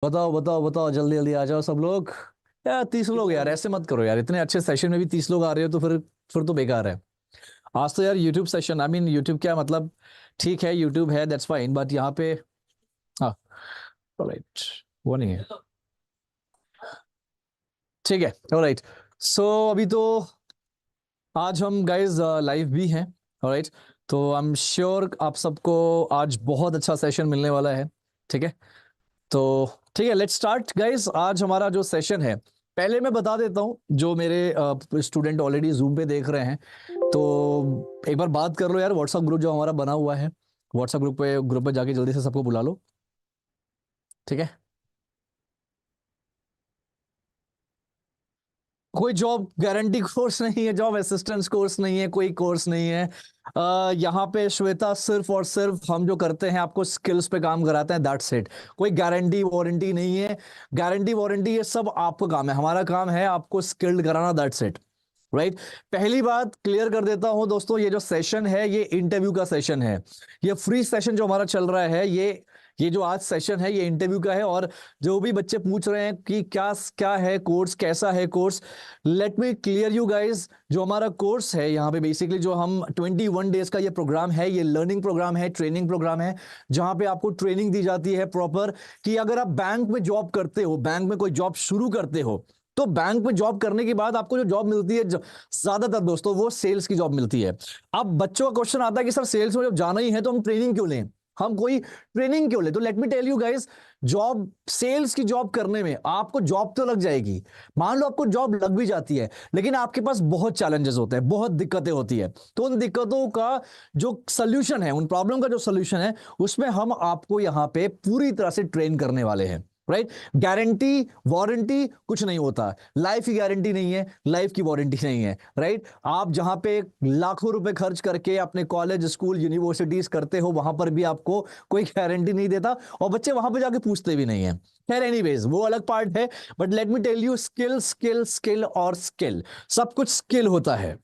बताओ बताओ बताओ, जल्दी जल्दी आ जाओ सब लोग। यार 30 लोग, यार ऐसे मत करो यार, इतने अच्छे सेशन में भी 30 लोग आ रहे हो तो फिर तो बेकार है। आज तो यार YouTube session, I mean YouTube क्या मतलब, ठीक है यूट्यूब है दैट्स फाइन, बट यहाँ पे हाँ राइट, वो नहीं है, ठीक है ऑलराइट। सो अभी तो आज हम गाइज लाइव भी हैं, ऑलराइट। तो आई एम श्योर आप सबको आज बहुत अच्छा सेशन मिलने वाला है, ठीक है। तो ठीक है, लेट्स स्टार्ट गाइस। आज हमारा जो सेशन है, पहले मैं बता देता हूं, जो मेरे स्टूडेंट ऑलरेडी जूम पे देख रहे हैं, तो एक बार बात कर लो यार, व्हाट्सएप ग्रुप जो हमारा बना हुआ है, व्हाट्सएप ग्रुप पे जाके जल्दी से सबको बुला लो, ठीक है। कोई जॉब गारंटी कोर्स नहीं है, जॉब असिस्टेंस कोर्स नहीं है, कोई कोर्स नहीं है। यहाँ पे श्वेता सिर्फ और सिर्फ हम जो करते हैं आपको स्किल्स पे काम कराते हैं, दैट्स इट। कोई गारंटी वारंटी नहीं है, गारंटी वारंटी ये सब आपका काम है, हमारा काम है आपको स्किल्ड कराना, दैट्स इट, राइट। पहली बात क्लियर कर देता हूं दोस्तों, ये जो सेशन है ये इंटरव्यू का सेशन है। ये फ्री सेशन जो हमारा चल रहा है, ये जो आज सेशन है ये इंटरव्यू का है। और जो भी बच्चे पूछ रहे हैं कि क्या क्या है कोर्स, कैसा है course, let me clear you guys. जो हमारा कोर्स है यहाँ पे बेसिकली, जो हम 21 डेज का ये प्रोग्राम है, ये लर्निंग प्रोग्राम है, ट्रेनिंग प्रोग्राम है, जहां पे आपको ट्रेनिंग दी जाती है प्रॉपर, कि अगर आप बैंक में जॉब करते हो, बैंक में कोई जॉब शुरू करते हो, तो बैंक में जॉब करने के बाद आपको जो जॉब मिलती है, ज्यादातर दोस्तों वो सेल्स की जॉब मिलती है। अब बच्चों का क्वेश्चन आता है कि सर सेल्स में जब जाना ही है तो हम ट्रेनिंग क्यों लें, हम कोई ट्रेनिंग क्यों ले? तो let me tell you guys, job, sales की जॉब करने में आपको जॉब तो लग जाएगी, मान लो आपको जॉब लग भी जाती है, लेकिन आपके पास बहुत चैलेंजेस होते हैं, बहुत दिक्कतें होती है। तो उन दिक्कतों का जो सोल्यूशन है, उन प्रॉब्लम का जो सोल्यूशन है, उसमें हम आपको यहां पे पूरी तरह से ट्रेन करने वाले हैं, राइट। गारंटी वारंटी कुछ नहीं होता, लाइफ की गारंटी नहीं है, लाइफ की वारंटी नहीं है, राइट। आप जहां पे लाखों रुपए खर्च करके अपने कॉलेज स्कूल यूनिवर्सिटीज करते हो, वहां पर भी आपको कोई गारंटी नहीं देता, और बच्चे वहां पे जाके पूछते भी नहीं है। खैर एनीवेज वो अलग पार्ट है, but let me tell you, skill skill skill और स्किल, सब कुछ स्किल होता है।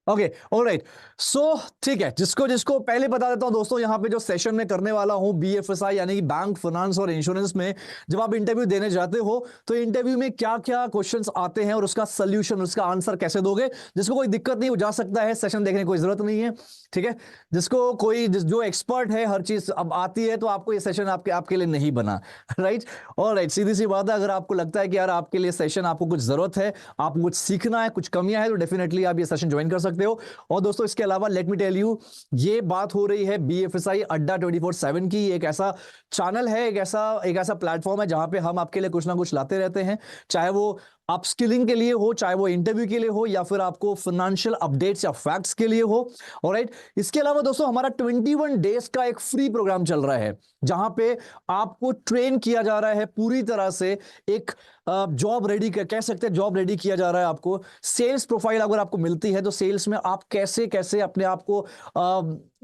Okay alright. सो ठीक है, जिसको जिसको पहले बता देता हूं दोस्तों, यहां पे जो सेशन में करने वाला हूं बीएफएसआई यानी कि बैंक फाइनेंस और इंश्योरेंस में, जब आप इंटरव्यू देने जाते हो तो इंटरव्यू में क्या क्या क्वेश्चंस आते हैं और उसका सोल्यूशन, उसका आंसर कैसे दोगे। जिसको कोई दिक्कत नहीं, हो जा सकता है, सेशन देखने की कोई जरूरत नहीं है, ठीक है। जिसको कोई जो एक्सपर्ट है, हर चीज अब आती है, तो आपको ये सेशन आपके आपके लिए नहीं बना, राइट। ऑलराइट, सीधी सी बात है, अगर आपको लगता है कि यार आपके लिए सेशन, आपको कुछ जरूरत है, आपको कुछ सीखना है, कुछ कमियां है, तो डेफिनेटली आप ये सेशन ज्वाइन कर सकते हो। और दोस्तों इसके अलावा लेट मी टेल यू, ये बात हो रही है बीएफएसआई अड्डा 24/7 की। एक ऐसा चैनल है, एक ऐसा प्लेटफॉर्म है जहां पे हम आपके लिए कुछ ना कुछ लाते रहते हैं, चाहे वो अपस्किलिंग के लिए हो, चाहे वो इंटरव्यू के लिए हो, या फिर आपको फाइनेंशियल अपडेट्स या फैक्ट्स के लिए हो, ऑलराइट। इसके अलावा दोस्तों हमारा 21 डेज का एक फ्री प्रोग्राम चल रहा है, जहां पे आपको ट्रेन किया जा रहा है पूरी तरह से, एक जॉब रेडी, कह सकते हैं जॉब रेडी किया जा रहा है आपको। सेल्स प्रोफाइल अगर आपको मिलती है, तो सेल्स में आप कैसे कैसे अपने आप को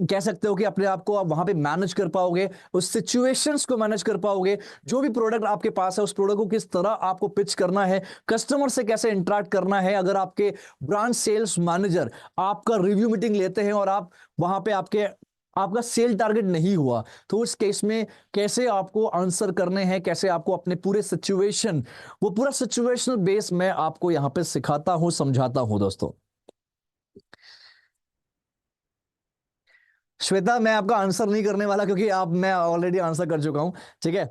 कह सकते हो कि अपने आप को आप वहां पे मैनेज कर पाओगे, उस सिचुएशंस को मैनेज कर पाओगे, जो भी प्रोडक्ट आपके पास है उस प्रोडक्ट को किस तरह आपको पिच करना है, कस्टमर से कैसे इंटरेक्ट करना है। अगर आपके ब्रांच सेल्स मैनेजर आपका रिव्यू मीटिंग लेते हैं और आप वहां पे आपका सेल टारगेट नहीं हुआ, तो उस केस में कैसे आपको आंसर करने हैं, कैसे आपको अपने पूरे सिचुएशन, वो पूरा सिचुएशनल बेस मैं आपको यहां पे सिखाता हूं, समझाता हूं दोस्तों। श्वेता, मैं आपका आंसर नहीं करने वाला, क्योंकि आप, मैं ऑलरेडी आंसर कर चुका हूं, ठीक है।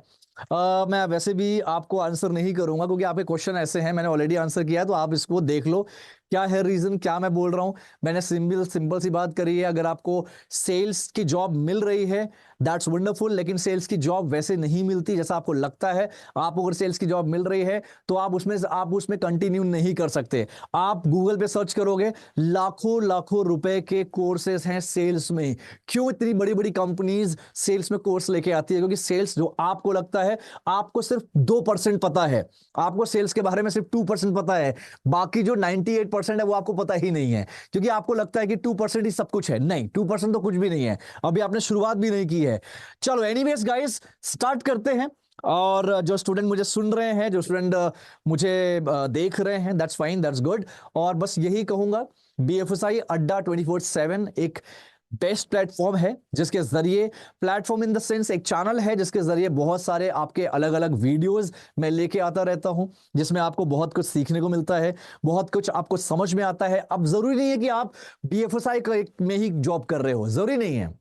मैं वैसे भी आपको आंसर नहीं करूंगा, क्योंकि आपके क्वेश्चन ऐसे हैं, मैंने ऑलरेडी आंसर किया है, तो आप इसको देख लो क्या है रीजन, क्या मैं बोल रहा हूं। मैंने सिंपल सिंपल सी बात करी है, अगर आपको सेल्स की जॉब मिल रही है दैट्स वंडरफुल, लेकिन सेल्स की जॉब वैसे नहीं मिलती जैसा आपको लगता है। आप अगर सेल्स की जॉब मिल रही है तो आप उसमें कंटिन्यू नहीं कर सकते। आप गूगल पे सर्च करोगे, लाखों लाखों रुपए के कोर्सेज हैं सेल्स में। क्यों इतनी बड़ी बड़ी कंपनीज सेल्स में कोर्स लेके आती है? क्योंकि सेल्स जो आपको लगता है, आपको सिर्फ 2% पता है, आपको सेल्स के बारे में सिर्फ 2% पता है, बाकी जो 98% है वो आपको पता ही नहीं है। क्योंकि आपको लगता है कि 2% ही सब कुछ है, नहीं, 2% तो कुछ भी नहीं है, अभी आपने शुरुआत भी नहीं की है। चलो एनीवेज गाइस, स्टार्ट करते हैं। और जो स्टूडेंट मुझे सुन रहे हैं, जो स्टूडेंट मुझे देख रहे हैं, दैट्स फाइन, दैट्स गुड। और बस यही कहूंगा BFSI अड्डा 24/7 एक बेस्ट प्लेटफॉर्म है, जिसके जरिए, प्लेटफॉर्म इन द सेंस एक चैनल है जिसके जरिए बहुत सारे आपके अलग अलग वीडियोस मैं लेके आता रहता हूं, जिसमें आपको बहुत कुछ सीखने को मिलता है, बहुत कुछ आपको समझ में आता है। अब जरूरी नहीं है कि आप BFSI में ही जॉब कर रहे हो, जरूरी नहीं है,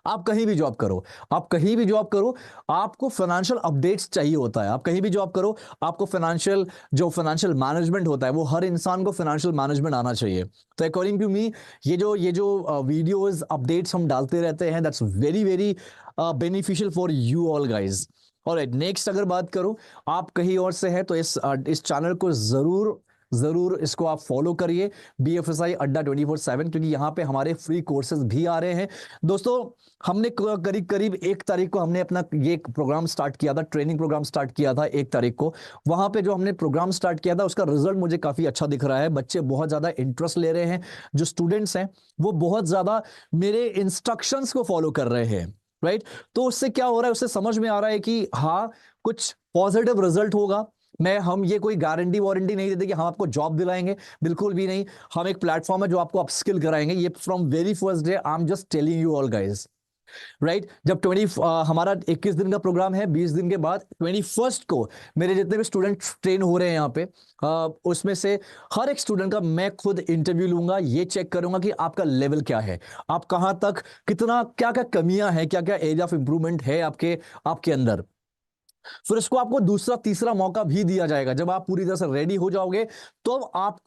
आप कहीं भी जॉब करो, आप कहीं भी जॉब करो, आपको फाइनेंशियल अपडेट्स चाहिए होता है, आप कहीं भी जॉब करो, आपको फाइनेंशियल मैनेजमेंट होता है, वो हर इंसान को फाइनेंशियल मैनेजमेंट आना चाहिए। तो अकॉर्डिंग टू मी, ये जो वीडियोस अपडेट्स हम डालते रहते हैं, that's very very beneficial for you all guys. Alright, next अगर बात करूं, आप कहीं और से हैं तो इस चैनल को जरूर जरूर इसको आप फॉलो करिए, BFSI अड्डा 24/7, क्योंकि यहाँ पे हमारे फ्री कोर्सेज भी आ रहे हैं। दोस्तों, हमने करीब करीब 1 तारीख को हमने अपना ये प्रोग्राम स्टार्ट किया था, ट्रेनिंग प्रोग्राम स्टार्ट किया था 1 तारीख को। वहां पे जो हमने प्रोग्राम स्टार्ट किया था उसका रिजल्ट मुझे काफी अच्छा दिख रहा है, बच्चे बहुत ज्यादा इंटरेस्ट ले रहे हैं, जो स्टूडेंट्स हैं वो बहुत ज्यादा मेरे इंस्ट्रक्शंस को फॉलो कर रहे हैं, राइट। तो उससे क्या हो रहा है, उससे समझ में आ रहा है कि हाँ, कुछ पॉजिटिव रिजल्ट होगा। हम ये कोई गारंटी वारंटी नहीं देते कि हम आपको जॉब दिलाएंगे, बिल्कुल भी नहीं। हम एक प्लेटफॉर्म है जो आपको अपस्किल कराएंगे, ये from very first day I am just telling you all guys, right. जब हमारा 21 दिन का प्रोग्राम है, 20 दिन के बाद 21st को मेरे जितने भी स्टूडेंट ट्रेन हो रहे हैं यहाँ पे, उसमें से हर एक स्टूडेंट का मैं खुद इंटरव्यू लूंगा, ये चेक करूंगा कि आपका लेवल क्या है, आप कहां तक, कितना, क्या क्या कमियां हैं, क्या क्या एरिया ऑफ इंप्रूवमेंट है आपके आपके अंदर। फिर इसको आपको दूसरा तीसरा मौका भी दिया जाएगा। जब आप पूरी तरह से रेडी हो जाओगे तो आप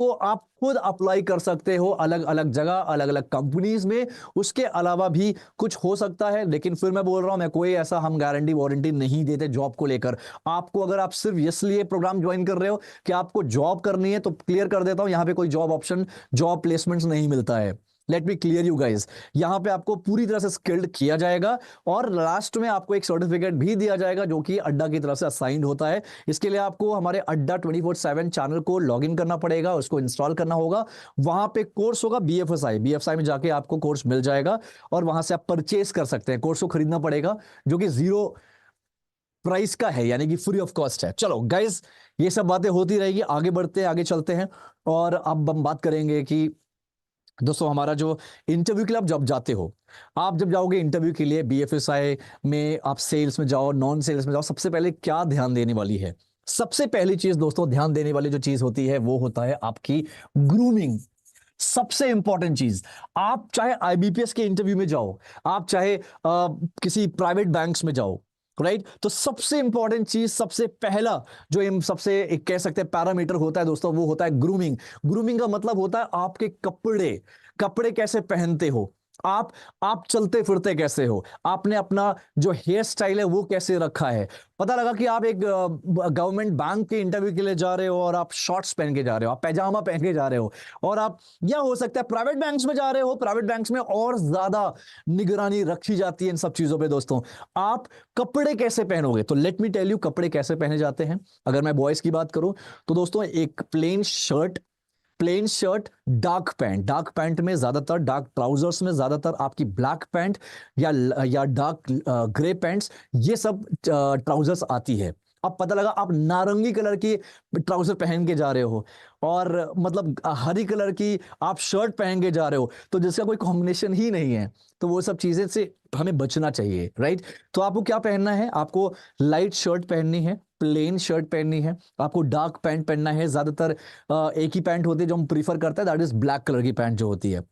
खुद अप्लाई कर सकते हो अलग अलग जगह, अलग अलग कंपनीज में। उसके अलावा भी कुछ हो सकता है, लेकिन फिर मैं बोल रहा हूं, मैं कोई ऐसा हम गारंटी वारंटी नहीं देते जॉब को लेकर आपको। अगर आप सिर्फ इसलिए प्रोग्राम ज्वाइन कर रहे हो कि आपको जॉब करनी है, तो क्लियर कर देता हूं, यहां पे कोई जॉब ऑप्शन, जॉब प्लेसमेंट्स नहीं मिलता है। Let me clear you guys, यहां पे आपको पूरी तरह से स्किल्ड किया जाएगा और लास्ट में आपको एक सर्टिफिकेट भी दिया जाएगा जो कि अड्डा की तरफ से असाइंड होता है। इसके लिए आपको हमारे अड्डा 24/7 चैनल को लॉग इन करना पड़ेगा, उसको इंस्टॉल करना होगा। वहां पे कोर्स होगा BFSI में जाके आपको कोर्स मिल जाएगा और वहां से आप परचेस कर सकते हैं। कोर्स को खरीदना पड़ेगा, जो कि 0 प्राइस का है, यानी कि फ्री ऑफ कॉस्ट है। चलो गाइज, ये सब बातें होती रहेगी, आगे बढ़ते हैं, आगे चलते हैं। और अब हम बात करेंगे कि दोस्तों, हमारा जो इंटरव्यू के लिए आप जब जाते हो, आप जब जाओगे इंटरव्यू के लिए BFSI में, आप सेल्स में जाओ, नॉन सेल्स में जाओ, सबसे पहले क्या ध्यान देने वाली है? सबसे पहली चीज दोस्तों, ध्यान देने वाली जो चीज होती है वो होता है आपकी ग्रूमिंग। सबसे इंपॉर्टेंट चीज, आप चाहे IBPS के इंटरव्यू में जाओ, आप चाहे किसी प्राइवेट बैंक्स में जाओ, राइट। तो सबसे इंपॉर्टेंट चीज, सबसे पहला जो सबसे एक कह सकते हैं पैरामीटर होता है दोस्तों, वो होता है ग्रूमिंग। ग्रूमिंग का मतलब होता है आपके कपड़े, कपड़े कैसे पहनते हो आप चलते फिरते कैसे हो, आपने अपना जो हेयर स्टाइल है वो कैसे रखा है। पता लगा कि आप एक गवर्नमेंट बैंक के इंटरव्यू के लिए जा रहे हो और आप शॉर्ट्स पहन के जा रहे हो, आप पैजामा पहन के जा रहे हो, और आप, या हो सकता है प्राइवेट बैंक्स में जा रहे हो, प्राइवेट बैंक्स में और ज्यादा निगरानी रखी जाती है इन सब चीजों पे। दोस्तों, आप कपड़े कैसे पहनोगे? तो लेट मी टेल यू कपड़े कैसे पहने जाते हैं। अगर मैं बॉयज की बात करूं तो दोस्तों, एक प्लेन शर्ट, डार्क पैंट में ज्यादातर, डार्क ट्राउजर्स में ज्यादातर आपकी ब्लैक पैंट या डार्क ग्रे पैंट्स, ये सब ट्राउजर्स आती है। अब पता लगा आप नारंगी कलर की ट्राउजर पहन के जा रहे हो और मतलब हरी कलर की आप शर्ट पहन के जा रहे हो, तो जिसका कोई कॉम्बिनेशन ही नहीं है, तो वो सब चीजें से हमें बचना चाहिए, राइट। तो आपको क्या पहनना है? आपको लाइट शर्ट पहननी है, प्लेन शर्ट पहननी है, आपको डार्क पैंट पहनना है। ज्यादातर एक ही पैंट होती है जो हम प्रीफर करते हैं, दैट इज ब्लैक कलर की पैंट जो होती है।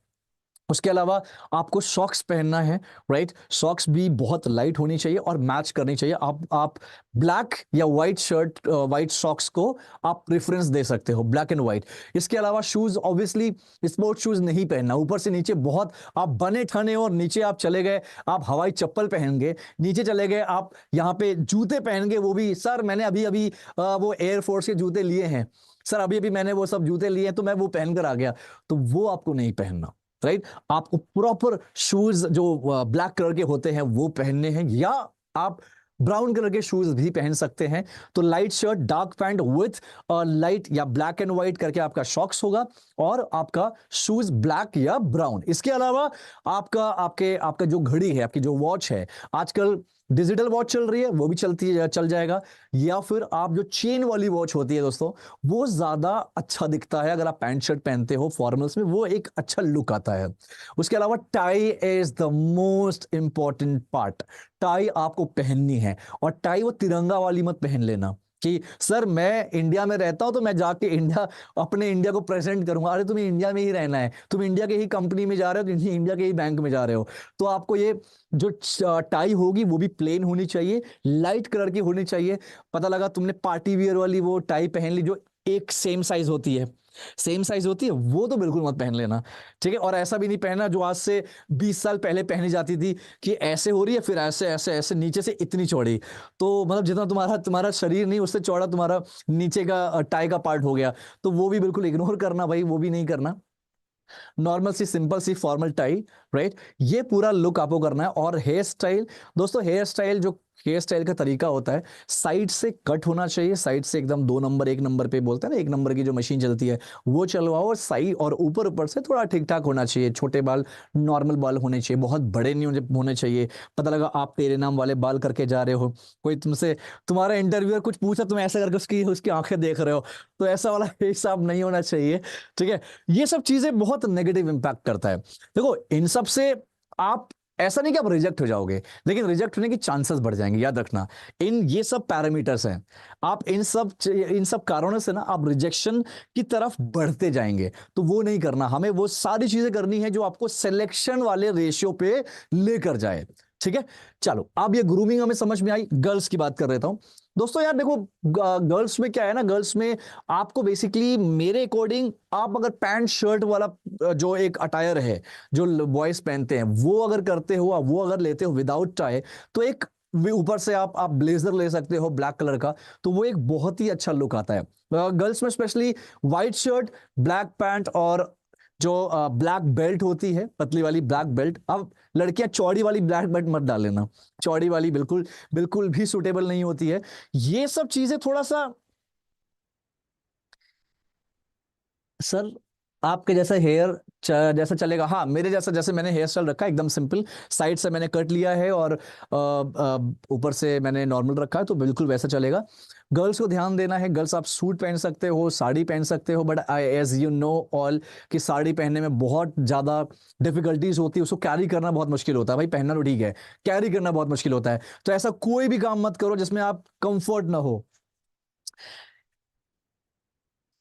उसके अलावा आपको सॉक्स पहनना है, राइट। सॉक्स भी बहुत लाइट होनी चाहिए और मैच करनी चाहिए। आप ब्लैक या व्हाइट शर्ट, व्हाइट सॉक्स को आप प्रेफरेंस दे सकते हो, ब्लैक एंड व्हाइट। इसके अलावा शूज, ऑब्वियसली स्पोर्ट शूज नहीं पहनना, ऊपर से नीचे बहुत आप बने ठने और नीचे आप चले गए, आप हवाई चप्पल पहन गए, नीचे चले गए आप यहाँ पे जूते पहन गए, वो भी सर मैंने अभी अभी वो एयरफोर्स के जूते लिए हैं सर, अभी अभी मैंने वो सब जूते लिए हैं तो मैं वो पहनकर आ गया, तो वो आपको नहीं पहनना, राइट। आपको प्रॉपर शूज जो ब्लैक कलर के होते हैं वो पहनने हैं, या आप ब्राउन कलर के शूज भी पहन सकते हैं। तो light shirt, dark pant with light या ब्लैक एंड व्हाइट करके आपका सॉक्स होगा, और आपका शूज ब्लैक या ब्राउन। इसके अलावा आपका जो घड़ी है, आपकी जो वॉच है, आजकल डिजिटल वॉच चल रही है वो भी चलती है, चल जाएगा। या फिर आप जो चेन वाली वॉच होती है दोस्तों, वो ज्यादा अच्छा दिखता है अगर आप पैंट शर्ट पहनते हो फॉर्मल्स में, वो एक अच्छा लुक आता है। उसके अलावा tie is the most important part. Tie आपको पहननी है, और टाई वो तिरंगा वाली मत पहन लेना कि सर मैं इंडिया में रहता हूं तो मैं जाके इंडिया, अपने इंडिया को प्रेजेंट करूंगा। अरे तुम्हें इंडिया में ही रहना है, तुम इंडिया के ही कंपनी में जा रहे हो, तुम इंडिया के ही बैंक में जा रहे हो, तो आपको ये जो टाई होगी वो भी प्लेन होनी चाहिए, लाइट कलर की होनी चाहिए। पता लगा तुमने पार्टी वियर वाली वो टाई पहन ली जो एक सेम साइज होती है, सेम साइज होती है, वो तो बिल्कुल मत पहन लेना। ठीक है, और ऐसा भी नहीं पहनना जो आज से 20 साल पहले पहनी जाती थी कि ऐसे हो रही है फिर ऐसे ऐसे ऐसे नीचे से इतनी चौड़ी, तो मतलब जितना तुम्हारा तुम्हारा शरीर नहीं उससे चौड़ा तुम्हारा नीचे का टाई का पार्ट हो गया, तो वो भी बिल्कुल इग्नोर करना भाई, वो भी नहीं करना। नॉर्मल सी सिंपल सी फॉर्मल टाई, राइट, ये पूरा लुक आपको करना है। और हेयर स्टाइल दोस्तों, हेयर स्टाइल जो हेयर स्टाइल का तरीका होता है, साइड से कट होना चाहिए, साइड से एकदम 2 नंबर 1 नंबर पे बोलते हैं ना, 1 नंबर की जो मशीन चलती है वो चलवाओ, और साइड और ऊपर ऊपर से थोड़ा ठीक ठाक होना चाहिए। छोटे बाल नॉर्मल बाल होने चाहिए, बहुत बड़े नहीं होने चाहिए। पता लगा आप तेरे नाम वाले बाल करके जा रहे हो, कोई तुमसे, तुम्हारा इंटरव्यूअर कुछ पूछा, तुम ऐसा करके उसकी उसकी आंखें देख रहे हो, तो ऐसा वाला हिसाब नहीं होना चाहिए। ठीक है, ये सब चीजें बहुत नेगेटिव इंपैक्ट करता है। देखो इन सब से आप, ऐसा नहीं कि आप रिजेक्ट हो जाओगे, लेकिन रिजेक्ट होने की चांसेस बढ़ जाएंगे, याद रखना। इन ये सब पैरामीटर्स हैं, आप इन सब कारणों से ना आप रिजेक्शन की तरफ बढ़ते जाएंगे, तो वो नहीं करना। हमें वो सारी चीजें करनी है जो आपको सिलेक्शन वाले रेशियो पे लेकर जाए। ठीक है, चलो अब ये ग्रूमिंग हमें समझ में आई। गर्ल्स की बात कर रहा हूं दोस्तों। यार देखो, गर्ल्स में क्या है ना, गर्ल्स में आपको बेसिकली मेरे अकॉर्डिंग, आप अगर पैंट शर्ट वाला जो एक अटायर है जो बॉयज पहनते हैं, वो अगर करते हो, वो अगर लेते हो विदाउट टाई, तो एक ऊपर से आप ब्लेजर ले सकते हो ब्लैक कलर का, तो वो एक बहुत ही अच्छा लुक आता है। गर्ल्स में specially white shirt, black pant, और जो ब्लैक बेल्ट होती है, पतली वाली ब्लैक बेल्ट। अब लड़कियां चौड़ी वाली ब्लैक बेल्ट मत डाल लेना, चौड़ी वाली बिल्कुल बिल्कुल भी सुटेबल नहीं होती है। ये सब चीजें थोड़ा सा, सर आपके जैसा हेयर जैसा चलेगा, हाँ मेरे जैसा, जैसे मैंने हेयर स्टाइल रखा है एकदम सिंपल, साइड से मैंने कट लिया है और ऊपर से मैंने नॉर्मल रखा है, तो बिल्कुल वैसा चलेगा। गर्ल्स को ध्यान देना है, गर्ल्स आप सूट पहन सकते हो, साड़ी पहन सकते हो, but as you know all कि साड़ी पहनने में बहुत ज्यादा डिफिकल्टीज होती है, उसको कैरी करना बहुत मुश्किल होता है। भाई पहनना तो ठीक है, कैरी करना बहुत मुश्किल होता है। तो ऐसा कोई भी काम मत करो जिसमें आप कंफर्ट ना हो,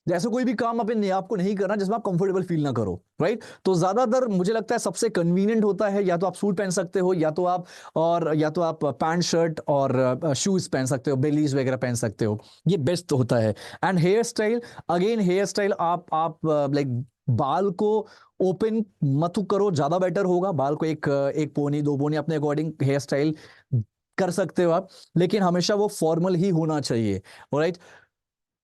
जैसे कोई भी काम अपने आपको नहीं करना जिसमें आप कंफर्टेबल फील ना करो, राइट। तो ज्यादातर मुझे लगता है सबसे कन्वीनियंट होता है, या तो आप सूट पहन सकते हो, या तो आप पैंट शर्ट और शूज पहन सकते हो, बेलीज वगैरह पहन सकते हो, ये बेस्ट होता है। And hair style, again hair style आप लाइक बाल को ओपन मत करो, ज्यादा बेटर होगा। बाल को एक पोनी 2 पोनी अपने अकॉर्डिंग हेयर स्टाइल कर सकते हो आप, लेकिन हमेशा वो फॉर्मल ही होना चाहिए, राइट।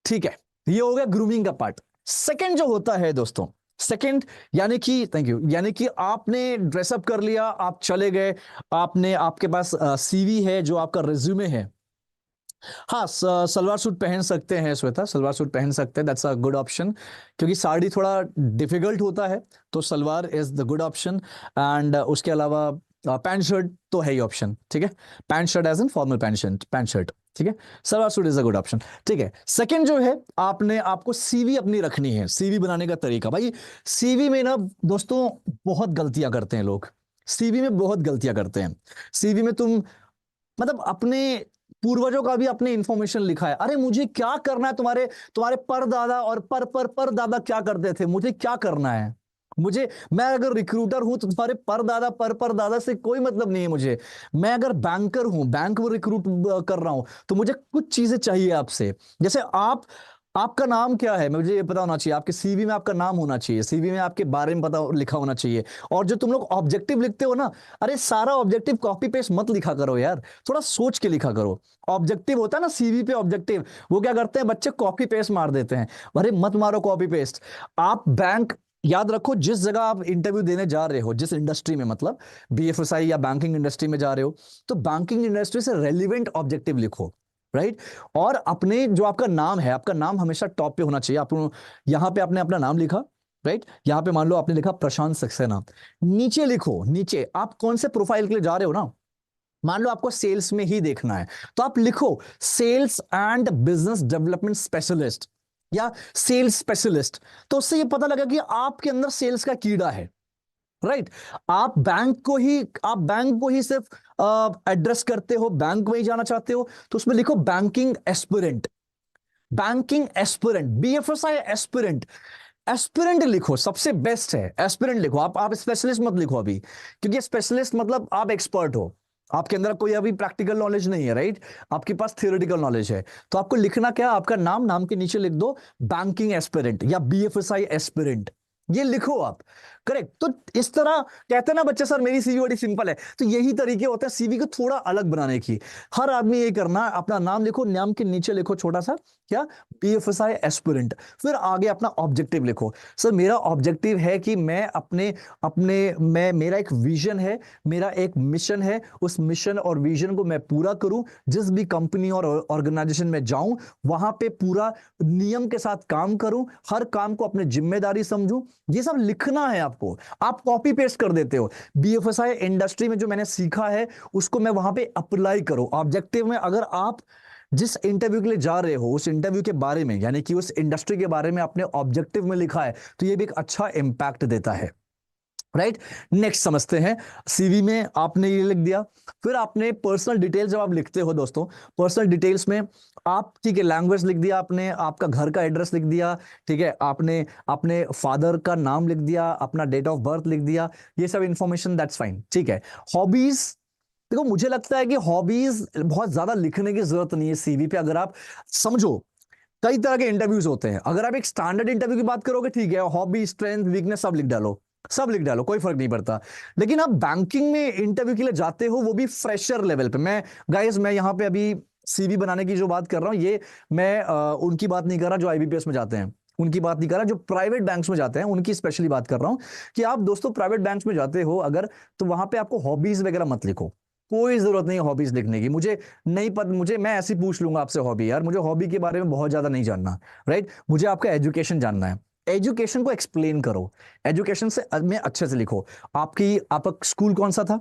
ठीक है, ये हो गया ग्रूमिंग का पार्ट। सेकंड जो होता है दोस्तों, सेकंड यानी कि, थैंक यू, यानी कि आपने ड्रेसअप कर लिया, आप चले गए, आपने, आपके पास सीवी है जो आपका रिज्यूमे है। हाँ, सलवार सूट पहन सकते हैं श्वेता, सलवार सूट पहन सकते हैं, दैट्स अ गुड ऑप्शन, क्योंकि साड़ी थोड़ा डिफिकल्ट होता है, तो salwar is the good option. And उसके अलावा पैंट शर्ट तो है ही ऑप्शन। ठीक है, pant shirt as in formal pant shirt. ठीक है, salwar suit is a good option. ठीक है, सेकंड जो है, आपने आपको सीवी अपनी रखनी है। सीवी बनाने का तरीका, भाई सीवी में ना दोस्तों बहुत गलतियां करते हैं लोग, सीवी में बहुत गलतियां करते हैं। सीवी में तुम मतलब अपने पूर्वजों का भी अपने इंफॉर्मेशन लिखा है, अरे मुझे क्या करना है, तुम्हारे तुम्हारे परदादा और पर दादा क्या करते थे, मुझे क्या करना है, मुझे, मैं अगर रिक्रूटर हूं तो तुम्हारे परदादा पर दादा से कोई मतलब नहीं है मुझे। मैं अगर बैंकर हूं, बैंक में रिक्रूट कर रहा हूं, तो मुझे कुछ चीजें चाहिए आपसे। जैसे आपका नाम क्या है, मुझे ये पता होना चाहिए, आपके सीवी में आपका नाम होना चाहिए, सीवी में आपके बारे में पता लिखा होना चाहिए। और जो तुम लोग ऑब्जेक्टिव लिखते हो ना, अरे सारा ऑब्जेक्टिव कॉपी पेस्ट मत लिखा करो यार, थोड़ा सोच के लिखा करो। ऑब्जेक्टिव होता है ना सीवी पे ऑब्जेक्टिव, वो क्या करते हैं बच्चे, कॉपी पेस्ट मार देते हैं। अरे मत मारो कॉपी पेस्ट। आप बैंक, याद रखो जिस जगह आप इंटरव्यू देने जा रहे हो, जिस इंडस्ट्री में, मतलब बीएफएसआई या बैंकिंग इंडस्ट्री में जा रहे हो, तो बैंकिंग इंडस्ट्री से रेलिवेंट ऑब्जेक्टिव लिखो, राइट। और अपने जो आपका नाम है, आपका नाम हमेशा टॉप पे होना चाहिए। आप यहां पे आपने अपना नाम लिखा, राइट, यहां पे मान लो आपने लिखा प्रशांत सक्सेना, नीचे लिखो, नीचे आप कौन से प्रोफाइल के लिए जा रहे हो ना, मान लो आपको सेल्स में ही देखना है, तो आप लिखो sales and business development specialist या सेल्स स्पेशलिस्ट। तो उससे ये पता लगा कि आपके अंदर सेल्स का कीड़ा है, राइट। आप बैंक को ही सिर्फ एड्रेस करते हो, बैंक में ही जाना चाहते हो, तो उसमें लिखो banking aspirant. Banking aspirant, BFSI aspirant. Aspirant लिखो, सबसे बेस्ट है एस्पिरेंट लिखो। आप स्पेशलिस्ट मत लिखो अभी, क्योंकि स्पेशलिस्ट मतलब आप एक्सपर्ट हो, आपके अंदर कोई अभी प्रैक्टिकल नॉलेज नहीं है, राइट। आपके पास थियोरेटिकल नॉलेज है। तो आपको लिखना क्या, आपका नाम, नाम के नीचे लिख दो बैंकिंग एस्पिरेंट या बीएफएसआई एस्पिरेंट, ये लिखो आप। करेक्ट। तो इस तरह कहते हैं ना बच्चे, सर मेरी सीवी बड़ी सिंपल है, तो यही तरीके होते हैं सीवी को थोड़ा अलग बनाने की। हर आदमी ये करना, अपना नाम लिखो, नाम के नीचे लिखो छोटा सा क्या, बीएफएसआई एस्पिरेंट। फिर आगे अपना ऑब्जेक्टिव लिखो, सर मेरा ऑब्जेक्टिव है कि मैं अपने अपने मैं मेरा एक विजन है, मेरा एक मिशन है, उस मिशन और विजन को मैं पूरा करूं, जिस भी कंपनी और ऑर्गेनाइजेशन में जाऊं वहां पे पूरा नियम के साथ काम करूं, हर काम को अपनी जिम्मेदारी समझूं। ये सब लिखना है आपको। आप कॉपी पेस्ट कर देते हो। बीएफएसआई इंडस्ट्री में जो मैंने सीखा है उसको मैं वहां पे अप्लाई करो ऑब्जेक्टिव में। अगर आप जिस इंटरव्यू के लिए जा रहे हो उस इंटरव्यू के बारे में, यानी कि उस इंडस्ट्री के बारे में अपने ऑब्जेक्टिव में लिखा है, तो ये भी एक अच्छा इंपैक्ट देता है, राइट। नेक्स्ट समझते हैं। सीवी में आपने ये लिख दिया, फिर आपने पर्सनल डिटेल्स जब आप लिखते हो दोस्तों, पर्सनल डिटेल्स में आप, ठीक है, लैंग्वेज लिख दिया आपने, आपका घर का एड्रेस लिख दिया, ठीक है, आपने अपने फादर का नाम लिख दिया, अपना डेट ऑफ बर्थ लिख दिया, ये सब इंफॉर्मेशन दैट्स फाइन, ठीक है। हॉबीज, देखो मुझे लगता है कि हॉबीज बहुत ज्यादा लिखने की जरूरत नहीं है सीवी पे। अगर आप समझो, कई तरह के इंटरव्यूज होते हैं, अगर आप एक स्टैंडर्ड इंटरव्यू की बात करोगे, ठीक है, हॉबी, स्ट्रेंथ, वीकनेस सब लिख डालो, सब लिख डालो, कोई फर्क नहीं पड़ता। लेकिन आप बैंकिंग में इंटरव्यू के लिए जाते हो, वो भी फ्रेशर लेवल पे। मैं यहाँ पे अभी सीवी बनाने की जो बात कर रहा हूँ, ये मैं उनकी बात नहीं कर रहा जो आईबीपीएस में जाते हैं, उनकी बात नहीं कर रहा, जो प्राइवेट बैंक्स में जाते हैं उनकी स्पेशली बात कर रहा हूं। कि आप दोस्तों प्राइवेट बैंक्स में जाते हो अगर, तो वहां पे आपको हॉबीज वगैरह मत लिखो, कोई जरूरत नहीं है हॉबीज लिखने की। मुझे नहीं पता, मैं ऐसे ही पूछ लूंगा आपसे हॉबी, यार मुझे हॉबी के बारे में बहुत ज्यादा नहीं जानना, राइट। मुझे आपका एजुकेशन जानना है, एजुकेशन को एक्सप्लेन करो, एजुकेशन से में अच्छे से लिखो। आपका स्कूल कौन सा था,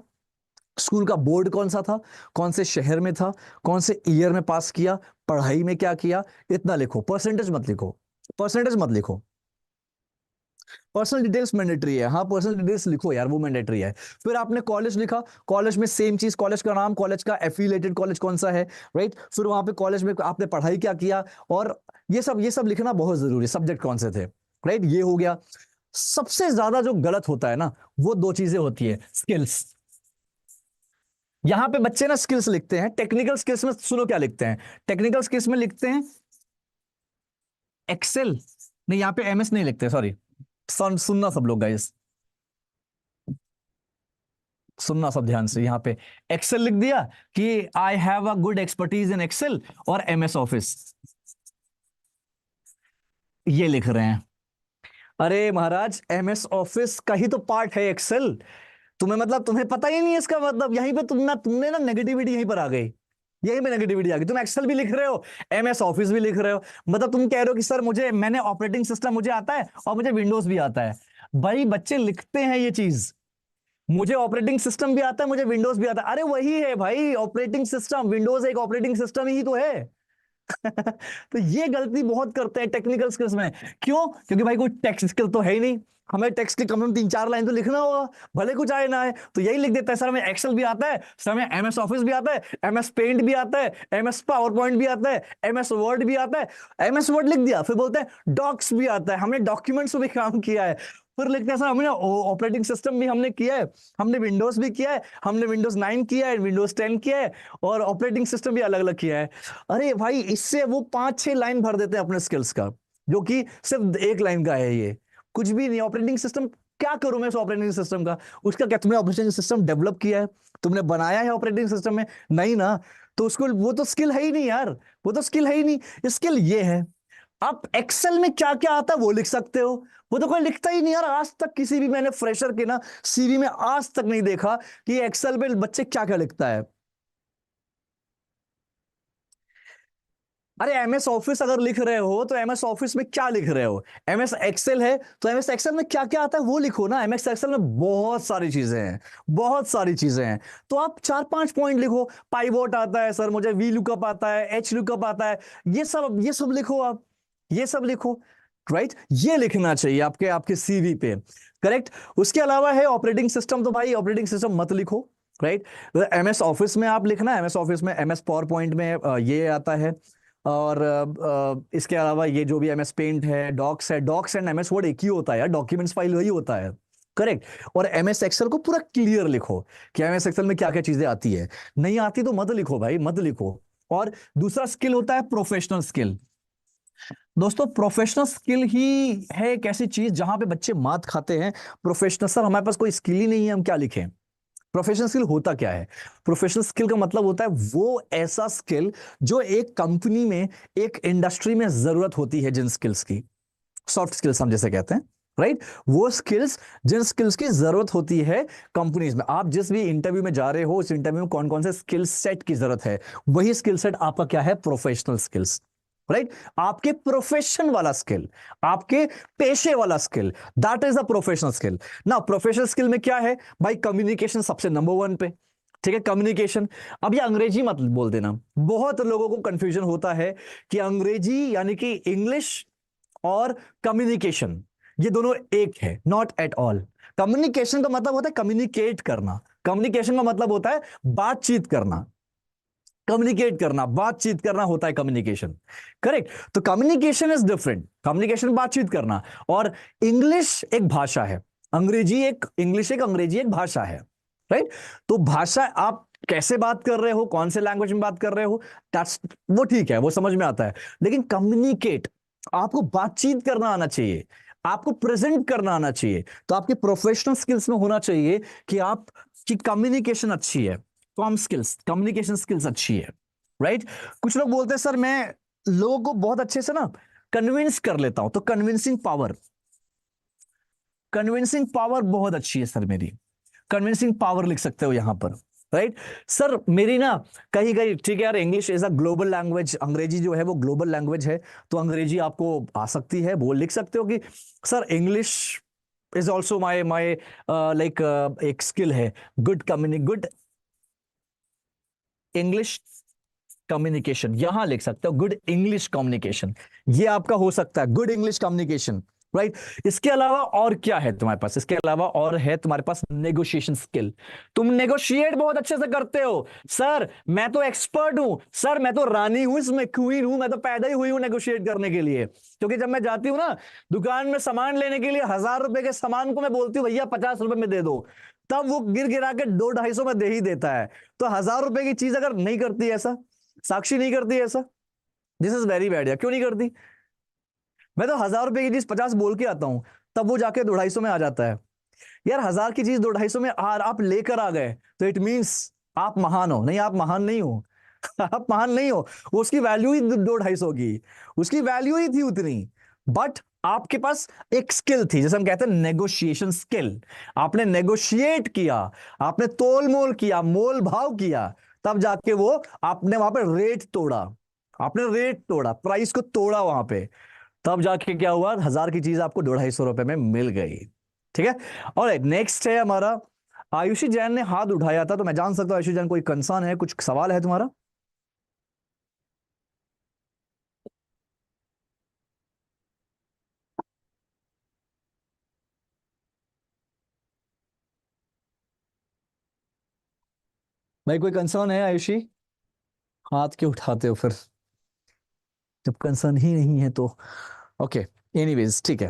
स्कूल का बोर्ड कौन सा था, कौन से शहर में था, कौन से ईयर में पास किया, पढ़ाई में क्या किया, इतना लिखो। परसेंटेज मत लिखो, परसेंटेज मत लिखो। पर्सनल डिटेल्स मैंडेटरी है, हाँ पर्सनल डिटेल्स लिखो यार, वो मैंडेटरी है। फिर आपने कॉलेज लिखा, कॉलेज में सेम चीज, कॉलेज का नाम, कॉलेज का एफिलिएटेड कॉलेज कौन सा है, राइट। फिर वहां पे कॉलेज में आपने पढ़ाई क्या किया, और ये सब लिखना बहुत जरूरी, सब्जेक्ट कौन से थे, राइट। ये हो गया। सबसे ज्यादा जो गलत होता है ना, वो दो चीजें होती है, स्किल्स। यहां पे बच्चे ना स्किल्स लिखते हैं, टेक्निकल स्किल्स में सुनो क्या लिखते हैं, टेक्निकल स्किल्स में लिखते हैं एक्सेल, नहीं यहाँ पे एमएस नहीं लिखते, सॉरी। सुनना सब लोग गाइस, सुनना सब ध्यान से। यहां पे एक्सेल लिख दिया कि I have a good expertise in Excel और एमएस ऑफिस, ये लिख रहे हैं। अरे महाराज, एमएस ऑफिस का ही तो पार्ट है एक्सेल। तुम्हें मतलब तुम्हें पता ही नहीं है इसका मतलब, यहीं पे तुमने ना नेगेटिविटी यहीं पर आ गई, यहीं पे नेगेटिविटी आ गई। तुम एक्सेल भी लिख रहे हो, एमएस ऑफिस भी लिख रहे हो, मतलब तुम कह रहे हो कि सर मैंने ऑपरेटिंग सिस्टम मुझे आता है और मुझे विंडोज भी आता है। भाई बच्चे लिखते हैं ये चीज, मुझे ऑपरेटिंग सिस्टम भी आता है, मुझे विंडोज भी आता है। अरे वही है भाई ऑपरेटिंग सिस्टम, विंडोज एक ऑपरेटिंग सिस्टम ही तो है। तो ये गलती बहुत करते हैं टेक्निकल स्किल्स में। क्यों? क्योंकि भाई कोई टेक्स्ट स्किल तो है ही नहीं, हमें टेक्स्ट के कम से कम 3-4 लाइन तो लिखना होगा, भले कुछ आए ना आए। तो यही लिख देता है, सर हमें एक्सेल भी आता है, सर हमें एमएस ऑफिस भी आता है, एमएस पेंट भी आता है, एमएस पावर पॉइंट भी आता है, एमएस वर्ड भी आता है। एमएस वर्ड लिख दिया, फिर बोलते हैं डॉक्स भी आता है, हमने डॉक्यूमेंट्स में भी काम किया है। फिर लिखते हैं सर हमने ऑपरेटिंग सिस्टम भी हमने किया है, हमने विंडोज भी किया है, हमने विंडोज 9 किया है, विंडोज 10 किया है, और ऑपरेटिंग सिस्टम भी अलग अलग किया है। अरे भाई इससे वो 5-6 लाइन भर देते हैं अपने स्किल्स का, जो कि सिर्फ एक लाइन का है। ये कुछ भी नहीं। ऑपरेटिंग सिस्टम क्या करूं मैं उस ऑपरेटिंग सिस्टम का, उसका क्या तुमने ऑपरेटिंग सिस्टम डेवलप किया है, तुमने बनाया है ऑपरेटिंग सिस्टम में? नहीं ना। तो उसको वो तो स्किल है ही नहीं यार, वो तो स्किल है ही नहीं। स्किल ये है, आप एक्सेल में क्या क्या आता है वो लिख सकते हो, वो तो कोई लिखता ही नहीं यार। आज तक किसी भी मैंने फ्रेशर के ना सीवी में आज तक नहीं देखा कि एक्सेल में बच्चे क्या क्या लिखता है। अरे एमएस ऑफिस अगर लिख रहे हो तो एमएस ऑफिस में क्या लिख रहे हो? एमएस एक्सेल है तो एमएस एक्सेल में क्या क्या आता है वो लिखो ना। एमएस एक्सेल में बहुत सारी चीजें हैं, बहुत सारी चीजें हैं। तो आप 4-5 पॉइंट लिखो। पाइवोट आता है सर मुझे, वी लुकअप आता है, एच लुकअप आता है, ये सब लिखो आप, ये सब लिखो। राइट, ये लिखना चाहिए आपके आपके सीवी पे। करेक्ट। उसके अलावा है ऑपरेटिंग सिस्टम, तो भाई ऑपरेटिंग सिस्टम मत लिखो। राइट। एमएस ऑफिस में आप लिखना, एमएस ऑफिस में एमएस पावर पॉइंट में ये आता है। और इसके अलावा ये जो भी एमएस पेंट है, डॉक्स है, डॉक्स एंड एमएस वर्ड एक ही होता है यार, डॉक्यूमेंट्स फाइल वही होता है। करेक्ट। और एमएस एक्सेल को पूरा क्लियर लिखो कि एमएस एक्सेल में क्या क्या चीजें आती है। नहीं आती तो मत लिखो भाई, मत लिखो। और दूसरा स्किल होता है प्रोफेशनल स्किल। दोस्तों प्रोफेशनल स्किल ही है एक ऐसी चीज जहां पे बच्चे मात खाते हैं। प्रोफेशनल, सर हमारे पास कोई स्किल ही नहीं है, हम क्या लिखें? प्रोफेशनल स्किल होता क्या है? प्रोफेशनल स्किल का मतलब होता है वो ऐसा स्किल जो एक कंपनी में, एक इंडस्ट्री में जरूरत होती है, जिन स्किल्स की, सॉफ्ट स्किल्स हम जैसे कहते हैं। राइट। वो स्किल्स, जिन स्किल्स की जरूरत होती है कंपनीज में। आप जिस भी इंटरव्यू में जा रहे हो, उस इंटरव्यू में कौन कौन से स्किल सेट की जरूरत है, वही स्किल सेट आपका क्या है? Professional skills. राइट। आपके प्रोफेशन वाला स्किल, आपके पेशे वाला skill, that is a professional skill ना। प्रोफेशनल स्किल में क्या है भाई? कम्युनिकेशन सबसे नंबर 1 पे। ठीक है, कम्युनिकेशन। अब ये अंग्रेजी मत बोल देना, बहुत लोगों को कंफ्यूजन होता है कि अंग्रेजी यानी कि इंग्लिश और कम्युनिकेशन ये दोनों एक है। Not at all. कम्युनिकेशन का मतलब होता है कम्युनिकेट करना, कम्युनिकेशन का मतलब होता है बातचीत करना। कम्युनिकेट करना, बातचीत करना होता है कम्युनिकेशन। करेक्ट। तो कम्युनिकेशन इज डिफरेंट, कम्युनिकेशन बातचीत करना। और इंग्लिश एक भाषा है, अंग्रेजी एक, इंग्लिश एक, अंग्रेजी एक भाषा है। राइट। तो भाषा आप कैसे बात कर रहे हो, कौन से लैंग्वेज में बात कर रहे हो, दैट्स, वो ठीक है, वो समझ में आता है। लेकिन कम्युनिकेट, आपको बातचीत करना आना चाहिए, आपको प्रेजेंट करना आना चाहिए। तो आपके प्रोफेशनल स्किल्स में होना चाहिए कि आप की कम्युनिकेशन अच्छी है, कॉम स्किल्स, कम्युनिकेशन स्किल्स अच्छी है। राइट। कुछ लोग बोलते हैं सर मैं लोगों को बहुत अच्छे से ना कन्विंस कर लेता हूं, तो कन्विंसिंग पावर, कन्विंसिंग पावर बहुत अच्छी है सर मेरी। कन्विंसिंग पावर लिख सकते हो यहां पर। राइट। सर मेरी ना कहीं कहीं, ठीक है यार, English is a global language, अंग्रेजी जो है वो ग्लोबल लैंग्वेज है, तो अंग्रेजी आपको आ सकती है, वो लिख सकते हो कि sir English is also my my like एक स्किल है। गुड इंग्लिश कम्युनिकेशन यहां लिख सकते हो, गुड इंग्लिश कम्युनिकेशन, ये आपका हो सकता है, गुड इंग्लिश कम्युनिकेशन। राइट। इसके अलावा और क्या है तुम्हारे पास? इसके अलावा और है तुम्हारे पास नेगोशिएशन स्किल। तुम नेगोशिएट बहुत अच्छे से करते हो। सर मैं तो एक्सपर्ट हूं, सर मैं तो रानी हूं, इसमें क्वीन हूं, मैं तो पैदा ही हुई हूं नेगोशिएट करने के लिए। क्योंकि जब मैं जाती हूं ना दुकान में सामान लेने के लिए, 1000 रुपए के सामान को मैं बोलती हूँ भैया 50 रुपए में दे दो, तब वो गिर गिरा के 200-250 में दे ही देता है। तो 1000 रुपए की चीज अगर नहीं करती ऐसा, साक्षी नहीं करती ऐसा, दिस इज वेरी बैड यार, क्यों नहीं करती? मैं तो 1000 रुपए की चीज 50 बोल के आता हूं, तब वो जाके 250 में आ जाता है। यार 1000 की चीज 250 में आप लेकर आ गए, तो इट मींस आप महान हो। नहीं, आप महान नहीं हो। आप महान नहीं हो। वो उसकी वैल्यू ही 250 की, उसकी वैल्यू ही थी उतनी। बट आपके पास एक स्किल थी, जैसे हम कहते हैं नेगोशिएशन स्किल। आपने नेगोशिएट किया, आपने तोल मोल किया, मोल भाव किया, तब जाके वो आपने वहां पे रेट तोड़ा, आपने रेट तोड़ा, प्राइस को तोड़ा वहां पे, तब जाके क्या हुआ? 1000 की चीज आपको 250 रुपए में मिल गई। ठीक है। और नेक्स्ट है हमारा, आयुषी जैन ने हाथ उठाया था, तो मैं जान सकता हूं आयुषी जैन कोई कंसर्न है, कुछ सवाल है तुम्हारा? भाई कोई कंसर्न है आयुषी? हाथ क्यों उठाते हो फिर, जब कंसर्न ही नहीं है तो? ओके, एनीवेज ठीक है।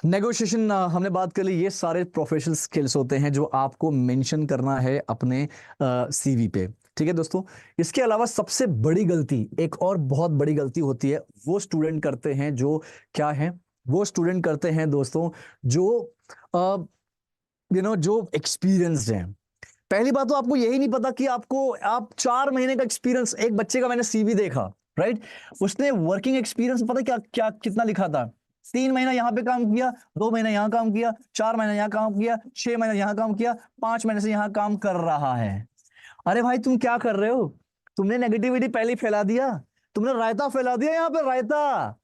नेगोशिएशन हमने बात कर ली। ये सारे प्रोफेशनल स्किल्स होते हैं जो आपको मेंशन करना है अपने सीवी पे। ठीक है दोस्तों। इसके अलावा सबसे बड़ी गलती, एक और बहुत बड़ी गलती होती है, वो स्टूडेंट करते हैं जो क्या है, वो स्टूडेंट करते हैं दोस्तों जो जो एक्सपीरियंस्ड हैं। पहली बात तो आपको यही नहीं पता कि आपको, आप 4 महीने का एक्सपीरियंस, एक बच्चे का मैंने सीवी देखा, राइट, उसने वर्किंग एक्सपीरियंस पता है क्या क्या कितना लिखा था? 3 महीना यहां पे काम किया, 2 महीना यहां काम किया, 4 महीना यहां काम किया, 6 महीना यहां काम किया, 5 महीने से यहां काम कर रहा है। अरे भाई तुम क्या कर रहे हो? तुमने नेगेटिविटी पहले ही फैला दिया, तुमने रायता फैला दिया यहाँ पे, रायता।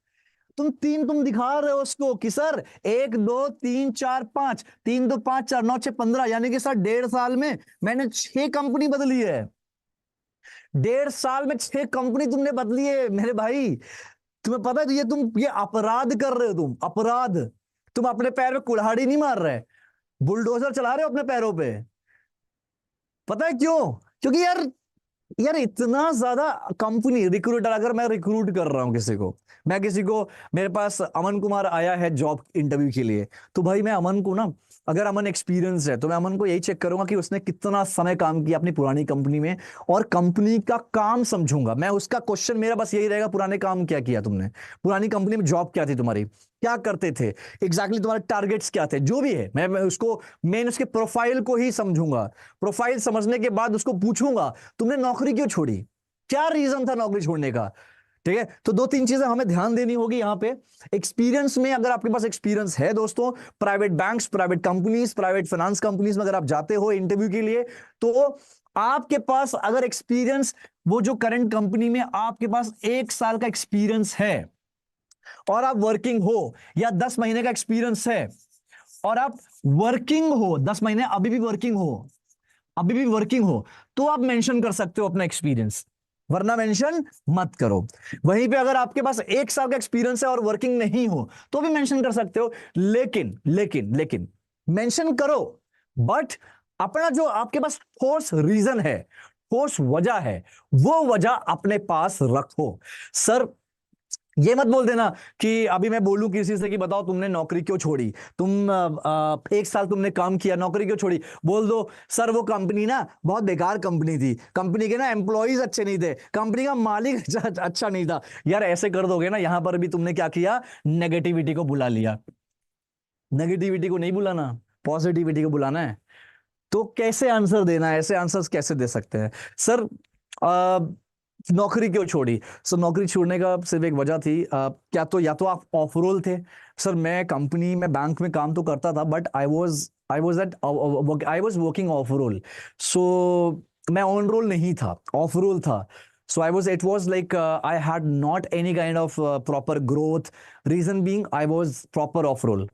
तुम दिखा रहे हो उसको कि सर 1 2 3 4 5, 3 2 5 4 9 6 15, यानी कि सर 1.5 साल में मैंने 6 कंपनी बदली है। 1.5 साल में 6 कंपनी तुमने बदली है मेरे भाई। तुम्हें पता है ये अपराध कर रहे हो, तुम अपराध। तुम अपने पैर में कुल्हाड़ी नहीं मार रहे, बुलडोजर चला रहे हो अपने पैरों पे। पता है क्यों? क्योंकि यार इतना ज्यादा कंपनी रिक्रूटर, अगर मैं रिक्रूट कर रहा हूं किसी को, मैं किसी को, मेरे पास अमन कुमार आया है जॉब इंटरव्यू के लिए, तो भाई मैं अमन को ना, अगर अमन एक्सपीरियंस है तो मैं अमन को यही चेक करूंगा कि उसने कितना समय काम किया अपनी पुरानी कंपनी में, और कंपनी का काम समझूंगा मैं। उसका क्वेश्चन मेरा बस यही रहेगा, पुराने काम क्या किया तुमने, पुरानी कंपनी में जॉब क्या थी तुम्हारी, क्या करते थे एग्जैक्टली, तुम्हारे टारगेट्स क्या थे, जो भी है मैं उसको मेन उसके प्रोफाइल को ही समझूंगा। प्रोफाइल समझने के बाद उसको पूछूंगा तुमने नौकरी क्यों छोड़ी, क्या रीजन था नौकरी छोड़ने का। ठीक है, तो 2 3 चीजें हमें ध्यान देनी होगी यहां पे। एक्सपीरियंस में, अगर आपके पास एक्सपीरियंस है दोस्तों, private banks, private companies, private finance companies में अगर आप जाते हो इंटरव्यू के लिए, तो आपके पास अगर एक्सपीरियंस, वो जो करंट कंपनी में आपके पास 1 साल का एक्सपीरियंस है, और आप वर्किंग हो, या 10 महीने का एक्सपीरियंस है और आप वर्किंग हो, 10 महीने अभी भी वर्किंग हो, अभी भी वर्किंग हो, तो आप मेंशन कर सकते हो अपना एक्सपीरियंस, वरना मेंशन मत करो। वहीं पे अगर आपके पास 1 साल का एक्सपीरियंस है और वर्किंग नहीं हो, तो भी मेंशन कर सकते हो। लेकिन लेकिन लेकिन मेंशन करो, बट अपना जो आपके पास ठोस रीजन है, ठोस वजह है, वो वजह अपने पास रखो। सर ये मत बोल देना कि अभी मैं बोलूं किसी से कि बताओ तुमने नौकरी क्यों छोड़ी, तुम 1 साल तुमने काम किया, नौकरी क्यों छोड़ी, बोल दो सर वो कंपनी ना बहुत बेकार कंपनी थी, कंपनी के ना एम्प्लॉइज अच्छे नहीं थे, कंपनी का मालिक अच्छा नहीं था। यार ऐसे कर दोगे ना, यहां पर भी तुमने क्या किया, नेगेटिविटी को बुला लिया। नेगेटिविटी को नहीं बुलाना, पॉजिटिविटी को बुलाना है। तो कैसे आंसर देना है, ऐसे आंसर्स कैसे दे सकते हैं सर? नौकरी क्यों छोड़ी? सर नौकरी छोड़ने का सिर्फ एक वजह थी, क्या तो या तो आप ऑफ रोल थे। सर मैं कंपनी में बैंक में काम तो करता था, but I was working off roll, so मैं ऑन रोल नहीं था, ऑफ रोल था। So it was like I had not any kind of proper growth, reason being I was proper off roll,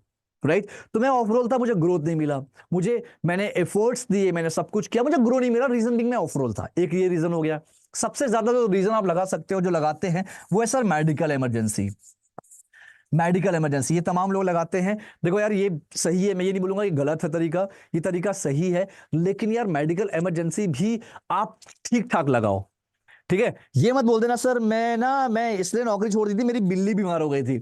right. तो मैं of roll था, मुझे growth नहीं मिला, मैंने एफर्ट्स दिए, मैंने सब कुछ किया, मुझे ग्रो नहीं मिला, रीजन बीइंग मैं ऑफ रोल था। एक ये रीजन हो गया। सबसे ज्यादा जो रीजन आप लगा सकते हो, जो लगाते हैं, वो है sir medical emergency. Medical emergency ये तमाम लोग लगाते हैं। देखो यार ये सही है, मैं ये नहीं बोलूंगा कि गलत है तरीका, ये तरीका सही है, लेकिन यार मेडिकल इमरजेंसी भी आप ठीक ठाक लगाओ। ठीक है, ये मत बोल देना सर मैं इसलिए नौकरी छोड़ दी थी, मेरी बिल्ली बीमार हो गई थी,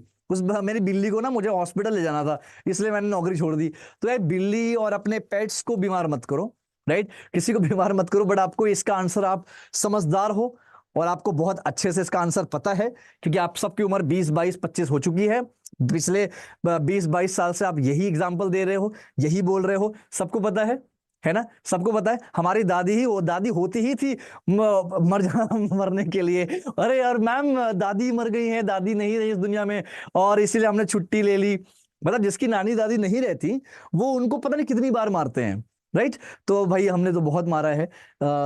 मेरी बिल्ली को ना मुझे हॉस्पिटल ले जाना था, इसलिए मैंने नौकरी छोड़ दी। तो यार बिल्ली और अपने पेट्स को बीमार मत करो, राइट, किसी को बीमार मत करो। बट आपको इसका आंसर, आप समझदार हो और आपको बहुत अच्छे से इसका आंसर पता है, क्योंकि आप सबकी उम्र 20 22 25 हो चुकी है। पिछले 20 22 साल से आप यही एग्जाम्पल दे रहे हो, यही बोल रहे हो, सबको पता है ना, सबको पता है। हमारी दादी ही, वो दादी होती ही थी मरने के लिए। अरे यार मैम दादी मर गई है, दादी नहीं रही इस दुनिया में, और इसीलिए हमने छुट्टी ले ली। मतलब जिसकी नानी दादी नहीं रहती, वो उनको पता नहीं कितनी बार मारते हैं, राइट। तो भाई हमने तो बहुत मारा है।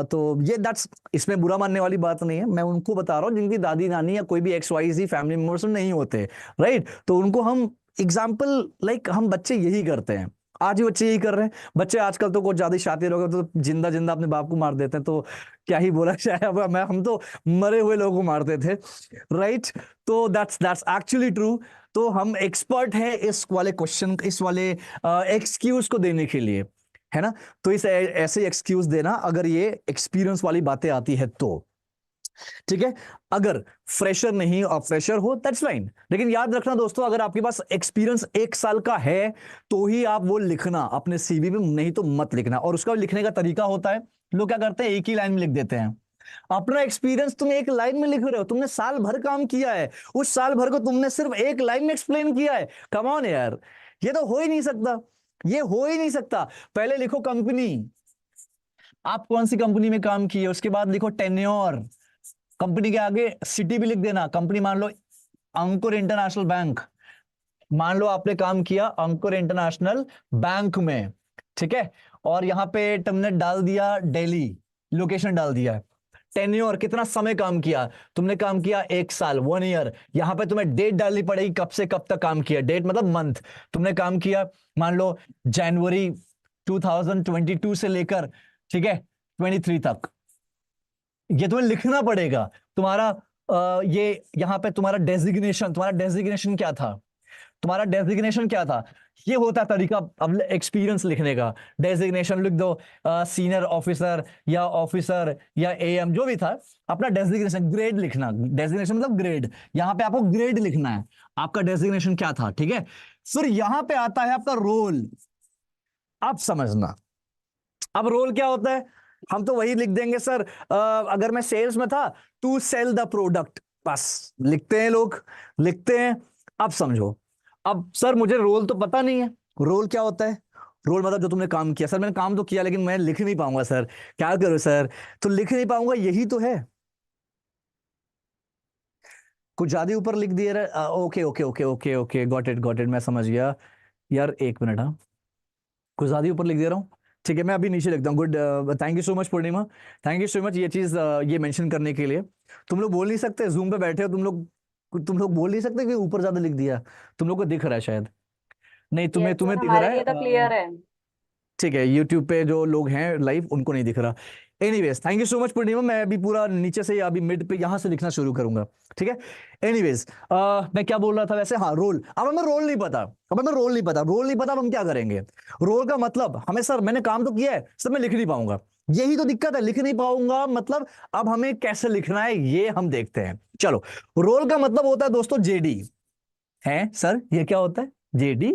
तो ये दैट्स, इसमें बुरा मानने वाली बात नहीं है, मैं उनको बता रहा हूँ जिनकी दादी नानी या कोई भी XYZ फैमिली मेंबर्स नहीं होते, राइट। तो उनको हम एग्जाम्पल, लाइक हम बच्चे यही करते हैं, आज भी बच्चे यही कर रहे हैं। बच्चे आजकल तो कुछ ज्यादा शातिर हो गए, तो जिंदा जिंदा अपने बाप को मार देते हैं, तो क्या ही बोला जाए। अब हम तो मरे हुए लोगों को मारते थे, राइट। तो दैट्स एक्चुअली ट्रू। तो हम एक्सपर्ट हैं इस वाले क्वेश्चन, इस वाले एक्सक्यूज को देने के लिए, है ना। तो इस ऐसे एक्सक्यूज देना अगर ये एक्सपीरियंस वाली बातें आती है तो, ठीक है। अगर फ्रेशर नहीं और फ्रेशर हो, दैट्स फाइन। लेकिन याद रखना दोस्तों, अगर आपके पास एक्सपीरियंस 1 साल का है तो ही आप वो लिखना अपने CV में, नहीं तो मत लिखना। और उसका लिखने का तरीका होता है, लोग क्या करते हैं, एक ही लाइन में लिख देते हैं अपना एक्सपीरियंस। तुम एक लाइन में लिख रहे हो, तुमने साल भर काम किया है, उस साल भर को तुमने सिर्फ एक लाइन में एक्सप्लेन किया है। कम ऑन यार, ये तो हो ही नहीं सकता, ये हो ही नहीं सकता। पहले लिखो कंपनी, आप कौन सी कंपनी में काम किए, उसके बाद लिखो टेन्योर, कंपनी के आगे सिटी भी लिख देना। कंपनी मान लो अंकुर इंटरनेशनल बैंक, मान लो आपने काम किया अंकुर इंटरनेशनल बैंक में, ठीक है। और यहां पे तुमने डाल दिया दिल्ली, लोकेशन डाल दिया, टेन्योर, कितना समय काम किया तुमने, काम किया 1 साल, 1 ईयर। यहां पे तुम्हें डेट डालनी पड़ेगी, कब से कब तक काम किया, डेट मतलब मंथ। तुमने काम किया मान लो जनवरी 2022 से लेकर, ठीक है, 23 तक। ये तुम्हें लिखना पड़ेगा। तुम्हारा ये यहां पे तुम्हारा डेजिग्नेशन क्या था, तुम्हारा डेजिग्नेशन क्या था। ये होता है तरीका अब एक्सपीरियंस लिखने का। डेजिग्नेशन लिख दो, सीनियर ऑफिसर या ऑफिसर या एएम जो भी था, अपना डेजिग्नेशन, ग्रेड लिखना, डेजिग्नेशन मतलब ग्रेड। यहां पे आपको ग्रेड लिखना है, आपका डेजिग्नेशन क्या था, ठीक है। फिर यहां पे आता है आपका रोल। आप समझना, अब रोल क्या होता है, हम तो वही लिख देंगे सर, अगर मैं सेल्स में था, टू सेल द प्रोडक्ट, बस लिखते हैं लोग, लिखते हैं। अब समझो, अब सर मुझे रोल तो पता नहीं है, रोल क्या होता है। रोल मतलब जो तुमने काम किया। सर मैंने काम तो किया लेकिन मैं लिख नहीं पाऊंगा सर, क्या करूं सर, तो लिख नहीं पाऊंगा, यही तो है। कुछ ज्यादा ही ऊपर लिख दिया। Okay okay okay okay okay, got it, मैं समझ गया। यार एक मिनट, हाँ, कुछ ज्यादा ही ऊपर लिख दे रहा हूँ, ठीक है, मैं अभी नीचे लिखता हूँ। Good, thank you so much Purnima, thank you so much ये चीज ये मेंशन करने के लिए। तुम लोग बोल नहीं सकते, जूम पे बैठे हो तुम लोग बोल नहीं सकते कि ऊपर ज्यादा लिख दिया। तुम लोग को दिख रहा है शायद, नहीं तुम्हें यस सर, तुम्हें दिख रहा हमारे है। लिए तो क्लियर है। ठीक है, यूट्यूब पे जो लोग हैं लाइव उनको नहीं दिख रहा। Anyways, thank you so much Purnima, मैं अभी पूरा नीचे से अभी मिड पे यहां से लिखना शुरू करूंगा, ठीक है। एनीवेज, मैं क्या बोल रहा था वैसे, हाँ रोल। अब हमें रोल नहीं पता, रोल नहीं पता, अब हम क्या करेंगे। रोल का मतलब हमें, सर मैंने काम तो किया है सर, मैं लिख नहीं पाऊंगा, यही तो दिक्कत है, लिख नहीं पाऊंगा मतलब। अब हमें कैसे लिखना है ये हम देखते हैं, चलो। रोल का मतलब होता है दोस्तों जेडी, है सर, ये क्या होता है जेडी।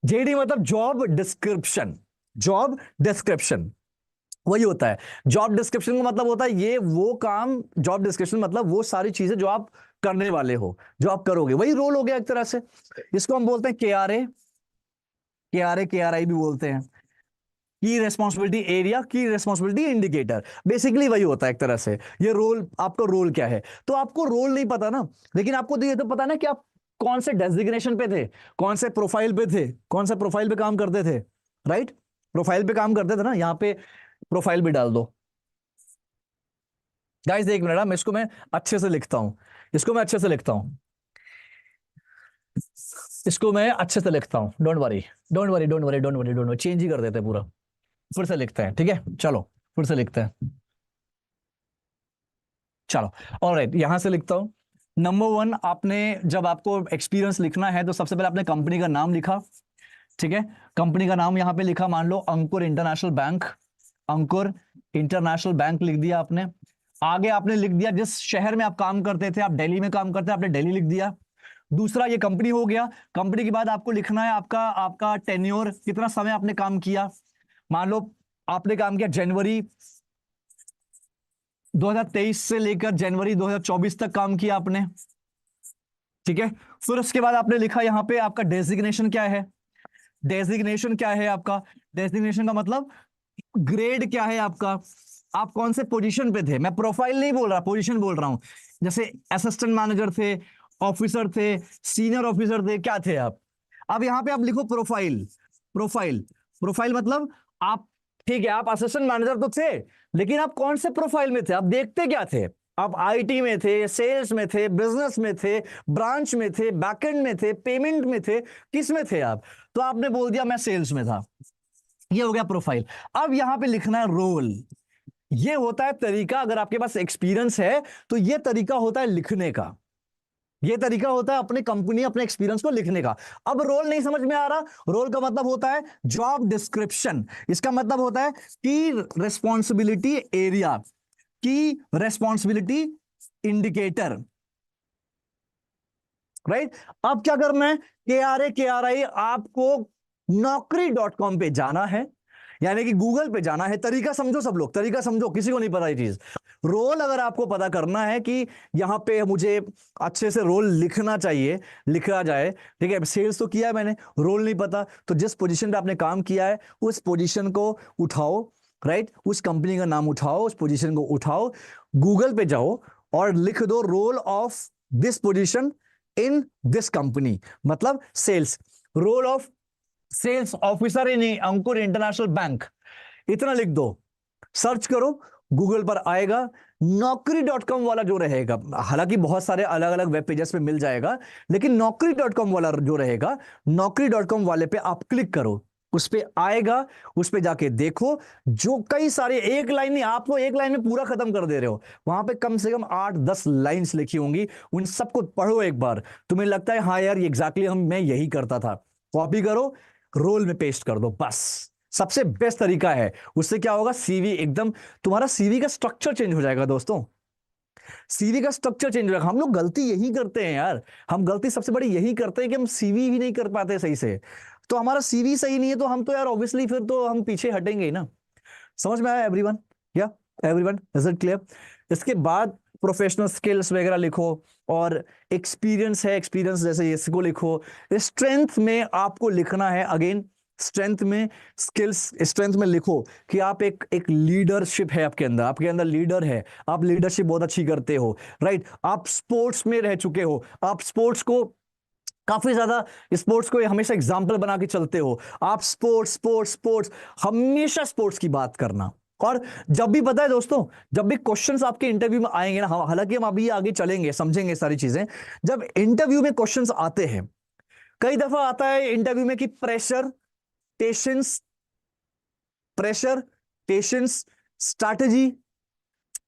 जेडी मतलब जॉब डिस्क्रिप्शन, जॉब डिस्क्रिप्शन वही होता है। जॉब डिस्क्रिप्शन का मतलब होता है ये वो काम, जॉब डिस्क्रिप्शन मतलब वो सारी चीजें जो आप करने वाले हो, जो आप करोगे, वही रोल हो गया एक तरह से। इसको हम बोलते हैं केआरए, केआरआई भी बोलते हैं, की रेस्पॉन्सिबिलिटी एरिया, की रेस्पॉन्सिबिलिटी इंडिकेटर। बेसिकली वही होता है एक तरह से। ये रोल, आपका रोल क्या है, तो आपको रोल नहीं पता ना, लेकिन आपको तो ये तो पता ना कि आप कौन से डेजिग्नेशन पे थे, कौन से प्रोफाइल पे थे, कौन से प्रोफाइल पे काम करते थे, राइट। प्रोफाइल पे काम करते थे ना, यहाँ पे प्रोफाइल भी डाल दो। गाइस एक मिनट, मैं इसको मैं अच्छे से लिखता हूं, इसको मैं अच्छे से लिखता हूं, इसको मैं अच्छे से लिखता हूं, don't worry, don't worry, don't worry, don't worry, don't worry, change ही कर देते हैं पूरा, फिर से लिखते हैं, ठीक है, चलो फिर से लिखते हैं, चलो। ऑलराइट, यहां से लिखता हूं। नंबर 1, आपने जब आपको एक्सपीरियंस लिखना है तो सबसे पहले आपने कंपनी का नाम लिखा, ठीक है। कंपनी का नाम यहां पे लिखा, मान लो अंकुर इंटरनेशनल बैंक, अंकुर इंटरनेशनल बैंक लिख दिया आपने। आगे आपने लिख दिया जिस शहर में आप काम करते थे, आप दिल्ली में काम करते हैं, आपने दिल्ली लिख दिया। दूसरा ये कंपनी हो गया। कंपनी के बाद आपको लिखना है आपका आपका टेन्योर, कितना समय आपने काम किया। मान लो आपने काम किया जनवरी 2023 से लेकर जनवरी 2024 तक काम किया आपने, ठीक है। फिर उसके बाद आपने लिखा यहां पे आपका डेजिग्नेशन क्या है, डेजिग्नेशन क्या है आपका, डेजिग्नेशन का मतलब ग्रेड क्या है आपका, आप कौन से पोजीशन पे थे। मैं प्रोफाइल नहीं बोल रहा, पोजीशन बोल रहा हूं। जैसे असिस्टेंट मैनेजर थे, ऑफिसर थे, सीनियर ऑफिसर थे, क्या थे आप। अब यहां पे आप लिखो प्रोफाइल, प्रोफाइल, प्रोफाइल मतलब आप, ठीक है, आप असिस्टेंट मैनेजर तो थे, लेकिन आप कौन से प्रोफाइल में थे, आप देखते क्या थे। आप आईटी में थे, सेल्स में थे, बिजनेस में थे, ब्रांच में थे, बैकएंड में थे, पेमेंट में थे, किस में थे आप। तो आपने बोल दिया मैं सेल्स में था, ये हो गया प्रोफाइल। अब यहां पे लिखना है रोल। ये होता है तरीका, अगर आपके पास एक्सपीरियंस है तो ये तरीका होता है लिखने का, ये तरीका होता है अपनी कंपनी, अपने एक्सपीरियंस को लिखने का। अब रोल नहीं समझ में आ रहा, रोल का मतलब होता है जॉब डिस्क्रिप्शन, इसका मतलब होता है की रेस्पॉन्सिबिलिटी एरिया, की रेस्पॉन्सिबिलिटी इंडिकेटर, राइट। अब क्या करना है, के आर आई आपको Naukri.com पे जाना है, यानी कि गूगल पे जाना है। तरीका समझो सब लोग, तरीका समझो, किसी को नहीं पता ये चीज। रोल अगर आपको पता करना है कि यहां पे मुझे अच्छे से रोल लिखना चाहिए, लिखा जाए, ठीक है। सेल्स तो किया है मैंने, रोल नहीं पता, तो जिस पोजीशन पे आपने काम किया है उस पोजीशन को उठाओ, राइट, उस कंपनी का नाम उठाओ, उस पोजीशन को उठाओ, गूगल पे जाओ और लिख दो role of this position in this company, मतलब sales, role of sales officer in Ankur international bank, इतना लिख दो, सर्च करो, गूगल पर आएगा, Naukri.com वाला जो रहेगा, हालांकि बहुत सारे अलग अलग वेब पेजेस पे मिल जाएगा, लेकिन Naukri.com वाला जो रहेगा, Naukri.com वाले पे आप क्लिक करो, उस पे आएगा, उस पे जाके देखो, जो कई सारे, एक लाइन नहीं, आप तो एक लाइन में पूरा खत्म कर दे रहे हो, वहां पे कम से कम 8-10 लाइंस लिखी होंगी, उन सबको पढ़ो एक बार, तुम्हें लगता है हाँ यार ये एग्जैक्टली मैं यही करता था, कॉपी करो, रोल में पेस्ट कर दो, बस सबसे बेस्ट तरीका है। उससे क्या होगा, सीवी एकदम, तुम्हारा सीवी का स्ट्रक्चर चेंज हो जाएगा दोस्तों, सीवी का स्ट्रक्चर चेंज हो जाएगा। हम लोग गलती यही करते हैं यार, हम गलती सबसे बड़ी यही करते हैं कि हम सीवी ही नहीं कर पाते सही से, तो हमारा सीवी सही नहीं है तो हम तो यार ऑब्वियसली फिर तो हम पीछे हटेंगे ही ना। समझ में आया एवरीवन? या एवरीवन, इज इट क्लियर? इसके बाद प्रोफेशनल स्किल्स वगैरह लिखो, और एक्सपीरियंस है, एक्सपीरियंस जैसे इसको लिखो। स्ट्रेंथ में आपको लिखना है, अगेन स्ट्रेंथ में, स्किल्स स्ट्रेंथ में लिखो कि आप एक लीडरशिप है आपके अंदर लीडर है, आप लीडरशिप बहुत अच्छी करते हो, राइट? आप स्पोर्ट्स में रह चुके हो, आप स्पोर्ट्स को काफी ज्यादा, स्पोर्ट्स को हमेशा एग्जाम्पल बना के चलते हो, आप स्पोर्ट्स स्पोर्ट्स स्पोर्ट्स, हमेशा स्पोर्ट्स की बात करना। और जब भी, पता है दोस्तों, जब भी क्वेश्चंस आपके इंटरव्यू में आएंगे ना, हालांकि हम अभी आगे चलेंगे, समझेंगे सारी चीजें, जब इंटरव्यू में क्वेश्चंस आते हैं, कई दफा आता है इंटरव्यू में कि pressure, patience, pressure, patience, strategy,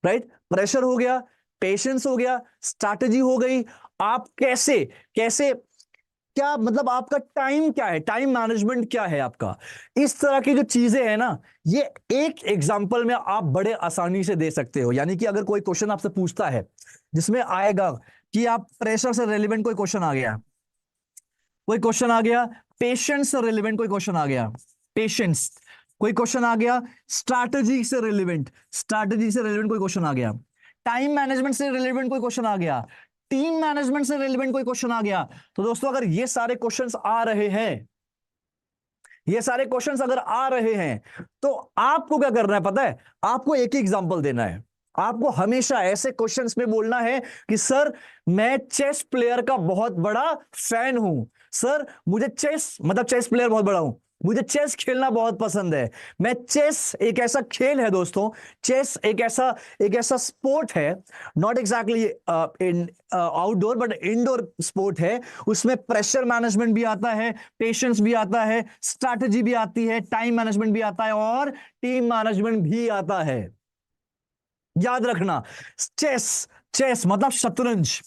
right? Pressure हो गया, पेशेंस हो गया, स्ट्रैटेजी हो गई, आप कैसे कैसे, क्या मतलब आपका टाइम क्या है, टाइम मैनेजमेंट क्या है आपका, इस तरह की जो चीजें हैं ना, ये एक एग्जांपल में आप बड़े आसानी से दे सकते हो। यानी कि अगर कोई क्वेश्चन आपसे पूछता है जिसमें आएगा कि आप प्रेशर से रिलेवेंट कोई क्वेश्चन आ गया, कोई क्वेश्चन आ गया, पेशेंस से रिलेवेंट कोई क्वेश्चन आ गया, पेशेंस, कोई क्वेश्चन आ गया, स्ट्रैटेजी से रिलेवेंट कोई क्वेश्चन आ गया, टाइम मैनेजमेंट से रिलेवेंट कोई क्वेश्चन आ गया, टीम मैनेजमेंट से रिलेवेंट कोई क्वेश्चन आ गया, तो दोस्तों अगर ये सारे क्वेश्चंस आ रहे हैं, ये सारे क्वेश्चंस अगर आ रहे हैं, तो आपको क्या करना है पता है? आपको एक ही एग्जांपल देना है। आपको हमेशा ऐसे क्वेश्चंस में बोलना है कि सर मैं चेस प्लेयर का बहुत बड़ा फैन हूं, सर मुझे चेस, मतलब चेस प्लेयर बहुत बड़ा हूं, मुझे चेस खेलना बहुत पसंद है, मैं चेस एक ऐसा खेल है दोस्तों, चेस एक ऐसा स्पोर्ट है, not exactly in outdoor but indoor sport है, उसमें प्रेशर मैनेजमेंट भी आता है, पेशेंस भी आता है, स्ट्रैटेजी भी आती है, टाइम मैनेजमेंट भी आता है, और टीम मैनेजमेंट भी आता है। याद रखना, चेस, चेस मतलब शतरंज,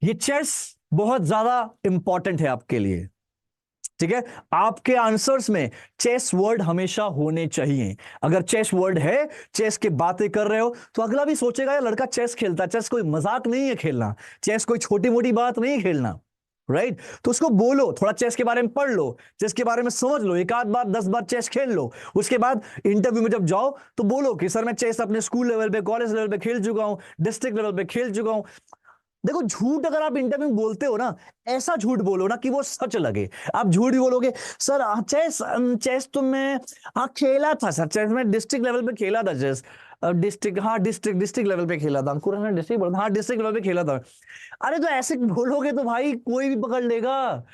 ये चेस बहुत ज्यादा इंपॉर्टेंट है आपके लिए, ठीक है? आपके आंसर्स में चेस वर्ड हमेशा होने चाहिए। अगर चेस वर्ड है, चेस की बातें कर रहे हो, तो अगला भी सोचेगा यार लड़का चेस खेलता है, चेस कोई मजाक नहीं है खेलना, चेस कोई छोटी मोटी बात नहीं खेलना, राइट? तो उसको बोलो, थोड़ा चेस के बारे में पढ़ लो, चेस के बारे में समझ लो, एक आध बार 10 बार चेस खेल लो, उसके बाद इंटरव्यू में जब जाओ तो बोलो कि सर मैं चेस अपने स्कूल लेवल पे, कॉलेज लेवल पे खेल चुका हूं, डिस्ट्रिक्ट लेवल पे खेल चुका हूं। देखो, झूठ अगर आप इंटरव्यू में बोलते हो ना, ऐसा झूठ बोलो ना कि वो सच लगे। आप झूठ ही बोलोगे, सर चेस, चेस तो मैं, हाँ खेला था सर, चेस मैं डिस्ट्रिक्ट लेवल पे खेला था, चेस डिस्ट्रिक्ट, हाँ डिस्ट्रिक्ट लेवल पे खेला था, अंकुर ने डिस्ट्रिक्ट बोला, हाँ डिस्ट्रिक्ट लेवल पे खेला था। अरे तो ऐसे बोलोगे तो भाई कोई भी पकड़ लेगा।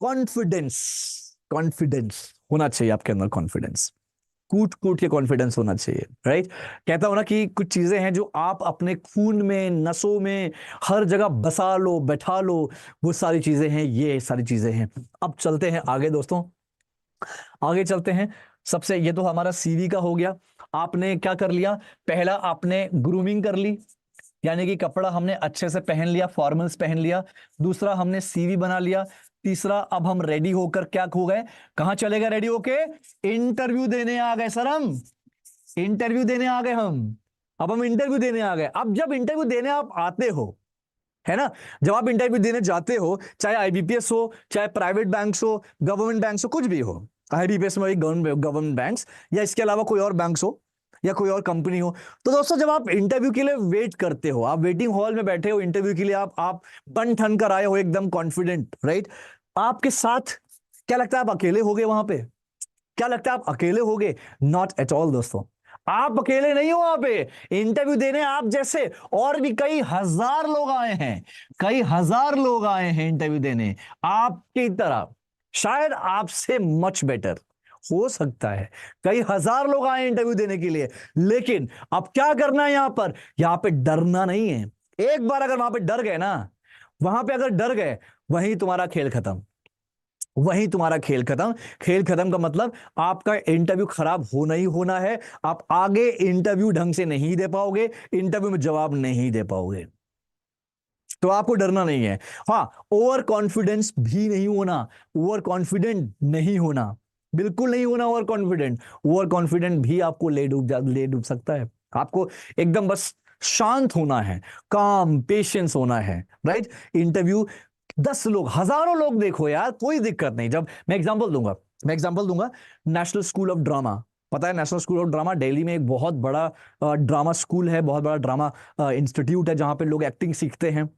कॉन्फिडेंस, कॉन्फिडेंस होना चाहिए आपके अंदर, कॉन्फिडेंस, कूट कूट के कॉन्फिडेंस होना चाहिए, राइट? कहता हूं ना कि कुछ चीजें हैं जो आप अपने खून में, नसों में, हर जगह बसा लो, बैठा लो, वो सारी चीजें हैं, ये सारी चीजें हैं। अब चलते हैं आगे दोस्तों, आगे चलते हैं। सबसे, ये तो हमारा सीवी का हो गया। आपने क्या कर लिया? पहला आपने ग्रूमिंग कर ली, यानी कि कपड़ा हमने अच्छे से पहन लिया, फॉर्मल्स पहन लिया। दूसरा हमने सीवी बना लिया। तीसरा, अब हम रेडी होकर क्या हो गए, कहां चले गए रेडी होके? इंटरव्यू देने आ गए सर, हम इंटरव्यू देने आ गए हम। अब हम इंटरव्यू देने आ गए। अब जब इंटरव्यू देने आप आते हो, है ना, जब आप इंटरव्यू देने जाते हो, चाहे आईबीपीएस हो, चाहे प्राइवेट बैंक्स हो, गवर्नमेंट बैंक्स हो, कुछ भी हो, आईबीपीएस में गवर्नमेंट बैंक्स, या इसके अलावा कोई और बैंक्स हो, या कोई और कंपनी हो, तो दोस्तों जब आप इंटरव्यू के लिए वेट करते हो, आप वेटिंग हॉल में बैठे हो इंटरव्यू के लिए, आप बन ठन कर आए हो एकदम कॉन्फिडेंट, राइट? आपके साथ क्या लगता है, आप अकेले होगे वहां पे? क्या लगता है आप अकेले होगे? नॉट एट ऑल दोस्तों, आप अकेले नहीं हो वहां पे। इंटरव्यू देने आप जैसे और भी कई हजार लोग आए हैं, कई हजार लोग आए हैं इंटरव्यू देने आपकी तरह, शायद आपसे मच बेटर, हो सकता है कई हजार लोग आए इंटरव्यू देने के लिए, लेकिन अब क्या करना है यहां पे डरना नहीं है। एक बार अगर वहां पे डर गए ना, वहां पे अगर डर गए, वहीं तुम्हारा खेल खत्म, वहीं तुम्हारा खेल खत्म। खेल खत्म का मतलब आपका इंटरव्यू खराब होना ही होना है। आप आगे इंटरव्यू ढंग से नहीं दे पाओगे, इंटरव्यू में जवाब नहीं दे पाओगे। तो आपको डरना नहीं है। हाँ, ओवर कॉन्फिडेंस भी नहीं होना, ओवर कॉन्फिडेंट नहीं होना, बिल्कुल नहीं होना ओवर कॉन्फिडेंट। ओवर कॉन्फिडेंट भी आपको ले डूब सकता है। आपको एकदम बस शांत होना है, काम पेशेंस होना है, राइट। इंटरव्यू 10 लोग, हजारों लोग देखो यार, कोई दिक्कत नहीं। जब मैं एग्जांपल दूंगा नेशनल स्कूल ऑफ ड्रामा, पता है national school of drama Delhi में एक बहुत बड़ा ड्रामा स्कूल है, बहुत बड़ा ड्रामा इंस्टीट्यूट है जहां पे लोग एक्टिंग सीखते हैं,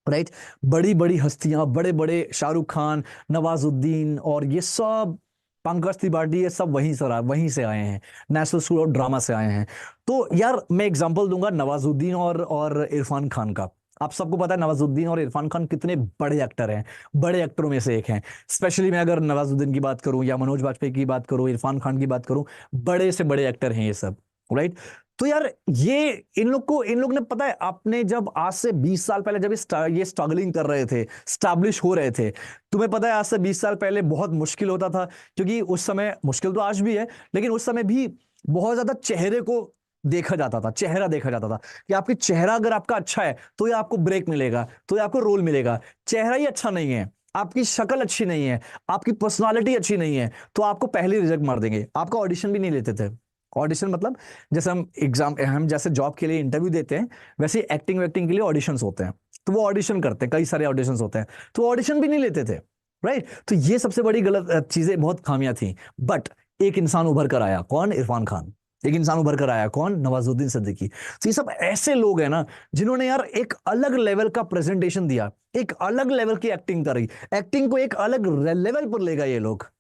राइट। बड़ी बड़ी हस्तियां, बड़े बड़े शाहरुख खान, नवाजुद्दीन और ये सब, पंकज त्रिपाठी, ये सब वहीं से आए हैं, नेशनल स्कूल ऑफ ड्रामा से आए हैं। तो यार मैं एग्जांपल दूंगा नवाजुद्दीन और इरफान खान का। आप सबको पता है नवाजुद्दीन और इरफान खान कितने बड़े एक्टर हैं, बड़े एक्टरों में से एक हैं। स्पेशली मैं अगर नवाजुद्दीन की बात करूं या मनोज बाजपेयी की बात करूं, इरफान खान की बात करूं, बड़े से बड़े एक्टर हैं ये सब, राइट। तो यार ये इन लोग ने, पता है आपने जब आज से 20 साल पहले जब ये स्ट्रगलिंग कर रहे थे, स्टैब्लिश हो रहे थे, तुम्हें पता है आज से 20 साल पहले बहुत मुश्किल होता था, क्योंकि उस समय, मुश्किल तो आज भी है, लेकिन उस समय भी बहुत ज्यादा चेहरे को देखा जाता था, चेहरा देखा जाता था कि आपकी चेहरा अगर आपका अच्छा है तो ये आपको ब्रेक मिलेगा, तो ये आपको रोल मिलेगा। चेहरा ही अच्छा नहीं है, आपकी शक्ल अच्छी नहीं है, आपकी पर्सनालिटी अच्छी नहीं है, तो आपको पहले रिजेक्ट मार देंगे, आपका ऑडिशन भी नहीं लेते थे। ऑडिशन मतलब जैसे हम जैसे जॉब के लिए इंटरव्यू देते हैं, वैसे एक्टिंग वैक्टिंग के लिए ऑडिशंस होते हैं, तो वो ऑडिशन करते हैं, कई सारे ऑडिशंस होते हैं, तो ऑडिशन भी नहीं लेते थे, राइट। तो ये सबसे बड़ी गलत चीजें, बहुत खामियां थी। बट एक इंसान उभर कर आया, कौन? इरफान खान। एक इंसान उभर कर आया, कौन? नवाजुद्दीन सिद्दीकी। तो ये सब ऐसे लोग हैं ना जिन्होंने यार एक अलग लेवल का प्रेजेंटेशन दिया, एक अलग लेवल की एक्टिंग करी, एक्टिंग को एक अलग लेवल पर ले गए ये लोग।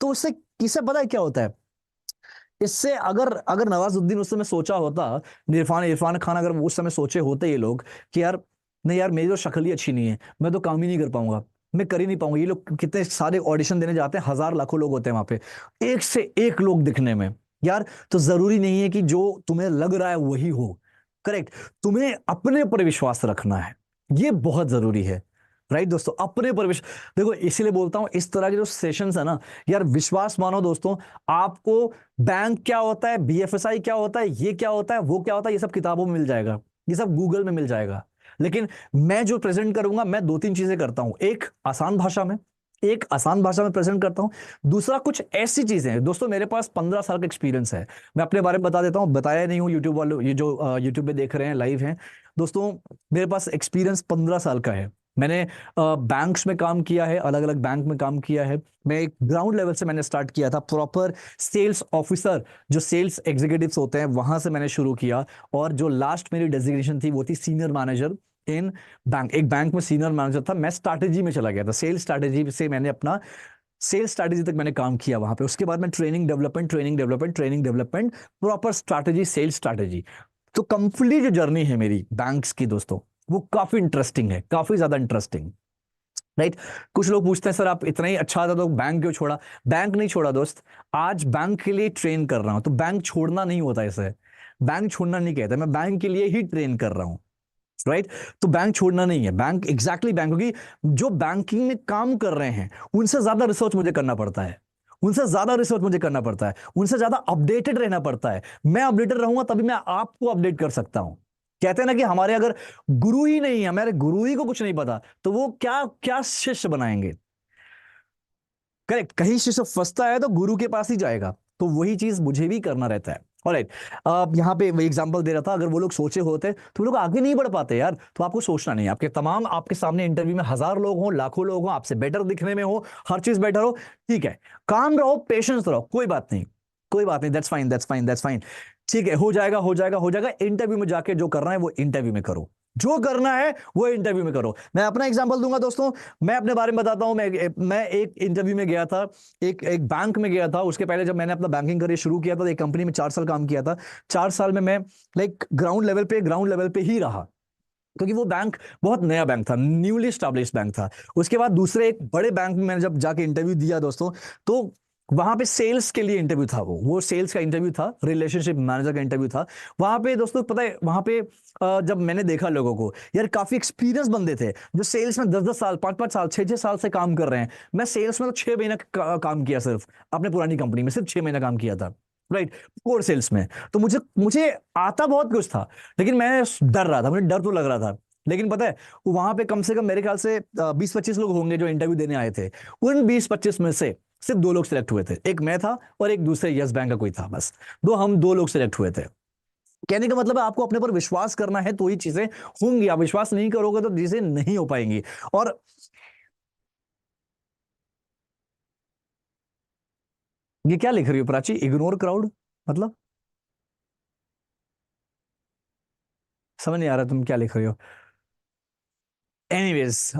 तो उससे किसे पता है क्या होता है? इससे अगर अगर नवाजुद्दीन उस समय सोचा होता, इरफान इरफान खान अगर उस समय सोचे होते ये लोग कि यार नहीं यार, मेरी तो शक्ल ही अच्छी नहीं है, मैं तो काम ही नहीं कर पाऊंगा, मैं कर ही नहीं पाऊंगा। ये लोग कितने सारे ऑडिशन देने जाते हैं, हजार लाखों लोग होते हैं वहां पे, एक से एक लोग दिखने में, यार तो जरूरी नहीं है कि जो तुम्हें लग रहा है वही हो, करेक्ट। तुम्हें अपने पर विश्वास रखना है, ये बहुत जरूरी है, राइट दोस्तों। अपने पर देखो, इसीलिए बोलता हूं इस तरह के जो सेशंस है ना यार, विश्वास मानो दोस्तों। आपको बैंक क्या होता है, बीएफएसआई क्या होता है, ये क्या होता है, वो क्या होता है, ये सब किताबों में मिल जाएगा, ये सब गूगल में मिल जाएगा। लेकिन मैं जो प्रेजेंट करूंगा, मैं 2-3 चीजें करता हूं। एक आसान भाषा में प्रेजेंट करता हूं। दूसरा, कुछ ऐसी चीजें हैं दोस्तों, मेरे पास 15 साल का एक्सपीरियंस है। मैं अपने बारे में बता देता हूं, बताया नहीं हूं यूट्यूब वालों, ये जो यूट्यूब पे देख रहे हैं, लाइव हैं दोस्तों, मेरे पास एक्सपीरियंस 15 साल का है। मैंने बैंक्स में काम किया है, अलग अलग बैंक में काम किया है। मैं एक ग्राउंड लेवल से मैंने स्टार्ट किया था, प्रॉपर सेल्स ऑफिसर, जो सेल्स एग्जीक्यूटिव्स होते हैं वहां से मैंने शुरू किया। और जो लास्ट मेरी डेजिग्नेशन थी वो थी सीनियर मैनेजर इन बैंक। एक बैंक में सीनियर मैनेजर था, मैं स्ट्रैटेजी में चला गया था, सेल्स स्ट्रैटेजी से मैंने अपना सेल्स स्ट्रैटेजी तक मैंने काम किया वहां पे। उसके बाद मैं training development, proper strategy, sales strategy. तो कंप्लीट जो जर्नी है मेरी बैंक्स की दोस्तों, वो काफी इंटरेस्टिंग है, काफी ज्यादा इंटरेस्टिंग, राइट। कुछ लोग पूछते हैं सर आप इतना ही अच्छा था तो बैंक क्यों छोड़ा? बैंक नहीं छोड़ा दोस्त, आज बैंक के लिए ट्रेन कर रहा हूं। तो बैंक छोड़ना नहीं होता इसे, बैंक छोड़ना नहीं कहते, मैं बैंक के लिए ही ट्रेन कर रहा हूं, राइट। तो बैंक छोड़ना नहीं है, बैंक एग्जैक्टली बैंक, क्योंकि जो बैंकिंग में काम कर रहे हैं उनसे ज्यादा रिसर्च मुझे करना पड़ता है, उनसे ज्यादा अपडेटेड रहना पड़ता है। मैं अपडेटेड रहूंगा तभी मैं आपको अपडेट कर सकता हूं। कहते हैं ना कि हमारे अगर गुरु ही नहीं है, हमारे गुरु ही को कुछ नहीं पता, तो वो क्या क्या शिष्य बनाएंगे? करेक्ट। कहीं शिष्य फंसता है तो गुरु के पास ही जाएगा, तो वही चीज मुझे भी करना रहता है। ऑलराइट, अब यहाँ पे एग्जांपल दे रहा था, अगर वो लोग सोचे होते तो वो लोग आगे नहीं बढ़ पाते यार। तो आपको सोचना नहीं, आपके सामने इंटरव्यू में हजार लोग हो, लाखों लोग हो, आपसे बेटर दिखने में हो, हर चीज बेटर हो, ठीक है, काम रहो, पेशेंस रहो, कोई बात नहीं, दैट्स फाइन, ठीक है, हो जाएगा। इंटरव्यू में जाके जो करना है वो इंटरव्यू में करो, जो करना है वो इंटरव्यू में करो। मैं अपना एग्जांपल दूंगा दोस्तों, मैं अपने बारे में बताता हूं। मैं एक इंटरव्यू में गया था, एक बैंक में गया था। उसके पहले जब मैंने अपना बैंकिंग करियर शुरू किया था, एक कंपनी में 4 साल काम किया था। 4 साल में मैं लाइक ग्राउंड लेवल पे ही रहा, क्योंकि वो बैंक बहुत नया बैंक था, न्यूली स्टैब्लिश्ड बैंक था। उसके बाद दूसरे एक बड़े बैंक में मैंने जब जाके इंटरव्यू दिया दोस्तों, तो वहां पे सेल्स के लिए इंटरव्यू था, वो सेल्स का इंटरव्यू था, रिलेशनशिप मैनेजर का इंटरव्यू था। वहां पे दोस्तों पता है, वहां पे जब मैंने देखा लोगों को, यार काफी एक्सपीरियंस बंदे थे जो सेल्स में 10-10 साल, 5-5 साल, 6-6 साल से काम कर रहे हैं। मैं सेल्स में तो 6 महीना काम किया सिर्फ, अपने पुरानी कंपनी में सिर्फ 6 महीना काम किया था, राइट, कोर सेल्स में। तो मुझे मुझे आता बहुत कुछ था, लेकिन मैं डर रहा था, मुझे डर तो लग रहा था। लेकिन पता है, वहां पे कम से कम मेरे ख्याल से 20-25 लोग होंगे जो इंटरव्यू देने आए थे। उन 20-25 में से सिर्फ 2 लोग सिलेक्ट हुए थे, एक मैं था और एक दूसरे यस बैंक का कोई था, बस हम 2 लोग सिलेक्ट हुए थे। कहने का मतलब है आपको अपने पर विश्वास करना है तो ही चीजें होंगी, आप विश्वास नहीं करोगे तो चीजें नहीं हो पाएंगी। और ये क्या लिख रही हो प्राची, इग्नोर क्राउड मतलब? समझ नहीं आ रहा तुम क्या लिख रही हो। एनीवेज,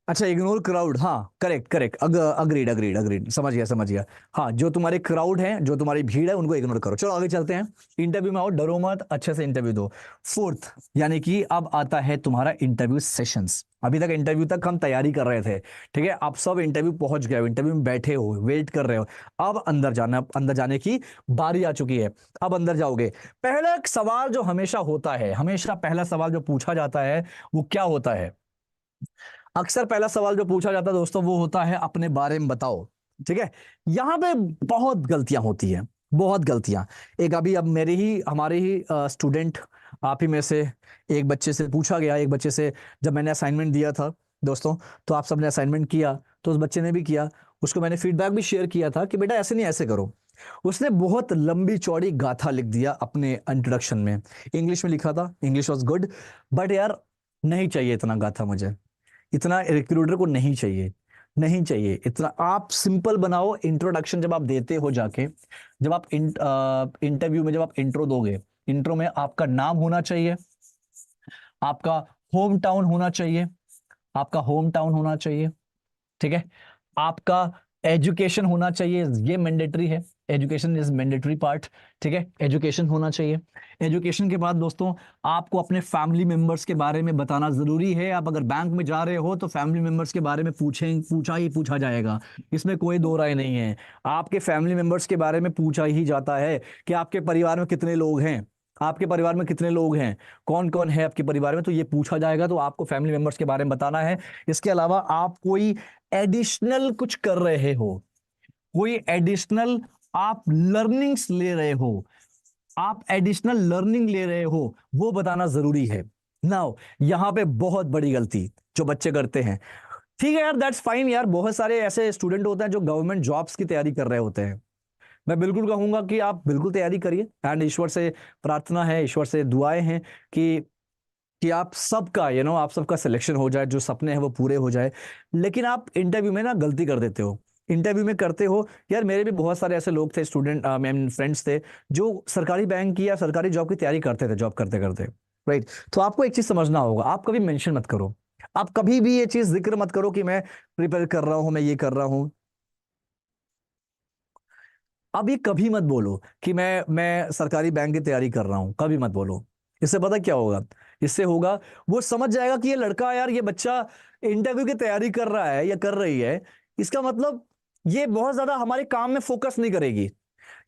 अच्छा, इग्नोर क्राउड, हाँ, correct correct, agreed agreed agreed, समझ गया समझ गया। हाँ, जो तुम्हारे क्राउड है, जो तुम्हारी भीड़ है, उनको इग्नोर करो। चलो आगे चलते हैं। इंटरव्यू में आओ, डरो मत, अच्छे से इंटरव्यू दो। फोर्थ, यानी कि अब आता है तुम्हारा इंटरव्यू सेशंस। अभी तक इंटरव्यू तक हम तैयारी कर रहे थे, ठीक है, आप सब इंटरव्यू पहुंच गए हो, इंटरव्यू में बैठे हो, वेट कर रहे हो। अब अंदर जाने की बारी आ चुकी है। अब अंदर जाओगे। पहला सवाल जो हमेशा होता है, हमेशा पहला सवाल जो पूछा जाता है, वो क्या होता है? अक्सर पहला सवाल जो पूछा जाता है दोस्तों, वो होता है अपने बारे में बताओ। ठीक है, यहां पे बहुत गलतियां होती हैं, बहुत गलतियां। एक अभी अब मेरे ही हमारे ही स्टूडेंट, आप ही में से एक बच्चे से पूछा गया, एक बच्चे से जब मैंने असाइनमेंट दिया था दोस्तों, तो आप सबने असाइनमेंट किया, तो उस बच्चे ने भी किया। उसको मैंने फीडबैक भी शेयर किया था कि बेटा ऐसे नहीं ऐसे करो। उसने बहुत लंबी चौड़ी गाथा लिख दिया अपने इंट्रोडक्शन में, इंग्लिश में लिखा था, इंग्लिश वॉज गुड, बट यार नहीं चाहिए इतना गाथा मुझे, इतना रिक्रूटर को नहीं चाहिए, नहीं चाहिए इतना। आप सिंपल बनाओ इंट्रोडक्शन, जब आप देते हो जाके, जब आप इंटरव्यू में जब आप इंट्रो दोगे, इंट्रो में आपका नाम होना चाहिए, आपका होम टाउन होना चाहिए, आपका होम टाउन होना चाहिए, ठीक है, आपका एजुकेशन होना चाहिए, ये मैंडेटरी है, एजुकेशन इज मैंडेटरी पार्ट, ठीक है, एजुकेशन होना चाहिए। एजुकेशन के बाद दोस्तों, आपको अपने फैमिली मेंबर्स के बारे में बताना जरूरी है। आप अगर बैंक में जा रहे हो तो फैमिली मेंबर्स के बारे में पूछा ही पूछा जाएगा, इसमें कोई दो राय नहीं है। आपके फैमिली मेंबर्स के बारे में पूछा ही जाता है कि आपके परिवार में कितने लोग हैं, आपके परिवार में कितने लोग हैं, कौन कौन है आपके परिवार में, तो ये पूछा जाएगा, तो आपको फैमिली मेंबर्स के बारे में बताना है। इसके अलावा आप कोई एडिशनल कुछ कर रहे हो, कोई एडिशनल आप लर्निंग्स ले रहे हो, आप एडिशनल लर्निंग ले रहे हो, वो बताना जरूरी है। नाउ यहां पे बहुत बड़ी गलती जो बच्चे करते हैं, ठीक है यार, दैट्स फाइन यार, बहुत सारे ऐसे स्टूडेंट होते हैं जो गवर्नमेंट जॉब्स की तैयारी कर रहे होते हैं। मैं बिल्कुल कहूंगा कि आप बिल्कुल तैयारी करिए, एंड ईश्वर से प्रार्थना है, ईश्वर से दुआएं हैं कि आप सबका आप सबका सिलेक्शन हो जाए, जो सपने हैं वो पूरे हो जाए। लेकिन आप इंटरव्यू में ना गलती कर देते हो, इंटरव्यू में करते हो। यार मेरे भी बहुत सारे ऐसे लोग थे, स्टूडेंट फ्रेंड्स थे, जो सरकारी बैंक की या सरकारी जॉब की तैयारी करते थे, जॉब करते करते, राइट। तो आपको एक चीज समझना होगा, आप कभी मेंशन मत करो, आप कभी भी ये चीज जिक्र मत करो कि मैं प्रिपेयर कर रहा हूं, मैं ये कर रहा हूं। अब ये कभी मत बोलो कि मैं सरकारी बैंक की तैयारी कर रहा हूं, कभी मत बोलो। इससे पता क्या होगा? इससे होगा, वो समझ जाएगा कि ये लड़का, यार ये बच्चा इंटरव्यू की तैयारी कर रहा है या कर रही है, इसका मतलब ये बहुत ज्यादा हमारे काम में फोकस नहीं करेगी,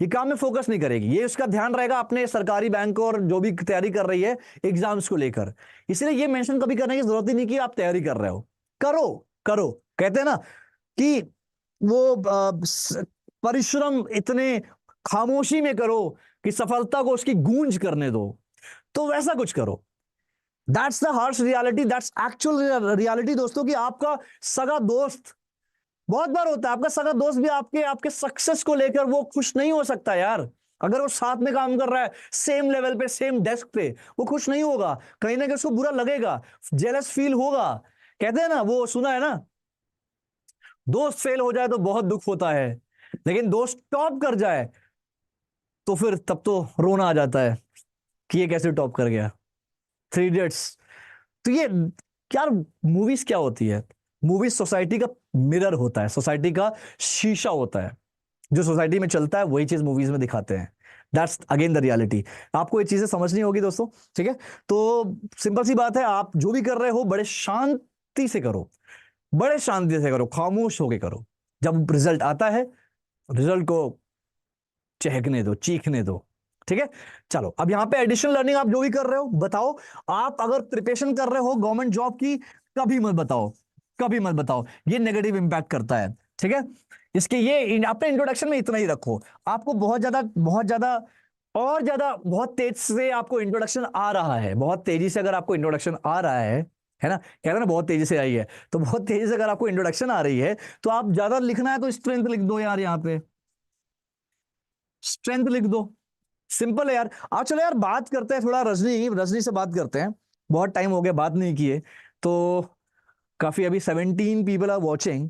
ये काम में फोकस नहीं करेगी, ये उसका ध्यान रहेगा अपने सरकारी बैंक और जो भी तैयारी कर रही है एग्जाम्स को लेकर। इसलिए ये मेंशन कभी करने की जरूरत ही नहीं कि आप तैयारी कर रहे हो। करो, करो, कहते हैं ना कि वो परिश्रम इतने खामोशी में करो कि सफलता को उसकी गूंज करने दो, तो वैसा कुछ करो। That's the harsh reality, that's actual reality दोस्तों, कि आपका सगा दोस्त, बहुत बार होता है आपका सगा दोस्त भी आपके आपके सक्सेस को लेकर वो खुश नहीं हो सकता यार। अगर वो साथ में काम कर रहा है, सेम लेवल पे, सेम डेस्क पे, वो खुश नहीं होगा, कहीं ना कहीं उसको बुरा लगेगा, जेलस फील होगा। कहते हैं ना, वो सुना है ना, दोस्त फेल हो जाए तो बहुत दुख होता है, लेकिन दोस्त टॉप कर जाए तो फिर तब तो रोना आ जाता है कि ये कैसे टॉप कर गया। Three idiots. तो ये यार, मूवीज क्या होती है? मूवीज सोसाइटी का मिरर होता है, सोसाइटी का शीशा होता है, जो सोसाइटी में चलता है वही चीज मूवीज में दिखाते हैं। That's again the reality. आपको ये चीजें समझनी होगी दोस्तों, ठीक है। तो सिंपल सी बात है, आप जो भी कर रहे हो बड़े शांति से करो, बड़े शांति से करो, खामोश होके करो। जब रिजल्ट आता है रिजल्ट को चहकने दो, चीखने दो। ठीक है, चलो अब यहाँ पे एडिशनल लर्निंग आप जो भी कर रहे हो बताओ। आप अगर प्रिपरेशन कर रहे हो गवर्नमेंट जॉब की, कभी मत बताओ, कभी मत बताओ, ये नेगेटिव इंपैक्ट करता है। ठीक है, इसके ये अपने इंट्रोडक्शन में इतना ही रखो। आपको बहुत ज्यादा और ज्यादा बहुत तेज से आपको इंट्रोडक्शन आ रहा है, बहुत तेजी से अगर आपको इंट्रोडक्शन आ रहा है ना, कहते हैं ना बहुत तेजी से आई है, तो बहुत तेजी से अगर आपको इंट्रोडक्शन आ रही है तो आप ज्यादा लिखना है तो स्ट्रेंथ लिख दो यार, यहाँ पे स्ट्रेंथ लिख दो, सिंपल है यार। आप चलो यार बात करते हैं थोड़ा, रजनी रजनी से बात करते हैं, बहुत टाइम हो गया बात नहीं किए तो। काफी, अभी 17 पीपल आर वॉचिंग।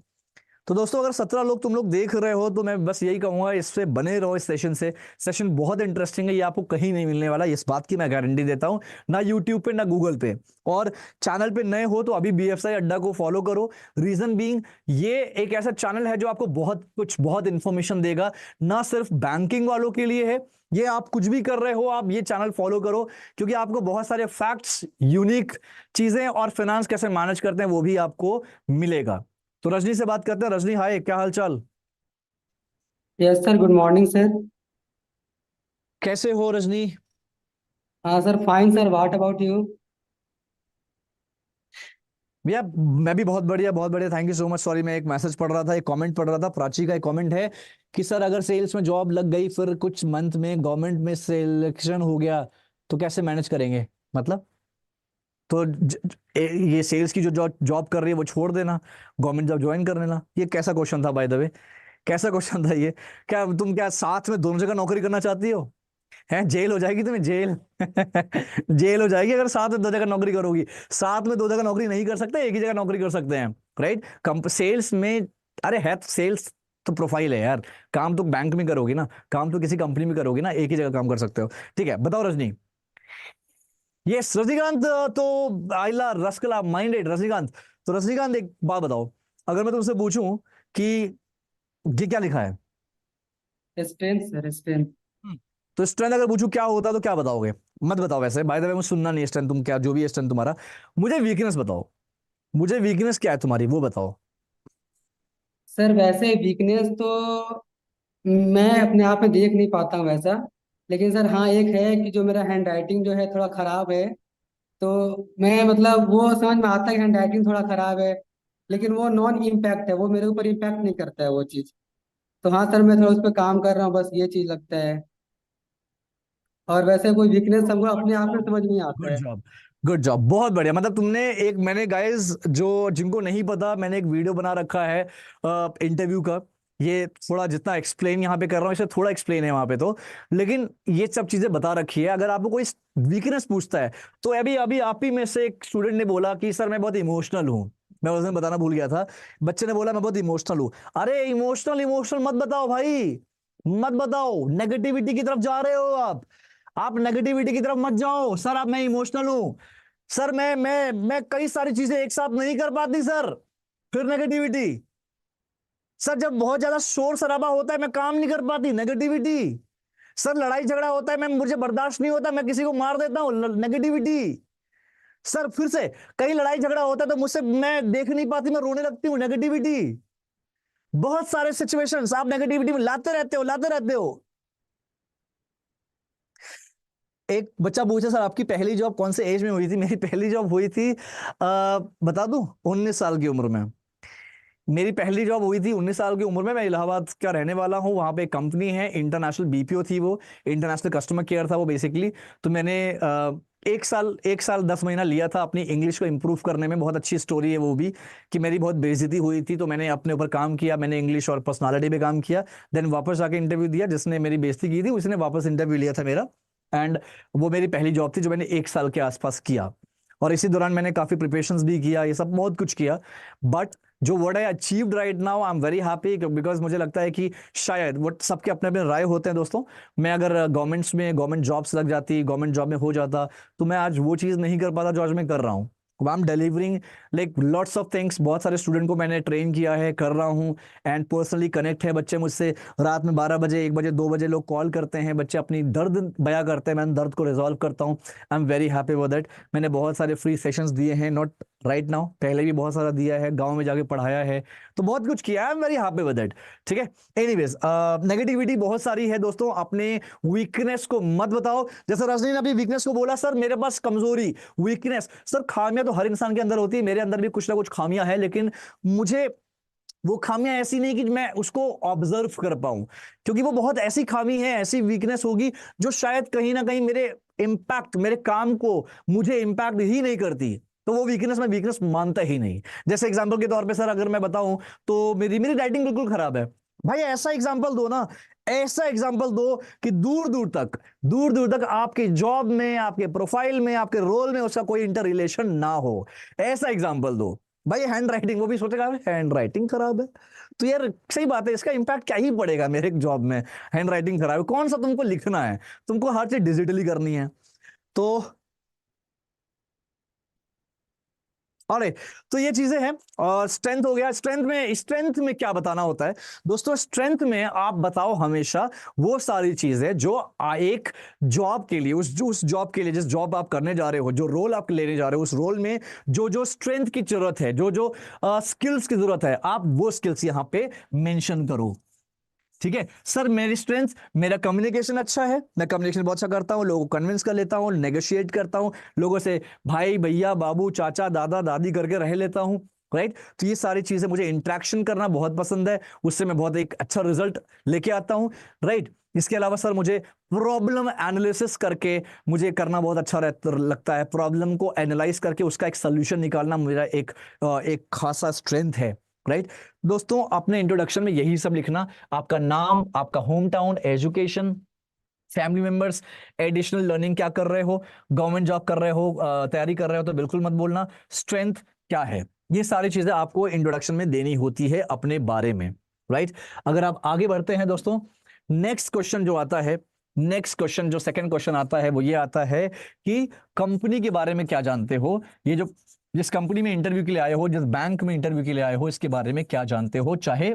तो दोस्तों अगर 17 लोग तुम लोग देख रहे हो तो मैं बस यही कहूंगा, इससे बने रहो, इस सेशन से। सेशन बहुत इंटरेस्टिंग है, ये आपको कहीं नहीं मिलने वाला, इस बात की मैं गारंटी देता हूं, ना यूट्यूब पे ना गूगल पे। और चैनल पे नए हो तो अभी बीएफएसआई अड्डा को फॉलो करो। रीजन बीइंग, ये एक ऐसा चैनल है जो आपको बहुत कुछ, बहुत इंफॉर्मेशन देगा, ना सिर्फ बैंकिंग वालों के लिए है। ये आप कुछ भी कर रहे हो, आप ये चैनल फॉलो करो, क्योंकि आपको बहुत सारे फैक्ट्स, यूनिक चीजें और फाइनेंस कैसे मैनेज करते हैं वो भी आपको मिलेगा। तो रजनी से बात करते हैं। रजनी हाय, क्या हाल चाल? Yes sir, good morning sir. कैसे हो रजनी? हाँ sir, fine sir, what about you? भैया मैं भी बहुत बढ़िया, बहुत बढ़िया, thank you so much. Sorry, मैं एक मैसेज पढ़ रहा था, एक कमेंट पढ़ रहा था, प्राची का एक कमेंट है कि सर अगर सेल्स में जॉब लग गई फिर कुछ मंथ में गवर्नमेंट में सिलेक्शन हो गया तो कैसे मैनेज करेंगे? मतलब तो ये सेल्स की जो जॉब कर रही है वो छोड़ देना, गवर्नमेंट जॉब ज्वाइन कर लेना, ये कैसा क्वेश्चन था बाय द वे? कैसा क्वेश्चन था ये? क्या तुम क्या साथ में दोनों जगह नौकरी करना चाहती हो? है, जेल हो जाएगी तुम्हें, जेल जेल हो जाएगी अगर साथ में दो जगह नौकरी करोगी। साथ में दो जगह नौकरी नहीं कर सकते, एक ही जगह नौकरी कर सकते हैं, राइट? सेल्स में, अरे है तो सेल्स तो प्रोफाइल है यार, काम तो बैंक में करोगी ना, काम तो किसी कंपनी में करोगी ना, एक ही जगह काम कर सकते हो। ठीक है, बताओ रजनी। यस रजनीकांत, तो आइला रसकला माइंडेड रजनीकांत। तो रजनीकांत एक बात बताओ, अगर मैं तुमसे पूछूं कि ये क्या लिखा है? Strength sir, strength. तो स्ट्रेंथ अगर पूछूं क्या होता तो क्या बताओगे? मत बताओ वैसे, बाय द वे मुझे सुनना नहीं है स्ट्रेंथ, तुम क्या जो भी है स्ट्रेंथ तुम्हारा। मुझे वीकनेस बताओ, मुझे वीकनेस क्या है तुम्हारी वो बताओ। सर वैसे वीकनेस तो मैं अपने आप में देख नहीं पाता हूँ वैसा। लेकिन सर हाँ, एक है कि जो मेरा हैंड राइटिंग जो है थोड़ा खराब है। तो मैं मतलब वो समझ में आता है कि हैंड राइटिंग थोड़ा खराब है, लेकिन वो नॉन इम्पैक्ट है, वो मेरे ऊपर इम्पैक्ट नहीं करता है वो चीज़। तो हाँ सर, मैं थोड़ा उस पर काम कर रहा हूँ, बस ये चीज़ लगता है। और वैसे कोई वीकनेस हमको अपने आप में समझ नहीं आता गुड है। जॉब, गुड जॉब, बहुत बढ़िया। मतलब तुमने एक, मैंने गाइस जो जिनको नहीं पता, मैंने एक वीडियो बना रखा है इंटरव्यू का। ये थोड़ा जितना एक्सप्लेन यहाँ पे कर रहा हूँ इससे थोड़ा एक्सप्लेन है वहां पे तो, लेकिन ये सब चीजें बता रखी है। अगर आपको कोई वीकनेस पूछता है तो अभी अभी आप ही में से एक स्टूडेंट ने बोला कि सर मैं बहुत इमोशनल हूँ, मैं उस दिन बताना भूल गया था। बच्चे ने बोला मैं बहुत इमोशनल हूँ। अरे इमोशनल इमोशनल मत बताओ भाई, मत बताओ, नेगेटिविटी की तरफ जा रहे हो आप नेगेटिविटी की तरफ मत जाओ। सर आप, मैं इमोशनल हूं सर, मैं कई सारी चीजें एक साथ नहीं कर पाती सर, फिर नेगेटिविटी। सर जब बहुत ज्यादा शोर शराबा होता है मैं काम नहीं कर पाती, नेगेटिविटी। सर लड़ाई झगड़ा होता है मैं, मुझे बर्दाश्त नहीं होता, मैं किसी को मार देता हूं, नेगेटिविटी। सर फिर से कहीं लड़ाई झगड़ा होता है तो मुझसे, मैं देख नहीं पाती, मैं रोने लगती हूँ, नेगेटिविटी। बहुत सारे सिचुएशंस आप नेगेटिविटी में लाते रहते हो, लाते रहते हो। एक बच्चा पूछा सर आपकी पहली जॉब कौन से एज में हुई थी? मेरी पहली जॉब हुई थी, बता दूं, 19 साल की उम्र में। मेरी पहली जॉब हुई थी 19 साल की उम्र में। मैं इलाहाबाद का रहने वाला हूँ, वहां पे एक कंपनी है, इंटरनेशनल बीपीओ थी वो, इंटरनेशनल कस्टमर केयर था वो बेसिकली। तो मैंने 1 साल 10 महीना लिया था अपनी इंग्लिश को इंप्रूव करने में। बहुत अच्छी स्टोरी है वो भी, कि मेरी बहुत बेइज्जती हुई थी तो मैंने अपने ऊपर काम किया, मैंने इंग्लिश और पर्सनालिटी पे काम किया। देन वापस आके इंटरव्यू दिया, जिसने मेरी बेइज्जती की थी उसने वापस इंटरव्यू लिया था मेरा। एंड वो मेरी पहली जॉब थी जो मैंने 1 साल के आसपास किया। और इसी दौरान मैंने काफी प्रिपरेशंस भी किया, ये सब बहुत कुछ किया। बट जो word I achieved right now, I am very happy, because मुझे लगता है कि शायद वो सबके अपने अपने राय होते हैं दोस्तों। मैं अगर गवर्नमेंट जॉब्स लग जाती, गवर्नमेंट जॉब में हो जाता, तो मैं आज वो चीज नहीं कर पाता जो आज मैं कर रहा हूँ। I am delivering like lots of things, बहुत सारे स्टूडेंट को मैंने ट्रेन किया है, कर रहा हूँ। एंड पर्सनली कनेक्ट है बच्चे मुझसे। रात में 12 बजे, 1 बजे, 2 बजे लोग कॉल करते हैं, बच्चे अपनी दर्द बयां करते हैं, मैं दर्द को रिजॉल्व करता हूँ। I am very happy with that. मैंने बहुत सारे फ्री सेशंस दिए हैं, नॉट राइट नाउ, पहले भी बहुत सारा दिया है, गांव में जाके पढ़ाया है, तो बहुत कुछ किया है, I am very happy with it. ठीक है, एनीवेज नेगेटिविटी बहुत सारी है दोस्तों, अपने वीकनेस को मत बताओ। जैसे रजनी ने अभी वीकनेस को बोला, सर मेरे पास कमजोरी, वीकनेस, सर खामियां तो हर इंसान के अंदर होती है, मेरे अंदर भी कुछ ना कुछ खामियां हैं, लेकिन मुझे वो खामियां ऐसी नहीं कि मैं उसको ऑब्जर्व कर पाऊं, क्योंकि वो बहुत ऐसी खामी है, ऐसी वीकनेस होगी जो शायद कहीं ना कहीं मेरे इम्पैक्ट, मेरे काम को मुझे इम्पैक्ट ही नहीं करती, तो वो वीकनेस मैं वीकनेस मानता ही नहीं। जैसे एग्जांपल के तौर पे सर अगर मैं बताऊं, तो मेरी मेरी राइटिंग बिल्कुल खराब है। भाई ऐसा एग्जांपल दो ना, ऐसा एग्जांपल दो कि दूर दूर तक आपके जॉब में, आपके प्रोफाइल में, आपके रोल में उसका कोई इंटर रिलेशन ना हो, ऐसा एग्जांपल दो। भाई हैंड राइटिंग, वो भी सोचेगा हैंड राइटिंग खराब है, तो यार सही बात है, इसका इंपैक्ट क्या ही पड़ेगा मेरे जॉब में, हैंड राइटिंग खराब है, कौन सा तुमको लिखना है, तुमको हर चीज डिजिटली करनी है। तो अरे, तो ये चीजें हैं। और स्ट्रेंथ हो गया, स्ट्रेंथ में क्या बताना होता है दोस्तों, स्ट्रेंथ में आप बताओ हमेशा वो सारी चीजें जो एक जॉब के लिए, उस जॉब के लिए, जिस जॉब आप करने जा रहे हो, जो रोल आप लेने जा रहे हो, उस रोल में जो जो स्ट्रेंथ की जरूरत है, जो जो स्किल्स की जरूरत है, आप वो स्किल्स यहां पे मेंशन करो। ठीक है सर, मेरी स्ट्रेंथ, मेरा कम्युनिकेशन अच्छा है, मैं कम्युनिकेशन बहुत अच्छा करता हूं, लोगों को कन्विंस कर लेता हूं, नेगोशिएट करता हूं, लोगों से भाई भैया बाबू चाचा दादा दादी करके रह लेता हूं। राइट, तो ये सारी चीजें, मुझे इंटरेक्शन करना बहुत पसंद है, उससे मैं बहुत एक अच्छा रिजल्ट लेके आता हूं। राइट, इसके अलावा सर मुझे प्रॉब्लम एनालिसिस करके मुझे करना बहुत अच्छा लगता है, प्रॉब्लम को एनालाइज करके उसका एक सोल्यूशन निकालना मेरा एक खासा स्ट्रेंथ है। राइट, दोस्तों अपने इंट्रोडक्शन में यही सब लिखना, आपका नाम, आपका home town, education, family members, additional learning क्या कर रहे हो, गवर्नमेंट जॉब कर रहे हो, तैयारी कर रहे हो तो बिल्कुल मत बोलना, स्ट्रेंथ क्या है, ये सारी चीजें आपको इंट्रोडक्शन में देनी होती है अपने बारे में। राइट, अगर आप आगे बढ़ते हैं दोस्तों, नेक्स्ट क्वेश्चन जो आता है, नेक्स्ट क्वेश्चन जो सेकंड क्वेश्चन आता है वो ये आता है कि कंपनी के बारे में क्या जानते हो, ये जो जिस कंपनी में इंटरव्यू के लिए आए हो, जिस बैंक में इंटरव्यू के लिए आए हो, इसके बारे में क्या जानते हो, चाहे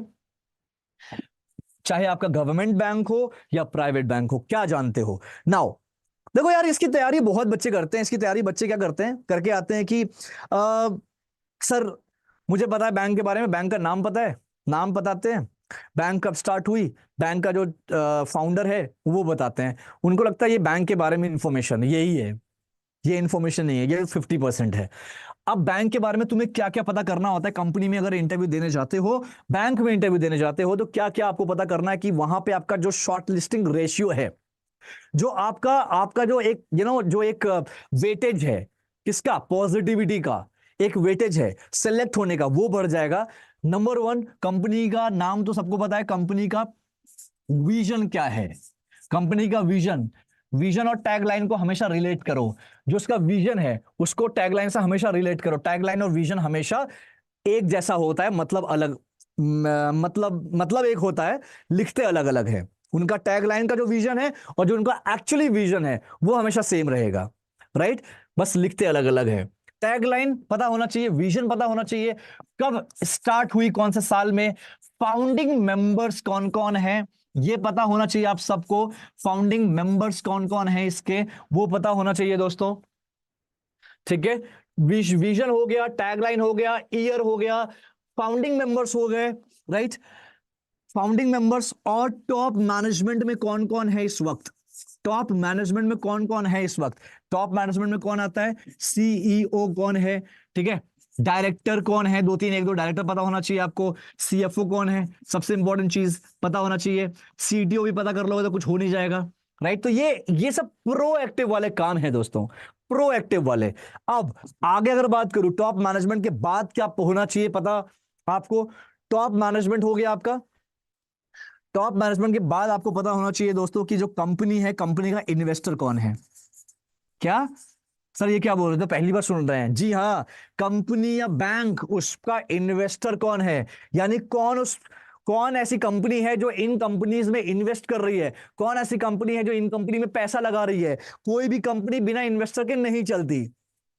चाहे आपका गवर्नमेंट बैंक हो या प्राइवेट बैंक हो, क्या जानते हो। नाउ देखो यार, इसकी तैयारी बहुत बच्चे करते हैं, इसकी तैयारी बच्चे क्या करते हैं, करके आते हैं कि सर मुझे पता है बैंक के बारे में, बैंक का नाम पता है, नाम बताते हैं, बैंक कब स्टार्ट हुई, बैंक का जो फाउंडर है वो बताते हैं, उनको लगता है ये बैंक के बारे में इंफॉर्मेशन यही है, ये इंफॉर्मेशन नहीं है, ये 50% है। अब बैंक के बारे में तुम्हें क्या क्या पता करना होता है, कंपनी में अगर इंटरव्यू देने जाते हो, बैंक में इंटरव्यू देने जाते हो, तो क्या क्या आपको पता करना है कि वहां पे आपका जो शॉर्ट लिस्टिंग रेशियो है, जो आपका आपका जो एक जो एक वेटेज है, किसका, पॉजिटिविटी का एक वेटेज है सेलेक्ट होने का, वो बढ़ जाएगा। नंबर वन, कंपनी का नाम तो सबको पता है, कंपनी का विजन क्या है, कंपनी का विजन, विजन और टैगलाइन को हमेशा रिलेट करो, जो उसका विजन है उसको टैगलाइन से हमेशा रिलेट करो, टैगलाइन और विजन हमेशा एक जैसा होता है, मतलब अलग, मतलब एक होता है, लिखते अलग अलग है, उनका टैगलाइन का जो विजन है और जो उनका एक्चुअली विजन है वो हमेशा सेम रहेगा। राइट, बस लिखते अलग अलग है, टैगलाइन पता होना चाहिए, विजन पता होना चाहिए, कब स्टार्ट हुई, कौन से साल में, फाउंडिंग मेंबर्स कौन कौन है ये पता होना चाहिए आप सबको, फाउंडिंग मेंबर्स कौन कौन है इसके, वो पता होना चाहिए दोस्तों। ठीक है, विजन हो गया, टैगलाइन हो गया, ईयर हो गया, फाउंडिंग मेंबर्स हो गए। राइट, फाउंडिंग मेंबर्स, और टॉप मैनेजमेंट में कौन कौन है इस वक्त, टॉप मैनेजमेंट में कौन कौन है इस वक्त, टॉप मैनेजमेंट में कौन आता है, सीईओ कौन है, ठीक है, डायरेक्टर कौन है, दो तीन एक दो डायरेक्टर पता होना चाहिए आपको, सीएफओ कौन है, सबसे इंपॉर्टेंट चीज पता होना चाहिए, सीटीओ भी पता कर लोगे तो कुछ हो नहीं जाएगा। राइट, तो ये सब प्रोएक्टिव वाले काम है दोस्तों, प्रोएक्टिव वाले। अब आगे अगर बात करूं, टॉप मैनेजमेंट के बाद क्या होना चाहिए पता आपको, टॉप मैनेजमेंट हो गया आपका, टॉप मैनेजमेंट के बाद आपको पता होना चाहिए दोस्तों कि जो कंपनी है, कंपनी का इन्वेस्टर कौन है। क्या सर ये क्या बोल रहे थे, पहली बार सुन रहे हैं, जी हाँ, कंपनी या बैंक उसका इन्वेस्टर कौन है, यानी कौन ऐसी कंपनी है जो इन कंपनीज में इन्वेस्ट कर रही है, कौन ऐसी कंपनी है जो इन कंपनी में पैसा लगा रही है। कोई भी कंपनी बिना इन्वेस्टर के नहीं चलती,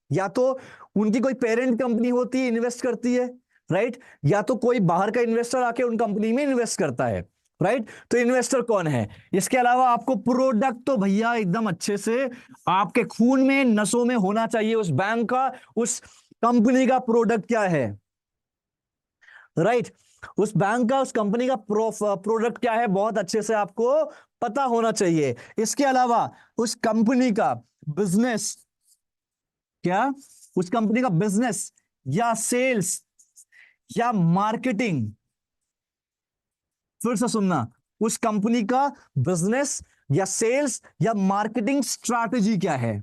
या तो उनकी कोई पेरेंट कंपनी होती है इन्वेस्ट करती है, राइट, या तो कोई बाहर का इन्वेस्टर आके उन कंपनी में इन्वेस्ट करता है। राइट, तो इन्वेस्टर कौन है, इसके अलावा आपको प्रोडक्ट तो भैया एकदम अच्छे से आपके खून में, नसों में होना चाहिए उस बैंक का, उस कंपनी का प्रोडक्ट क्या है, राइट। उस बैंक का, उस कंपनी का प्रोडक्ट क्या है, बहुत अच्छे से आपको पता होना चाहिए। इसके अलावा उस कंपनी का बिजनेस क्या, उस कंपनी का बिजनेस या सेल्स या मार्केटिंग, फिर से सुनना, उस कंपनी का बिजनेस या सेल्स या मार्केटिंग स्ट्रैटेजी क्या है,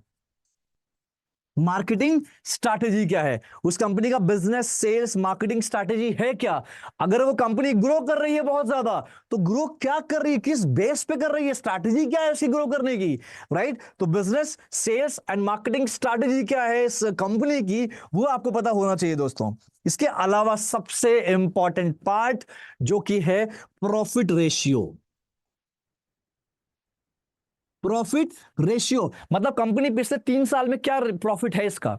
मार्केटिंग स्ट्रैटेजी क्या है, उस कंपनी का बिजनेस सेल्स मार्केटिंग स्ट्रैटेजी है क्या। अगर वो कंपनी ग्रो कर रही है बहुत ज्यादा, तो ग्रो क्या कर रही है, किस बेस पे कर रही है, स्ट्रैटेजी क्या है उसकी ग्रो करने की, राइट। तो business sales and marketing strategy क्या है इस कंपनी की, वो आपको पता होना चाहिए दोस्तों। इसके अलावा सबसे इंपॉर्टेंट पार्ट जो कि है प्रॉफिट रेशियो। प्रॉफिट रेशियो मतलब कंपनी पिछले 3 साल में क्या प्रॉफिट है, इसका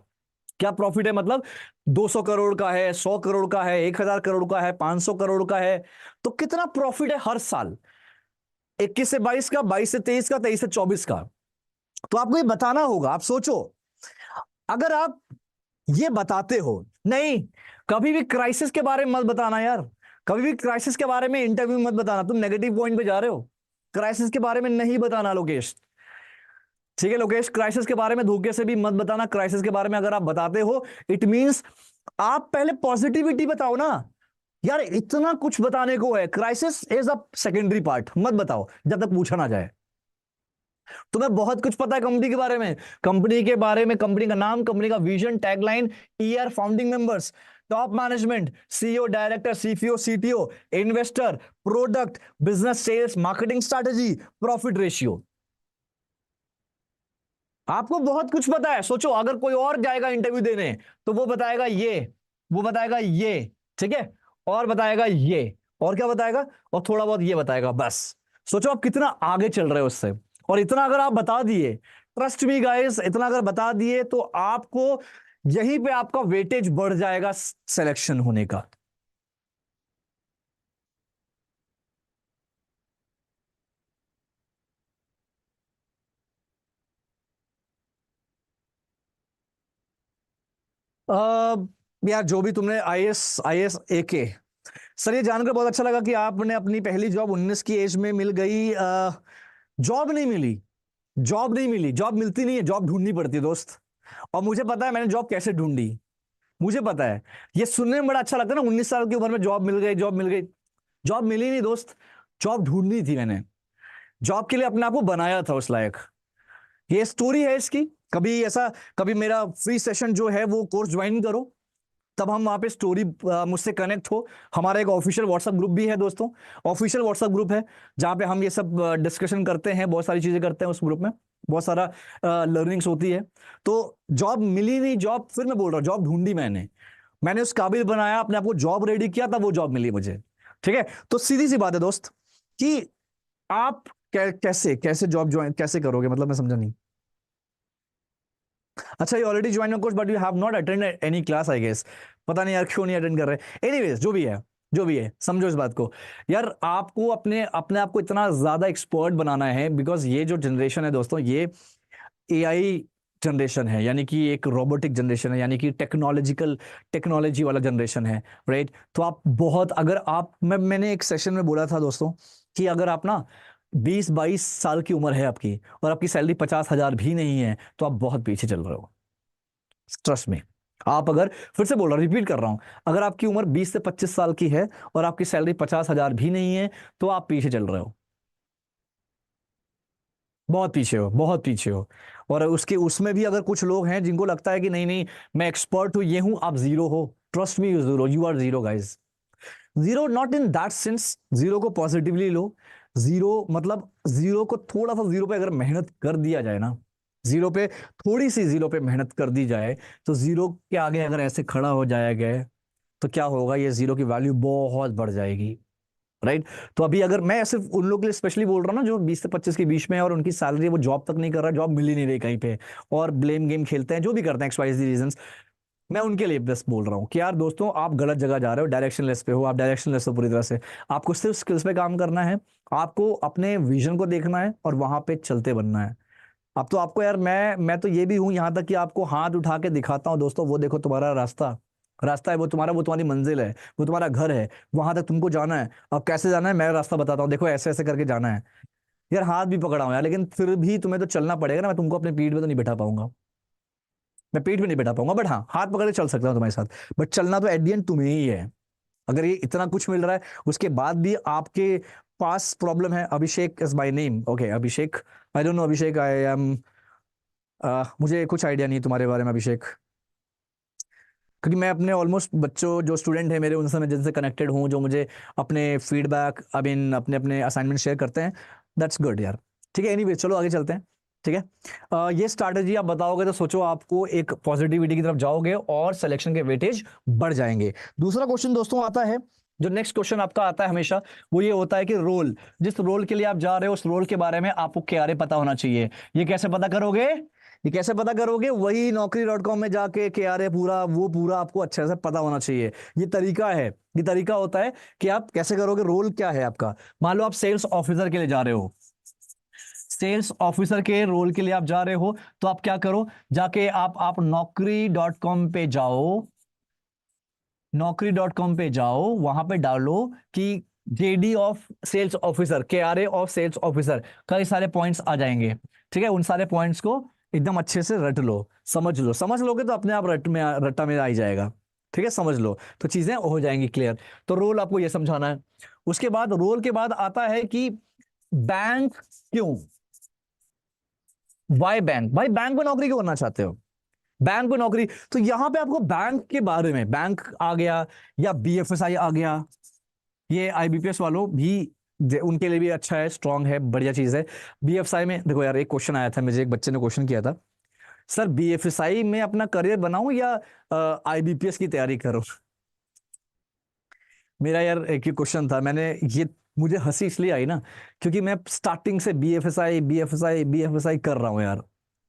क्या प्रॉफिट है, मतलब 200 करोड़ का है, 100 करोड़ का है, 1000 करोड़ का है, 500 करोड़ का है, तो कितना प्रॉफिट है हर साल, 21 से 22 का, 22 से 23 का, 23 से 24 का। तो आपको ये बताना होगा। आप सोचो, अगर आप ये बताते हो, नहीं, कभी भी क्राइसिस के बारे में मत बताना यार, कभी भी क्राइसिस के बारे में इंटरव्यू मत बताना, तुम नेगेटिव पॉइंट पे जा रहे हो, क्राइसिस के बारे में नहीं बताना लोकेश, ठीक है लोकेश, क्राइसिस के बारे में धोखे से भी मत बताना। क्राइसिस के बारे में अगर आप बताते हो, इट मींस आप पहले पॉजिटिविटी बताओ ना यार, इतना कुछ बताने को है, crisis is a secondary part, मत बताओ जब तक पूछा ना जाए। तुम्हें बहुत कुछ पता है कंपनी के बारे में, कंपनी के बारे में, कंपनी का नाम, कंपनी का vision, tagline, year, founding members, top management, CEO, director, CPO, CTO, investor, product, business, sales, marketing strategy, profit ratio, आपको बहुत कुछ पता है। सोचो अगर कोई और जाएगा इंटरव्यू देने, तो वो बताएगा ये, वो बताएगा ये, ठीक है, और बताएगा ये, और क्या बताएगा, और थोड़ा बहुत ये बताएगा, बस। सोचो आप कितना आगे चल रहे हो उससे। और इतना अगर आप बता दिए, ट्रस्ट मी गाइस, इतना अगर बता दिए तो आपको यहीं पे आपका वेटेज बढ़ जाएगा सिलेक्शन होने का। अ, यार जो भी तुमने आईएएस आईएएस एके, सर ये जानकर बहुत अच्छा लगा कि आपने अपनी पहली जॉब 19 की एज में मिल गई। जॉब नहीं मिली, जॉब नहीं मिली, जॉब मिलती नहीं है, जॉब ढूंढनी पड़ती है दोस्त। और मुझे पता है मैंने जॉब कैसे ढूंढी, मुझे पता है। ये सुनने में बड़ा अच्छा लगता है ना, 19 साल की उम्र में जॉब मिल गई, जॉब मिल गई, जॉब मिली नहीं दोस्त, जॉब ढूंढनी थी मैंने, जॉब के लिए अपने आप को बनाया था उस लायक। ये स्टोरी है इसकी। कभी ऐसा, कभी मेरा फ्री सेशन जो है वो कोर्स ज्वाइन करो, तब हम वहां पे स्टोरी मुझसे कनेक्ट हो। हमारा एक ऑफिशियल व्हाट्सएप ग्रुप भी है दोस्तों, ऑफिशियल व्हाट्सएप ग्रुप है जहां पे हम ये सब डिस्कशन करते हैं, बहुत सारी चीजें करते हैं उस ग्रुप में, बहुत सारा लर्निंग्स होती है। तो जॉब मिली नहीं, जॉब फिर मैं बोल रहा हूँ जॉब ढूंढी मैंने, मैंने उस काबिल बनाया अपने आप को, जॉब रेडी किया, तब वो जॉब मिली मुझे, ठीक है। तो सीधी सी बात है दोस्त कि आप कैसे कैसे जॉब ज्वाइन कैसे करोगे, मतलब मैं समझा नहीं। अच्छा ये already join course but you have not attended any class I guess, पता नहीं यार क्यों नहीं अटेंड कर रहे। एनीवेज जो भी है, जो भी है, समझो इस बात को। यार आपको अपने अपने आप को इतना ज्यादा एक्सपर्ट बनाना है, बिकॉज ये जो जनरेशन है दोस्तों, ये एआई जनरेशन है, यानी कि एक रोबोटिक जनरेशन है, यानी कि टेक्नोलॉजी वाला जनरेशन है, राइट। तो आप बहुत, अगर आप, मैंने एक सेशन में बोला था दोस्तों कि अगर आप ना 20-22 साल की उम्र है आपकी और आपकी सैलरी 50,000 भी नहीं है, तो आप बहुत पीछे चल रहे हो, ट्रस्ट में। आप अगर, फिर से बोल रहा हूं, रिपीट कर रहा हूं, अगर आपकी उम्र 20 से 25 साल की है और आपकी सैलरी 50,000 भी नहीं है, तो आप पीछे चल रहे हो, बहुत पीछे हो, बहुत पीछे हो। और उसके उसमें भी अगर कुछ लोग हैं जिनको लगता है कि नहीं नहीं मैं एक्सपर्ट हूं, ये हूं, आप जीरो हो, trust me, you zero, you are zero guys. Zero not in that sense, zero को पॉजिटिवली लो। जीरो मतलब जीरो को थोड़ा सा, जीरो पे अगर मेहनत कर दिया जाए ना, जीरो पे थोड़ी सी, जीरो पे मेहनत कर दी जाए, तो जीरो के आगे अगर ऐसे खड़ा हो जाया गया, तो क्या होगा, ये जीरो की वैल्यू बहुत बढ़ जाएगी, राइट। तो अभी अगर मैं सिर्फ उन लोगों के लिए स्पेशली बोल रहा हूँ ना, जो 20 से 25 के बीच में है और उनकी सैलरी वो जॉब तक नहीं कर रहा, जॉब मिल ही नहीं रही कहीं पे, और ब्लेम गेम खेलते हैं, जो भी करते हैं XYZ रीजंस, मैं उनके लिए बस बोल रहा हूँ कि यार दोस्तों आप गलत जगह जा रहे हो, डायरेक्शनलेस पे हो, आप डायरेक्शनलेस हो पूरी तरह से। आपको सिर्फ स्किल्स पे काम करना है, आपको अपने विजन को देखना है और वहां पे चलते बनना है। अब तो आपको यार मैं तो ये भी हूं यहां तक कि आपको हाथ उठा के दिखाता हूं दोस्तों, वो देखो तुम्हारा रास्ता, रास्ता है वो तुम्हारा, वो तुम्हारी मंजिल है, वो तुम्हारा घर है, वहां तक तुमको जाना है। अब कैसे जाना है मैं रास्ता बताता हूँ, देखो ऐसे ऐसे करके जाना है। यार हाथ भी पकड़ा हूं यार, लेकिन फिर भी तुम्हें तो चलना पड़ेगा ना, मैं तुमको अपने पीठ पे तो नहीं बैठा पाऊंगा, मैं पीठ पे नहीं बैठा पाऊंगा, बट हाँ हाथ पकड़ के चल सकता हूँ तुम्हारे साथ, बट चलना तो एट दी एंड तुम्हें ही है। अगर ये इतना कुछ मिल रहा है उसके बाद भी आपके पास प्रॉब्लम है, Abhishek is my name, okay Abhishek, I don't know Abhishek, I am मुझे कुछ आइडिया नहीं है तुम्हारे बारे में अभिषेक, क्योंकि मैं अपने ऑलमोस्ट बच्चों जो स्टूडेंट है मेरे उनसे मैं जिनसे कनेक्टेड हूँ, जो मुझे अपने फीडबैक आई मीन अपने अपने असाइनमेंट शेयर करते हैं, दैट्स गुड यार। ठीक है एनीवे चलो आगे चलते हैं। ठीक है ये स्ट्रैटेजी आप बताओगे तो सोचो आपको एक पॉजिटिविटी की तरफ जाओगे और सिलेक्शन के वेटेज बढ़ जाएंगे। दूसरा क्वेश्चन दोस्तों आता है, जो नेक्स्ट क्वेश्चन आपका आता है हमेशा, वो ये होता है कि रोल, जिस रोल के लिए आप जा रहे हो उस रोल के बारे में आपको क्या पता होना चाहिए। ये कैसे पता करोगे, ये कैसे पता करोगे, वही naukri.com में जाके के आर ए पूरा वो पूरा आपको अच्छे से पता होना चाहिए। ये तरीका है, ये तरीका होता है कि आप कैसे करोगे, रोल क्या है आपका। मान लो आप सेल्स ऑफिसर के लिए जा रहे हो, सेल्स ऑफिसर के रोल के लिए आप जा रहे हो, तो आप क्या करो, जाके आप naukri.com पे जाओ, naukri.com पे जाओ, वहां पे डालो कि JD of sales officer, K R A of sales officer, कई सारे पॉइंट्स आ जाएंगे। ठीक है उन सारे पॉइंट्स को एकदम अच्छे से रट लो, समझ लो, समझ लोगे तो अपने आप रट्टा में आ ही जाएगा। ठीक है समझ लो तो चीजें हो जाएंगी क्लियर। तो रोल आपको ये समझाना है। उसके बाद रोल के बाद आता है कि बैंक क्यों, वाई बैंक, भाई बैंक में नौकरी क्यों करना चाहते हो, बैंक में नौकरी। तो यहां पे आपको बैंक के बारे में, बैंक आ गया या बीएफएसआई आ गया, ये आईबीपीएस वालों भी उनके लिए भी अच्छा है, स्ट्रांग है, बढ़िया चीज है। बीएफएसआई में देखो यार, एक क्वेश्चन आया था मुझे, एक बच्चे ने क्वेश्चन किया था, सर बीएफएसआई में अपना करियर बनाऊं या आईबीपीएस की तैयारी करूं। मेरा यार एक ही क्वेश्चन था, मैंने ये, मुझे हंसी इसलिए आई ना क्योंकि मैं स्टार्टिंग से बीएफएसआई बीएफएसआई बीएफएसआई कर रहा हूं यार,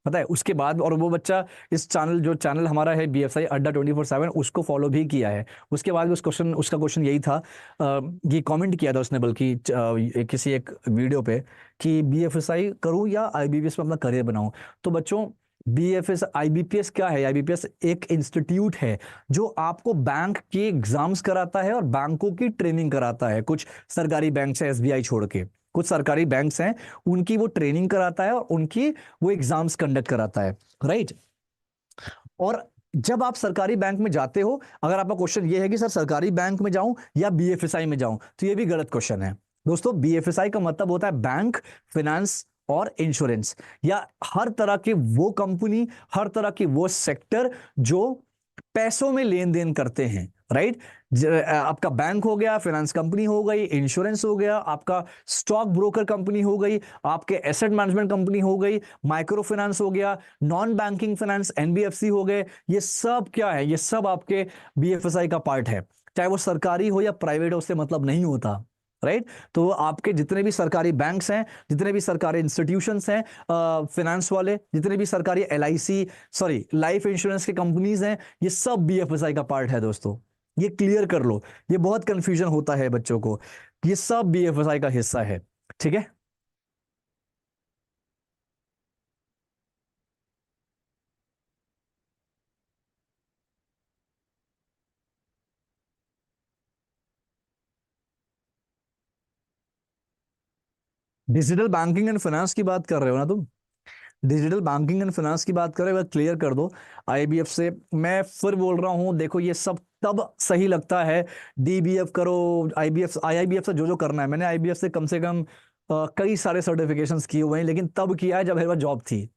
पता है। उसके बाद और वो बच्चा इस चैनल, जो चैनल हमारा है बीएफएसआई अड्डा 24/7, उसको फॉलो भी किया है। उसके बाद उस क्वेश्चन, उसका क्वेश्चन यही था, ये कमेंट किया था उसने बल्कि किसी एक वीडियो पे, कि बीएफएसआई करूं या आईबीपीएस में अपना करियर बनाऊं। तो बच्चों बीएफएस आईबीपीएस क्या है, आईबीपीएस एक इंस्टीट्यूट है जो आपको बैंक के एग्जाम्स कराता है और बैंकों की ट्रेनिंग कराता है। कुछ सरकारी बैंक है एसबीआई छोड़ के, कुछ सरकारी बैंक्स हैं, उनकी वो ट्रेनिंग कराता है और उनकी वो एग्जाम्स कंडक्ट कराता है, राइट। और जब आप सरकारी बैंक में जाते हो, अगर आपका क्वेश्चन ये है कि सर सरकारी बैंक में जाऊं या बीएफएसआई में जाऊं, तो ये भी गलत क्वेश्चन है दोस्तों। बीएफएसआई का मतलब होता है बैंक, फाइनेंस और इंश्योरेंस, या हर तरह की वो कंपनी, हर तरह की वो सेक्टर जो पैसों में लेन देन करते हैं, राइट। आपका बैंक हो गया, फाइनेंस कंपनी हो गई, इंश्योरेंस हो गया, आपका स्टॉक ब्रोकर कंपनी हो गई, आपके एसेट मैनेजमेंट कंपनी हो गई, माइक्रो फाइनेंस हो गया, नॉन बैंकिंग फाइनेंस एनबीएफसी हो गए, ये सब क्या है, ये सब आपके बीएफएसआई का पार्ट है। चाहे वो सरकारी हो या प्राइवेट हो, उससे मतलब नहीं होता, राइट। तो आपके जितने भी सरकारी बैंक्स हैं, जितने भी सरकारी इंस्टीट्यूशंस हैं, फाइनेंस वाले, जितने भी सरकारी एलआईसी, सॉरी लाइफ इंश्योरेंस की कंपनीज हैं, ये सब बीएफएसआई का पार्ट है दोस्तों। ये क्लियर कर लो, ये बहुत कंफ्यूजन होता है बच्चों को, ये सब बीएफएसआई का हिस्सा है। ठीक है डिजिटल बैंकिंग एंड फाइनेंस की बात कर रहे हो ना तुम, डिजिटल बैंकिंग एंड फाइनेंस की बात करें, वह क्लियर कर दो आईबीएफ से। मैं फिर बोल रहा हूं, देखो ये सब तब सही लगता है, डीबीएफ करो, आईबीएफ आईआईबीएफ से जो जो करना है, मैंने आईबीएफ से कम कई सारे सर्टिफिकेशंस किए हुए हैं, लेकिन तब किया है जब मेरे पास जॉब थी,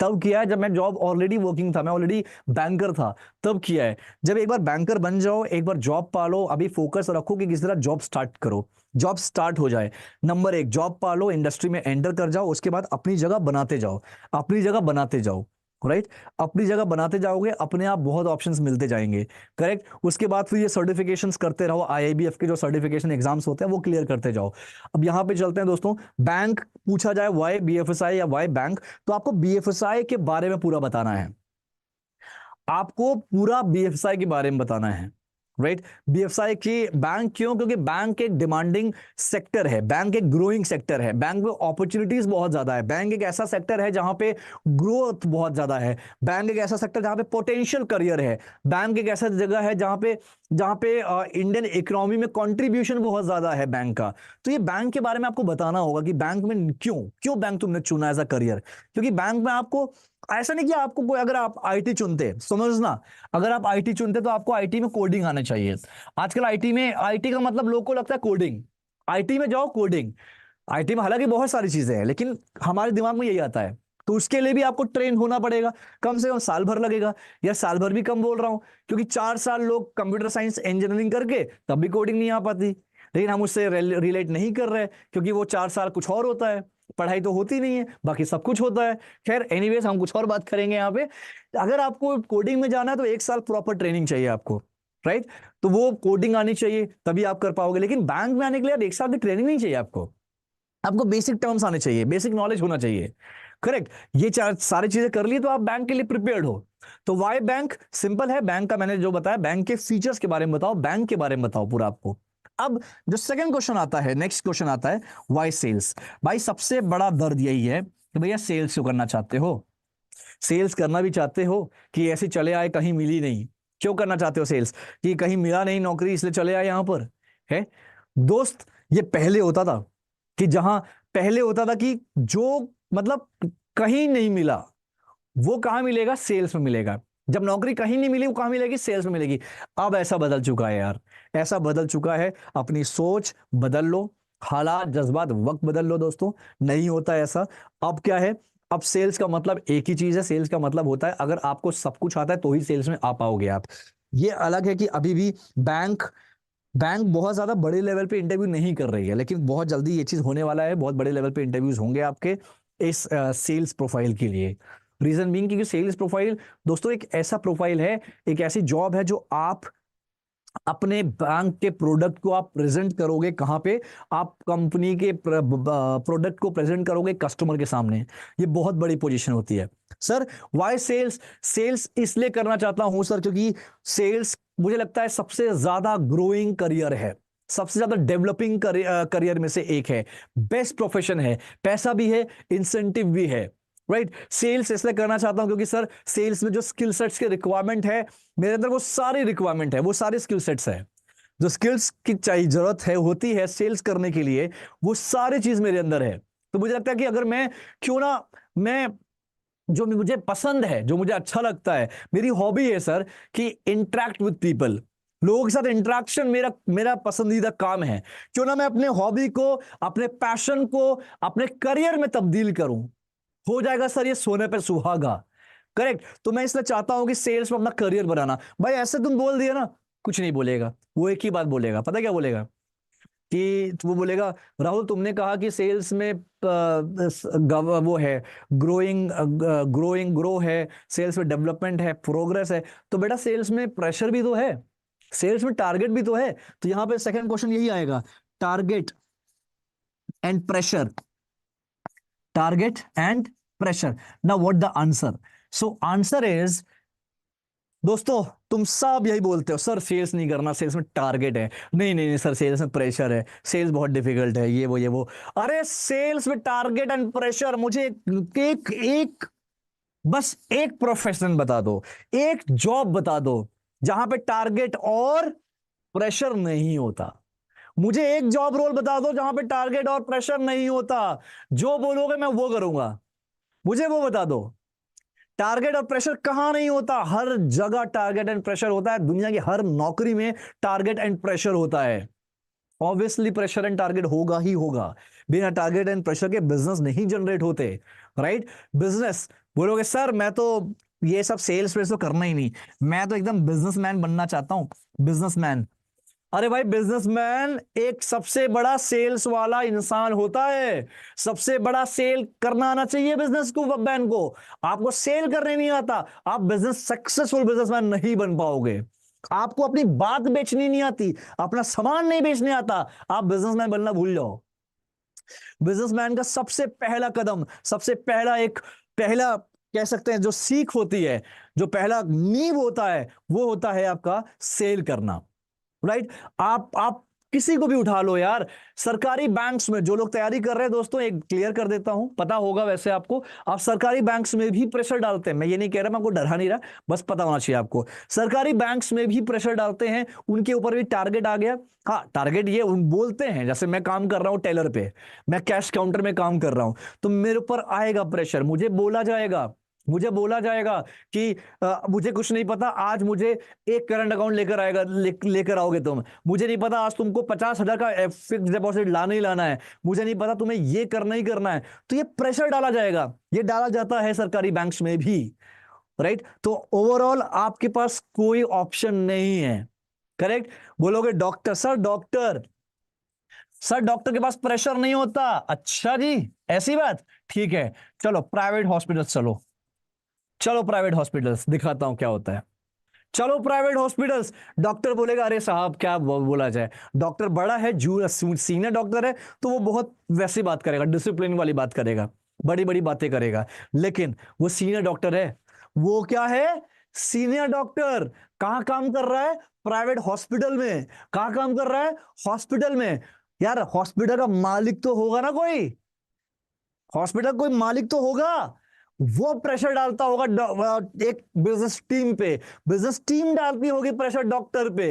तब किया है जब मैं जॉब ऑलरेडी वर्किंग था, मैं ऑलरेडी बैंकर था, तब किया है। जब एक बार बैंकर बन जाओ, एक बार जॉब पालो, अभी फोकस रखो कि किस तरह जॉब स्टार्ट करो, जॉब स्टार्ट हो जाए। नंबर एक, जॉब पालो, इंडस्ट्री में एंटर कर जाओ, उसके बाद अपनी जगह बनाते जाओ, अपनी जगह बनाते जाओ, राइट। अपनी जगह बनाते जाओगे, अपने आप बहुत ऑप्शंस मिलते जाएंगे, करेक्ट। उसके बाद फिर ये सर्टिफिकेशंस करते रहो, आईआईबीएफ के जो सर्टिफिकेशन एग्जाम्स होते हैं वो क्लियर करते जाओ। अब यहां पे चलते हैं दोस्तों, बैंक पूछा जाए वाई बीएफएसआई या वाई बैंक, तो आपको बीएफएसआई के बारे में पूरा बताना है, आपको पूरा बीएफएसआई के बारे में बताना है, राइट। बीएफएसआई की बैंक क्यों? क्योंकि बैंक एक डिमांडिंग सेक्टर है, बैंक एक ग्रोइंग सेक्टर है, बैंक में अपॉर्चुनिटीज बहुत ज्यादा है, बैंक एक ऐसा सेक्टर है जहां पे ग्रोथ बहुत ज्यादा है, बैंक एक ऐसा सेक्टर जहां पे पोटेंशियल करियर है, बैंक एक ऐसा जगह है जहां पे इंडियन इकोनॉमी में कंट्रीब्यूशन बहुत ज्यादा है बैंक का। तो ये बैंक के बारे में आपको बताना होगा कि बैंक में क्यों क्यों बैंक तुमने चुना एज अ करियर। क्योंकि बैंक में आपको ऐसा नहीं कि आपको कोई, अगर आप आईटी चुनते, समझना, अगर आप आईटी चुनते तो आपको आईटी में कोडिंग आना चाहिए। आजकल आईटी में, आईटी का मतलब लोगों को लगता है कोडिंग, आईटी में जाओ कोडिंग। आईटी में हालांकि बहुत सारी चीजें हैं, लेकिन हमारे दिमाग में यही आता है। तो उसके लिए भी आपको ट्रेन होना पड़ेगा, कम से कम साल भर लगेगा, या साल भर भी कम बोल रहा हूं, क्योंकि 4 साल लोग कंप्यूटर साइंस इंजीनियरिंग करके तब भी कोडिंग नहीं आ पाती। लेकिन हम उससे रिलेट नहीं कर रहे, क्योंकि वो 4 साल कुछ और होता है, पढ़ाई तो होती नहीं है, बाकी सब कुछ होता है। खैर एनीवेज, हम कुछ और बात करेंगे यहाँ पे। अगर आपको कोडिंग में जाना है तो 1 साल प्रॉपर ट्रेनिंग चाहिए आपको, राइट। तो वो कोडिंग आनी चाहिए तभी आप कर पाओगे। लेकिन बैंक में आने के लिए 1 साल की ट्रेनिंग नहीं चाहिए आपको, आपको बेसिक टर्म्स आने चाहिए, बेसिक नॉलेज होना चाहिए, करेक्ट। ये चार सारी चीजें कर ली तो आप बैंक के लिए प्रिपेयर्ड हो। तो वाई बैंक? सिंपल है, बैंक का मैंने जो बताया, बैंक के फीचर्स के बारे में बताओ, बैंक के बारे में बताओ पूरा आपको। अब जो सेकंड क्वेश्चन आता है, नेक्स्ट क्वेश्चन आता है, वाई सेल्स? भाई सबसे बड़ा दर्द यही है कि भैया सेल्स क्यों करना चाहते हो? सेल्स करना भी चाहते हो कि ऐसे चले आए, कहीं मिली नहीं? क्यों करना चाहते हो सेल्स? कि कहीं मिला नहीं नौकरी इसलिए चले आए यहां पर, है दोस्त? ये पहले होता था, कि जहां पहले होता था कि जो मतलब कहीं नहीं मिला वो कहां मिलेगा? सेल्स में मिलेगा। जब नौकरी कहीं नहीं मिली वो कहां मिलेगी? सेल्स में मिलेगी। अब ऐसा बदल चुका है यार, ऐसा बदल चुका है। अपनी सोच बदल लो, हालात जज्बात वक्त बदल लो दोस्तों, नहीं होता ऐसा। अब क्या है? अब सेल्स का मतलब एक ही चीज है, सेल्स का मतलब होता है अगर आपको सब कुछ आता है तो ही सेल्स में आ पाओगे आप। ये अलग है कि अभी भी बैंक बैंक बहुत ज्यादा बड़े लेवल पे इंटरव्यू नहीं कर रही है, लेकिन बहुत जल्दी ये चीज होने वाला है, बहुत बड़े लेवल पे इंटरव्यूज होंगे आपके इस सेल्स प्रोफाइल के लिए। रीजन बीइंग क्योंकि सेल्स प्रोफाइल दोस्तों एक ऐसा प्रोफाइल है, एक ऐसी जॉब है जो आप अपने बैंक के प्रोडक्ट को आप प्रेजेंट करोगे कहां पे? आप कंपनी के प्रोडक्ट को प्रेजेंट करोगे कस्टमर के सामने। ये बहुत बड़ी पोजीशन होती है। Sir Y sales? सेल्स इसलिए करना चाहता हूं सर क्योंकि सेल्स मुझे लगता है सबसे ज्यादा ग्रोइंग करियर है, सबसे ज्यादा डेवलपिंग करियर में से एक है, बेस्ट प्रोफेशन है, पैसा भी है, इंसेंटिव भी है, राइट। सेल्स इसलिए करना चाहता हूं क्योंकि सर सेल्स में जो स्किल सेट्स के रिक्वायरमेंट है मेरे अंदर, वो सारी रिक्वायरमेंट है, वो सारे स्किल सेट्स है, जो स्किल्स की चाहिए जरूरत है होती है सेल्स करने के लिए, वो सारी चीज मेरे अंदर है। तो मुझे लगता है कि अगर मैं, क्यों ना मैं, जो मुझे पसंद है, जो मुझे अच्छा लगता है, मेरी हॉबी है सर कि इंटरेक्ट विद पीपल, लोगों के साथ इंटरेक्शन मेरा मेरा पसंदीदा काम है। क्यों ना मैं अपने हॉबी को, अपने पैशन को अपने करियर में तब्दील करूं? हो जाएगा सर ये सोने पे सुहागा, करेक्ट। तो मैं इसलिए चाहता हूं कि सेल्स में अपना करियर बनाना। भाई ऐसे तुम बोल दिया ना, कुछ नहीं बोलेगा, वो एक ही बात बोलेगा, पता है क्या बोलेगा? कि वो बोलेगा राहुल तुमने कहा कि सेल्स में वो है, ग्रो है, सेल्स में डेवलपमेंट है, प्रोग्रेस है। तो बेटा सेल्स में प्रेशर भी तो है, सेल्स में टारगेट भी तो है। तो यहां पे सेकंड क्वेश्चन यही आएगा, target and pressure, target and pressure. Now what the answer? So answer is, दोस्तों तुम सब यही बोलते हो सर सेल्स नहीं करना, सेल्स में टारगेट है, नहीं नहीं नहीं सर सेल्स में प्रेशर है, सेल्स बहुत डिफिकल्ट है, ये वो। अरे सेल्स में टारगेट एंड प्रेशर, मुझे एक एक बस एक प्रोफेशन बता दो, एक जॉब बता दो जहां पे टारगेट और प्रेशर नहीं होता। मुझे एक जॉब रोल बता दो जहां पे टारगेट और प्रेशर नहीं होता। जो बोलोगे मैं वो करूंगा, मुझे वो बता दो। टारगेट और प्रेशर कहां नहीं होता? हर जगह टारगेट एंड प्रेशर होता है, दुनिया की हर नौकरी में टारगेट एंड प्रेशर होता है। ऑब्वियसली प्रेशर एंड टारगेट होगा ही होगा, बिना टारगेट एंड प्रेशर के बिजनेस नहीं जनरेट होते, राइट। बिजनेस बोलोगे सर मैं तो ये सब सेल्स वेल्स तो करना ही नहीं, मैं तो एकदम बिजनेसमैन बनना चाहता हूं, बिजनेसमैन। अरे भाई बिजनेसमैन एक सबसे बड़ा सेल्स वाला इंसान होता है, सबसे बड़ा सेल करना आना चाहिए बिजनेस को, मैन को। आपको सेल करने नहीं आता, आप बिजनेस सक्सेसफुल बिजनेसमैन नहीं बन पाओगे। आपको अपनी बात बेचनी नहीं आती, अपना सामान नहीं बेचने आता, आप बिजनेसमैन बनना भूल जाओ। बिजनेसमैन का सबसे पहला कदम, सबसे पहला कह सकते हैं जो सीख होती है, जो पहला नींव होता है, वो होता है आपका सेल करना। राइट। आप किसी को भी उठा लो यार, सरकारी बैंक्स में जो लोग तैयारी कर रहे हैं दोस्तों, एक क्लियर कर देता हूं, पता होगा वैसे आपको, आप सरकारी बैंक्स में भी प्रेशर डालते हैं। मैं ये नहीं कह रहा, मैं आपको डरा नहीं रहा, बस पता होना चाहिए आपको, सरकारी बैंक्स में भी प्रेशर डालते हैं, उनके ऊपर भी टारगेट आ गया। हाँ, टारगेट ये उन बोलते हैं, जैसे मैं काम कर रहा हूं टेलर पे, मैं कैश काउंटर में काम कर रहा हूं, तो मेरे ऊपर आएगा प्रेशर, मुझे बोला जाएगा, मुझे बोला जाएगा कि मुझे कुछ नहीं पता, आज मुझे एक करंट अकाउंट लेकर आएगा, लेकर आओगे तुम, मुझे नहीं पता आज तुमको 50,000 का फिक्स डिपॉजिट लाना ही लाना है, मुझे नहीं पता तुम्हें ये करना ही करना है। तो ये प्रेशर डाला जाएगा, ये डाला जाता है सरकारी बैंक्स में भी, राइट। तो ओवरऑल आपके पास कोई ऑप्शन नहीं है। करेक्ट। बोलोगे डॉक्टर, सर डॉक्टर के पास प्रेशर नहीं होता, अच्छा जी, ऐसी बात, ठीक है, चलो प्राइवेट हॉस्पिटल चलो, चलो प्राइवेट हॉस्पिटल्स दिखाता हूं क्या होता है, चलो प्राइवेट हॉस्पिटल्स। डॉक्टर बोलेगा अरे साहब क्या बोला जाए, डॉक्टर बड़ा है, जू सीनियर डॉक्टर है, तो वो बहुत वैसी बात करेगा, डिसिप्लिन वाली बात करेगा, बड़ी बड़ी बातें करेगा, लेकिन वो सीनियर डॉक्टर है, वो क्या है, सीनियर डॉक्टर। कहां काम कर रहा है, प्राइवेट हॉस्पिटल में। कहां काम कर रहा है, हॉस्पिटल में। यार हॉस्पिटल का मालिक तो होगा ना कोई, हॉस्पिटल कोई मालिक तो होगा, वो प्रेशर डालता होगा एक बिजनेस टीम पे, बिजनेस टीम डालती होगी प्रेशर डॉक्टर पे।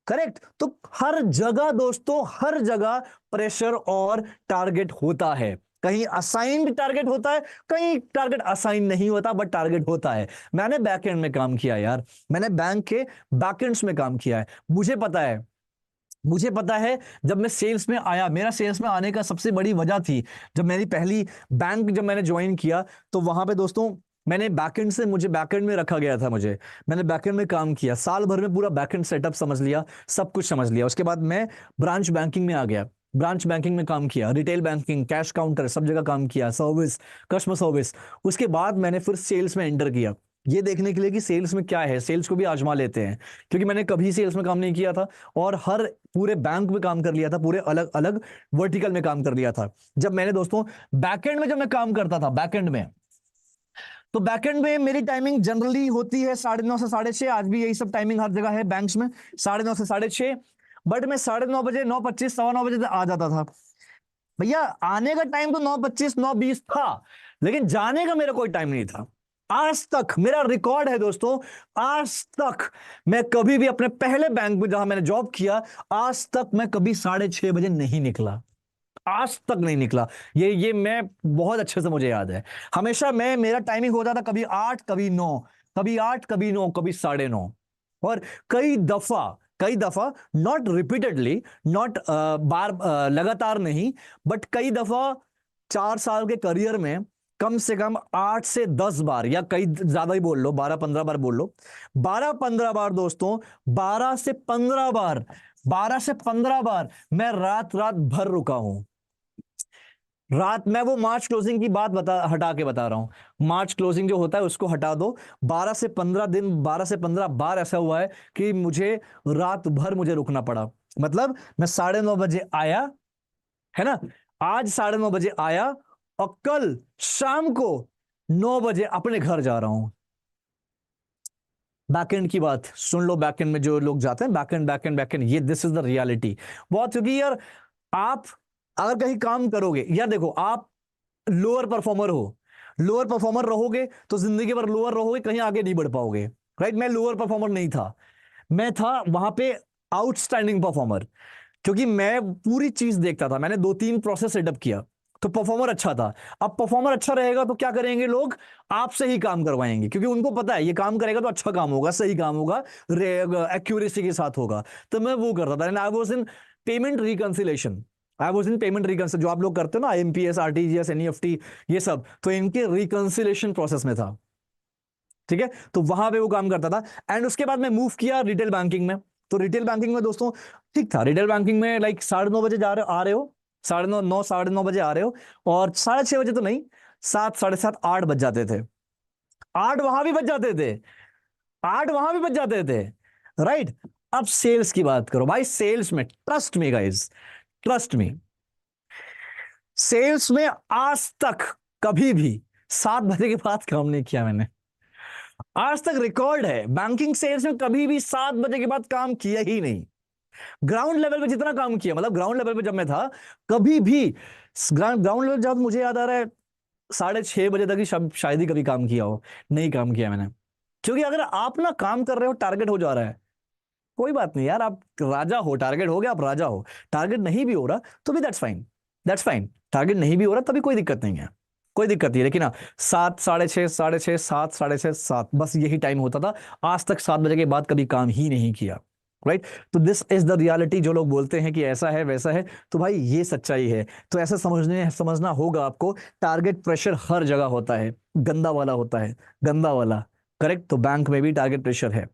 करेक्ट। तो हर जगह दोस्तों, हर जगह प्रेशर और टारगेट होता है, कहीं असाइंड टारगेट होता है, कहीं टारगेट असाइन नहीं होता, बट टारगेट होता है। मैंने बैकएंड में काम किया यार, मैंने बैंक के बैकएंड्स में काम किया है, मुझे पता है, मुझे पता है। जब मैं सेल्स में आया, मेरा सेल्स में आने का सबसे बड़ी वजह थी, जब मेरी पहली बैंक जब मैंने ज्वाइन किया, तो वहां पे दोस्तों मैंने बैकएंड से, मुझे बैकएंड में रखा गया था, मैंने बैकएंड में काम किया, साल भर में पूरा बैकएंड सेटअप समझ लिया, सब कुछ समझ लिया। उसके बाद मैं ब्रांच बैंकिंग में आ गया, ब्रांच बैंकिंग में काम किया, रिटेल बैंकिंग, कैश काउंटर, सब जगह काम किया, सर्विस, कस्टमर सर्विस। उसके बाद मैंने फिर सेल्स में एंटर किया, ये देखने के लिए कि सेल्स में क्या है, सेल्स को भी आजमा लेते हैं, क्योंकि मैंने कभी सेल्स में काम नहीं किया था, और हर पूरे बैंक में काम कर लिया था, पूरे अलग अलग वर्टिकल में काम कर लिया था। जब मैंने दोस्तों बैकएंड में, जब मैं काम करता था बैकएंड में, तो बैकएंड में मेरी टाइमिंग जनरली होती है 9:30 से 6:30, आज भी यही सब टाइमिंग हर जगह है बैंक्स में, 9:30 से 6:30। बट मैं 9:30 बजे, 9:25, 9:15 बजे आ जाता था। भैया आने का टाइम तो 9:25, 9:20 था, लेकिन जाने का मेरा कोई टाइम नहीं था। आज तक मेरा रिकॉर्ड है दोस्तों, आज तक मैं कभी भी अपने पहले बैंक में जहां मैंने जॉब किया, आज तक मैं कभी 6:30 बजे नहीं निकला, आज तक नहीं निकला। ये मैं बहुत अच्छे से मुझे याद है, हमेशा मेरा टाइमिंग होता था कभी 8, कभी 9, कभी 8, कभी 9, कभी 9:30। और कई दफा नॉट रिपीटेडली, नॉट बार लगातार नहीं, बट कई दफा 4 साल के करियर में कम से कम 8 से 10 बार, या कई ज्यादा ही बोल लो, 12-15 बार बोल लो, 12-15 बार दोस्तों, 12 से 15 बार, 12 से 15 बार मैं रात रात भर रुका हूं। रात, मैं वो मार्च क्लोजिंग की बात हटा के बता रहा हूं, मार्च क्लोजिंग जो होता है उसको हटा दो, 12 से 15 दिन, 12 से 15 बार ऐसा हुआ है कि मुझे रात भर मुझे रुकना पड़ा। मतलब मैं 9:30 बजे आया, है ना, आज 9:30 बजे आया, और कल शाम को 9 बजे अपने घर जा रहा हूं। बैकएंड की बात सुन लो, बैकएंड में जो लोग जाते हैं, बैकएंड बैकएंड बैकएंड, ये दिस इज द रियलिटी। बहुत, क्योंकि यार आप अगर कहीं काम करोगे, यार देखो, आप लोअर परफॉर्मर हो, लोअर परफॉर्मर रहोगे तो जिंदगी भर लोअर रहोगे, कहीं आगे नहीं बढ़ पाओगे, राइट। मैं लोअर परफॉर्मर नहीं था, मैं था वहां पे आउटस्टैंडिंग परफॉर्मर, क्योंकि मैं पूरी चीज देखता था, मैंने 2-3 प्रोसेस सेटअप किया, तो परफॉर्मर अच्छा था। अब परफॉर्मर अच्छा रहेगा तो क्या करेंगे लोग, आपसे ही काम करवाएंगे, क्योंकि उनको पता है ये काम करेगा तो अच्छा काम होगा, सही काम होगा, एक्यूरेसी के साथ होगा। तो मैं वो करता था, and I was in payment reconciliation, I was in payment reconciliation, जो आप लोग करते हो ना, आईएमपीएस, आरटीजीएस, एनईएफटी, ये सब, तो इनके रिकंसिलेशन प्रोसेस में था, ठीक है। तो वहां पे वो काम करता था, एंड उसके बाद मैं मूव किया रिटेल बैंकिंग में। तो रिटेल बैंकिंग में दोस्तों ठीक था, रिटेल बैंकिंग में लाइक 9:30 बजे आ रहे हो, 9:30, 9:30 बजे आ रहे हो, और 6:30 बजे तो नहीं, 7, 7:30, 8 बज जाते थे, 8 वहां भी बज जाते थे, 8 वहां भी बज जाते थे, राइट। अब सेल्स की बात करो भाई, सेल्स में trust me guys, trust me, sales में आज तक कभी भी 7 बजे के बाद काम नहीं किया मैंने, आज तक रिकॉर्ड है, बैंकिंग सेल्स में कभी भी 7 बजे के बाद काम किया ही नहीं। ग्राउंड लेवल पे जितना काम किया, मतलब ग्राउंड लेवल पे जब मैं था, कभी भी ग्राउंड लेवल, जब मुझे याद आ रहा है 6:30 बजे तक ही शायद ही कभी काम किया हो, नहीं काम किया मैंने। क्योंकि अगर आप ना काम कर रहे हो, टारगेट हो जा रहा है, कोई बात नहीं यार, आप राजा हो, टारगेट हो गया, आप राजा हो। टारगेट नहीं भी हो रहा तो भी that's fine, that's fine. Target नहीं भी हो रहा तभी कोई दिक्कत नहीं है, कोई दिक्कत नहीं है। लेकिन हाँ, 7, 6:30, 6:30, 7, 6:30, 7, बस यही टाइम होता था। आज तक 7 बजे के बाद कभी काम ही नहीं किया। राइट। तो दिस इज द रियलिटी। जो लोग बोलते हैं कि ऐसा है वैसा है, तो भाई ये सच्चाई है। तो ऐसा समझना होगा आपको, टारगेट प्रेशर हर जगह होता है, गंदा वाला होता है, गंदा वाला। करेक्ट। तो बैंक में भी टारगेट प्रेशर है।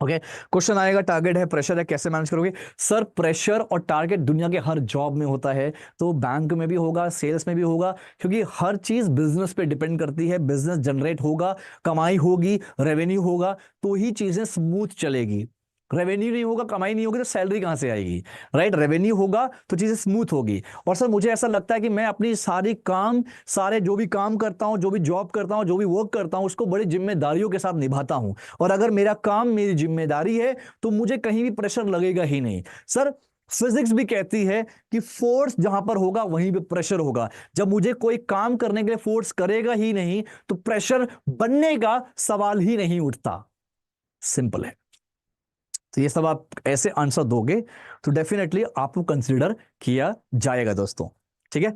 ओके। क्वेश्चन आएगा, टारगेट है, प्रेशर है, कैसे मैनेज करोगे? सर प्रेशर और टारगेट दुनिया के हर जॉब में होता है, तो बैंक में भी होगा, सेल्स में भी होगा, क्योंकि हर चीज बिजनेस पे डिपेंड करती है। बिजनेस जनरेट होगा, कमाई होगी, रेवेन्यू होगा, तो ही चीजें स्मूथ चलेगी। रेवेन्यू नहीं होगा, कमाई नहीं होगी, तो सैलरी कहां से आएगी? राइट। रेवेन्यू होगा तो चीजें स्मूथ होगी। और सर मुझे ऐसा लगता है कि मैं अपनी सारे जो भी काम करता हूं, जो भी जॉब करता हूं, जो भी वर्क करता हूं, उसको बड़ी जिम्मेदारियों के साथ निभाता हूं। और अगर मेरा काम मेरी जिम्मेदारी है तो मुझे कहीं भी प्रेशर लगेगा ही नहीं। सर फिजिक्स भी कहती है कि फोर्स जहां पर होगा वहीं पे प्रेशर होगा। जब मुझे कोई काम करने के लिए फोर्स करेगा ही नहीं, तो प्रेशर बनने का सवाल ही नहीं उठता। सिंपल है। तो ये सब आप ऐसे आंसर दोगे तो डेफिनेटली आपको कंसीडर किया जाएगा दोस्तों। ठीक है।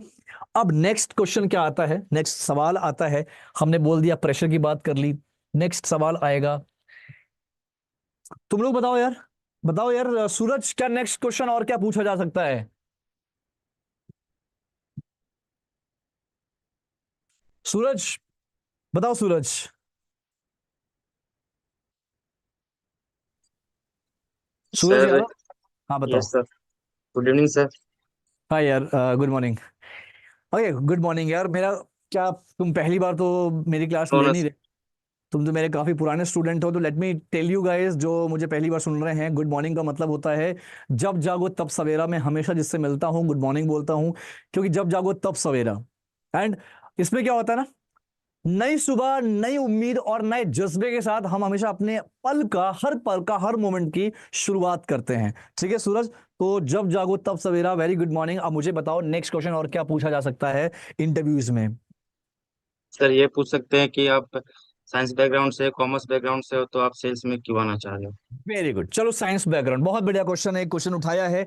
अब नेक्स्ट क्वेश्चन क्या आता है, नेक्स्ट सवाल आता है। हमने बोल दिया, प्रेशर की बात कर ली। नेक्स्ट सवाल आएगा, तुम लोग बताओ यार, बताओ यार सूरज, क्या नेक्स्ट क्वेश्चन और क्या पूछा जा सकता है? सूरज, बताओ सूरज। सूरज सर। यादव। हाँ बताओ। Yes sir. Good evening sir. हाँ यार, good morning. Okay, good morning यार। मेरा क्या, तुम पहली बार तो मेरी क्लास ले नहीं बोनस। रहे, तुम तो मेरे काफी पुराने स्टूडेंट हो। तो let me tell you guys, जो मुझे पहली बार सुन रहे हैं, गुड मॉर्निंग का मतलब होता है जब जागो तब सवेरा। मैं हमेशा जिससे मिलता हूँ गुड मॉर्निंग बोलता हूँ, क्योंकि जब जागो तब सवेरा। एंड इसमें क्या होता है ना, नई सुबह, नई उम्मीद और नए जज्बे के साथ हम हमेशा अपने पल का, हर मोमेंट की शुरुआत करते हैं। ठीक है सूरज, तो जब जागो तब सवेरा, वेरी गुड मॉर्निंग। अब मुझे बताओ नेक्स्ट क्वेश्चन और क्या पूछा जा सकता है इंटरव्यूज में? सर ये पूछ सकते हैं कि आप साइंस बैकग्राउंड से, कॉमर्स बैकग्राउंड से हो, तो आप सेल्स में क्यों आना चाह रहे हो? वेरी गुड, चलो साइंस बैकग्राउंड, बहुत बढ़िया क्वेश्चन है। क्वेश्चन उठाया है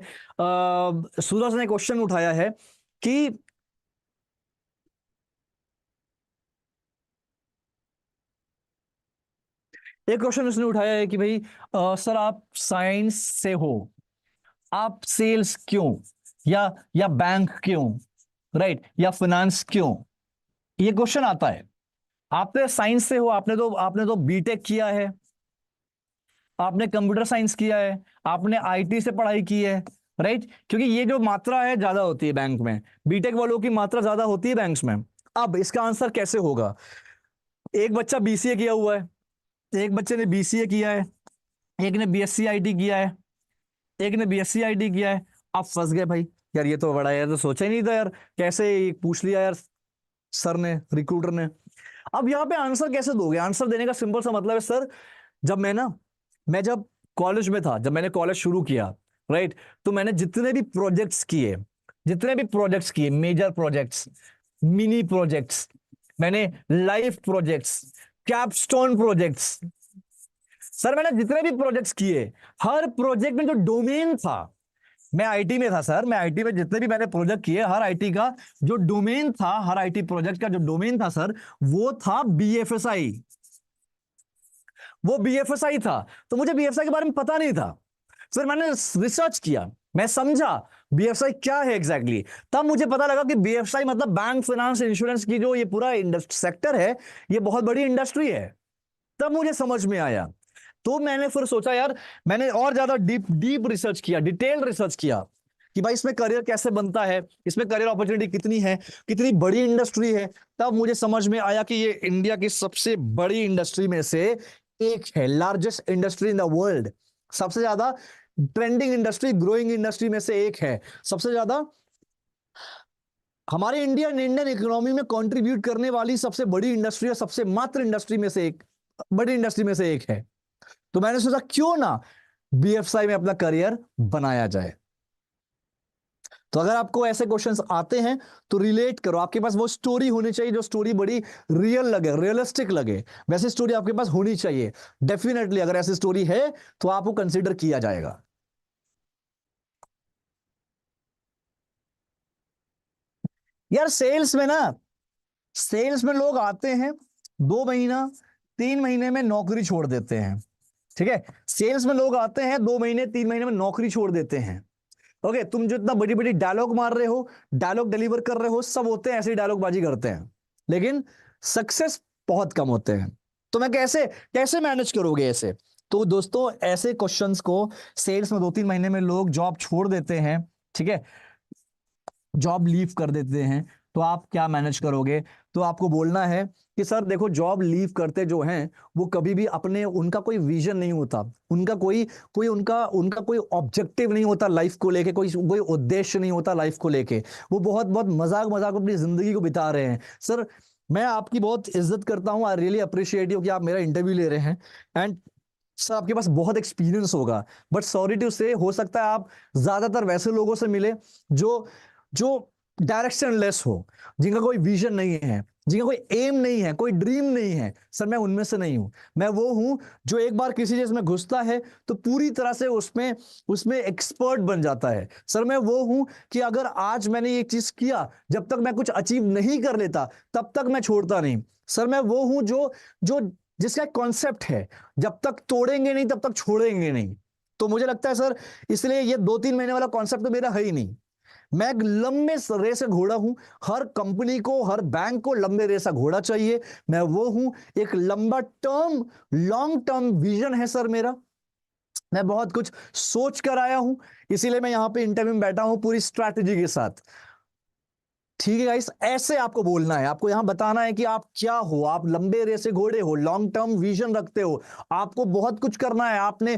सूरज ने, क्वेश्चन उठाया है कि एक क्वेश्चन उसने उठाया है कि भाई सर आप साइंस से हो, आप सेल्स क्यों, या बैंक क्यों, राइट, या फाइनेंस क्यों? ये क्वेश्चन आता है। आपने साइंस से हो, आपने तो बीटेक किया है, आपने कंप्यूटर साइंस किया है, आपने आईटी से पढ़ाई की है, राइट। क्योंकि ये जो मात्रा है ज्यादा होती है बैंक में, बीटेक वालों की मात्रा ज्यादा होती है बैंक्स में। अब इसका आंसर कैसे होगा? एक बच्चा बीसीए किया हुआ है, एक बच्चे ने बीसीए किया है, एक ने बीएससी आईटी किया है, एक ने बीएससी आईटी किया है। आप फंस गए भाई। यार ये तो बड़ा, यार तो सोचा ही नहीं था यार, कैसे ये पूछ लिया यार सर ने, रिक्रूटर ने। अब यहाँ पे आंसर कैसे दोगे? आंसर देने का सिंपल सा मतलब है सर, जब मैं जब कॉलेज में था, जब मैंने कॉलेज शुरू किया, राइट, तो मैंने जितने भी प्रोजेक्ट्स किए, मेजर प्रोजेक्ट्स, मिनी प्रोजेक्ट्स, मैंने life projects, capstone projects, sir मैंने जितने भी प्रोजेक्ट्स किए, हर प्रोजेक्ट में जो डोमेन था, मैं आईटी में था सर, मैं आईटी में जितने भी मैंने प्रोजेक्ट किए, हर आईटी का जो डोमेन था, हर आईटी प्रोजेक्ट का जो डोमेन था सर, वो था बीएफएसआई। वो बीएफएसआई था। तो मुझे बीएफएसआई के बारे में पता नहीं था। फिर मैंने रिसर्च किया, मैं समझा बीएफएसआई क्या है एग्जैक्टली तब मुझे पता लगा कि बीएफएसआई मतलब बैंक, फाइनेंस, इंश्योरेंस की जो ये पूरा सेक्टर है, ये बहुत बड़ी इंडस्ट्री है। तब मुझे समझ में आया। तो मैंने फिर सोचा यार, मैंने और ज्यादा डीप डीप रिसर्च किया, डिटेल रिसर्च किया कि भाई इसमें करियर कैसे बनता है, इसमें करियर अपॉर्चुनिटी कितनी है, कितनी बड़ी इंडस्ट्री है। तब मुझे समझ में आया कि ये इंडिया की सबसे बड़ी इंडस्ट्री में से एक है, largest industry in the world, सबसे ज्यादा ट्रेंडिंग इंडस्ट्री, ग्रोइंग इंडस्ट्री में से एक है, सबसे ज्यादा हमारे इंडियन इकोनॉमी में कंट्रीब्यूट करने वाली सबसे बड़ी इंडस्ट्री है, सबसे मात्र इंडस्ट्री में से एक बड़ी इंडस्ट्री में से एक है। तो मैंने सोचा क्यों ना बीएफएसआई में अपना करियर बनाया जाए। तो अगर आपको ऐसे क्वेश्चंस आते हैं तो रिलेट करो, आपके पास वो स्टोरी होनी चाहिए जो स्टोरी बड़ी रियल लगे, रियलिस्टिक लगे, वैसी स्टोरी आपके पास होनी चाहिए। डेफिनेटली अगर ऐसी स्टोरी है तो आपको कंसीडर किया जाएगा। यार सेल्स में ना, सेल्स में लोग आते हैं 2 महीना 3 महीने में नौकरी छोड़ देते हैं। ठीक है, सेल्स में लोग आते हैं 2 महीने 3 महीने में नौकरी छोड़ देते हैं। ओके, तुम जो इतना बड़ी बड़ी डायलॉग मार रहे हो, डायलॉग डिलीवर कर रहे हो, सब होते हैं ऐसे ही डायलॉग बाजी करते हैं, लेकिन सक्सेस बहुत कम होते हैं। तो मैं कैसे कैसे मैनेज करोगे ऐसे? तो दोस्तों ऐसे क्वेश्चंस को सेल्स में 2-3 महीने में लोग जॉब छोड़ देते हैं, ठीक है, जॉब लीव कर देते हैं, तो आप क्या मैनेज करोगे? तो आपको बोलना है कि सर देखो, जॉब लीव करते जो हैं वो कभी भी अपने, उनका कोई विजन नहीं होता, उनका कोई कोई उनका उनका कोई ऑब्जेक्टिव नहीं होता लाइफ को लेके, कोई कोई उद्देश्य नहीं होता लाइफ को लेके, वो बहुत बहुत मजाक मजाक अपनी जिंदगी को बिता रहे हैं। सर मैं आपकी बहुत इज्जत करता हूं, आई रियली अप्रिशिएट यू कि आप मेरा इंटरव्यू ले रहे हैं, एंड सर आपके पास बहुत एक्सपीरियंस होगा, बट सॉरी टू से हो सकता है आप ज्यादातर वैसे लोगों से मिले जो जो डायरेक्शनलेस हो, जिनका कोई विजन नहीं है, जिनका कोई एम नहीं है, कोई ड्रीम नहीं है। सर मैं उनमें से नहीं हूं, मैं वो हूं जो एक बार किसी चीज में घुसता है तो पूरी तरह से उसमें उसमें एक्सपर्ट बन जाता है। सर मैं वो हूं कि अगर आज मैंने ये चीज किया, जब तक मैं कुछ अचीव नहीं कर लेता तब तक मैं छोड़ता नहीं। सर मैं वो हूं जो जो जिसका कॉन्सेप्ट है, जब तक तोड़ेंगे नहीं तब तक छोड़ेंगे नहीं। तो मुझे लगता है सर, इसलिए ये 2-3 महीने वाला कॉन्सेप्ट तो मेरा है ही नहीं। मैं एक लंबे रेस का घोड़ा हूं, हर कंपनी को, हर बैंक को लंबे रेस का घोड़ा चाहिए, मैं वो हूं। एक लंबा टर्म, लॉन्ग टर्म विजन है सर मेरा, मैं बहुत कुछ सोच कर आया हूं, इसीलिए मैं यहां पे इंटरव्यू में बैठा हूं पूरी स्ट्रैटेजी के साथ। ठीक है गाइस, ऐसे आपको बोलना है, आपको यहां बताना है कि आप क्या हो, आप लंबे रेसे घोड़े हो, लॉन्ग टर्म विजन रखते हो, आपको बहुत कुछ करना है। आपने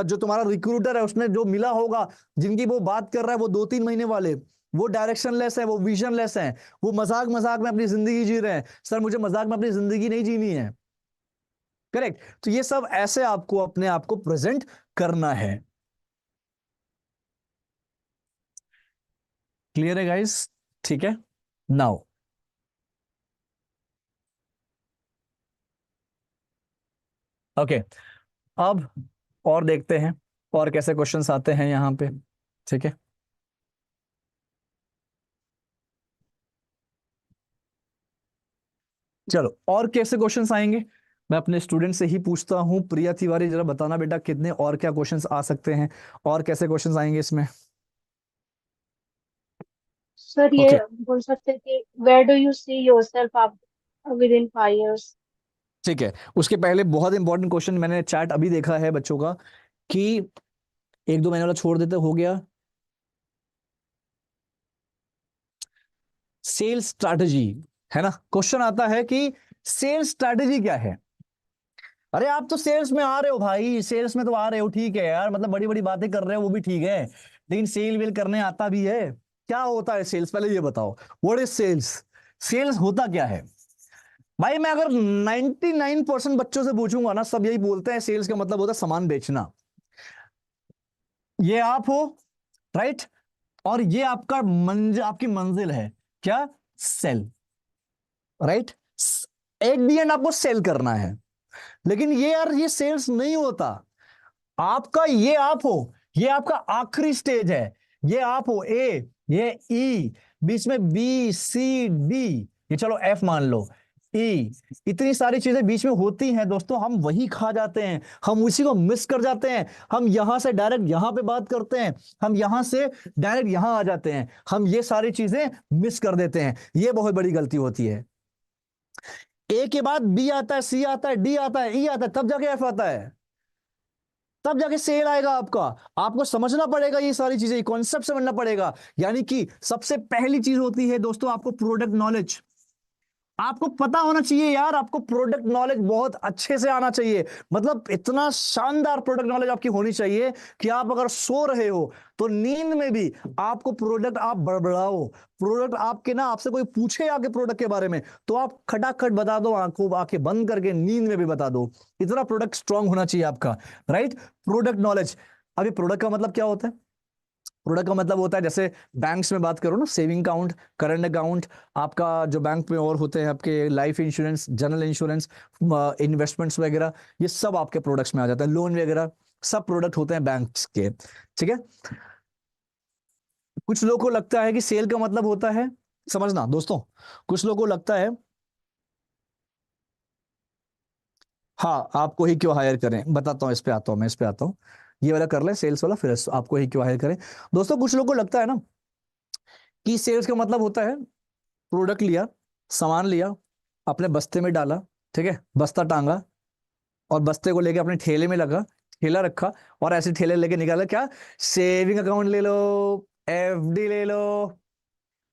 जो तुम्हारा रिक्रूटर है उसने जो मिला होगा, जिनकी वो बात कर रहा है, वो 2-3 महीने वाले, वो डायरेक्शनलेस है, वो विजनलेस है, वो मजाक मजाक में अपनी जिंदगी जी रहे हैं। सर मुझे मजाक में अपनी जिंदगी नहीं जीनी है, करेक्ट? तो ये सब ऐसे आपको अपने आप को प्रेजेंट करना है। क्लियर है गाइस? ठीक है, नाउ ओके, अब और देखते हैं और कैसे क्वेश्चंस आते हैं यहां पे। ठीक है, चलो और कैसे क्वेश्चंस आएंगे मैं अपने स्टूडेंट से ही पूछता हूं। प्रिया तिवारी जरा बताना बेटा, कितने और क्या क्वेश्चंस आ सकते हैं और कैसे क्वेश्चंस आएंगे इसमें? सर ये ओके बोल सकते हैं कि where do you see yourself within 5 years? ठीक है, उसके पहले बहुत इंपॉर्टेंट क्वेश्चन मैंने चैट अभी देखा है बच्चों का, कि 1-2 महीने वाला छोड़ देते हो गया, सेल्स स्ट्रैटेजी है ना, क्वेश्चन आता है कि सेल्स स्ट्रैटेजी क्या है। अरे आप तो सेल्स में आ रहे हो भाई, सेल्स में तो आ रहे हो, ठीक है यार, मतलब बड़ी बड़ी बातें कर रहे हो वो भी ठीक है, लेकिन सेल वेल करने आता भी है? क्या होता है सेल्स, पहले ये बताओ, व्हाट इज सेल्स? सेल्स होता क्या है भाई? मैं अगर 99% बच्चों से पूछूंगा ना, सब यही बोलते हैं सेल्स का मतलब होता है सामान बेचना। ये आप हो, राइट, और ये आपका आपकी मंजिल है क्या? Sale, right, at the end आपको सेल करना है। लेकिन ये यार, ये सेल्स नहीं होता। आपका ये आप हो, ये आपका आखिरी स्टेज है, ये आप हो ए, ये ई, बीच में बी सी डी, ये चलो एफ मान लो, ई, इतनी सारी चीजें बीच में होती हैं दोस्तों, हम वही खा जाते हैं, हम उसी को मिस कर जाते हैं। हम यहां से डायरेक्ट यहां पे बात करते हैं, हम यहां से डायरेक्ट यहां आ जाते हैं, हम ये सारी चीजें मिस कर देते हैं, ये बहुत बड़ी गलती होती है। ए के बाद बी आता है, सी आता है, डी आता है, ई आता है, तब जाके एफ आता है, तब जाके सेल आएगा आपका। आपको समझना पड़ेगा ये सारी चीजें, कॉन्सेप्ट समझना पड़ेगा। यानी कि सबसे पहली चीज होती है दोस्तों आपको प्रोडक्ट नॉलेज, आपको पता होना चाहिए यार, आपको प्रोडक्ट नॉलेज बहुत अच्छे से आना चाहिए। मतलब इतना शानदार प्रोडक्ट नॉलेज आपकी होनी चाहिए कि आप अगर सो रहे हो तो नींद में भी आपको प्रोडक्ट आप बड़बड़ाओ, प्रोडक्ट आपके ना, आपसे कोई पूछे आके प्रोडक्ट के बारे में तो आप खटाखट बता दो, आंखों आंखें बंद करके नींद में भी बता दो। इतना प्रोडक्ट स्ट्रांग होना चाहिए आपका, राइट। Product knowledge. अभी प्रोडक्ट का मतलब क्या होता है? प्रोडक्ट का मतलब होता है, जैसे बैंक्स में बात करो ना, सेविंग अकाउंट, करंट अकाउंट, आपका जो बैंक में और होते हैं आपके life insurance, general insurance, investments वगैरह, ये सब आपके प्रोडक्ट्स में आ जाते हैं। लोन वगैरह सब प्रोडक्ट होते हैं बैंक्स के, ठीक है। कुछ लोगों को लगता है कि सेल का मतलब होता है, समझना दोस्तों, कुछ लोगों को लगता है हाँ आपको ही क्यों हायर करें, बताता हूं, इस पे आता हूं मैं, इस पे आता हूं। ये वाला कर ले सेल्स वाला, फिर आपको ही क्यों हायर करें। दोस्तों कुछ लोगों को लगता है ना कि सेल्स का मतलब होता है प्रोडक्ट लिया, सामान लिया, अपने बस्ते में डाला, ठीक है, बस्ता टांगा और बस्ते को लेके अपने ठेले में लगा, ठेला रखा और ऐसे ठेले लेके निकाला, क्या सेविंग अकाउंट ले लो, एफडी ले लो,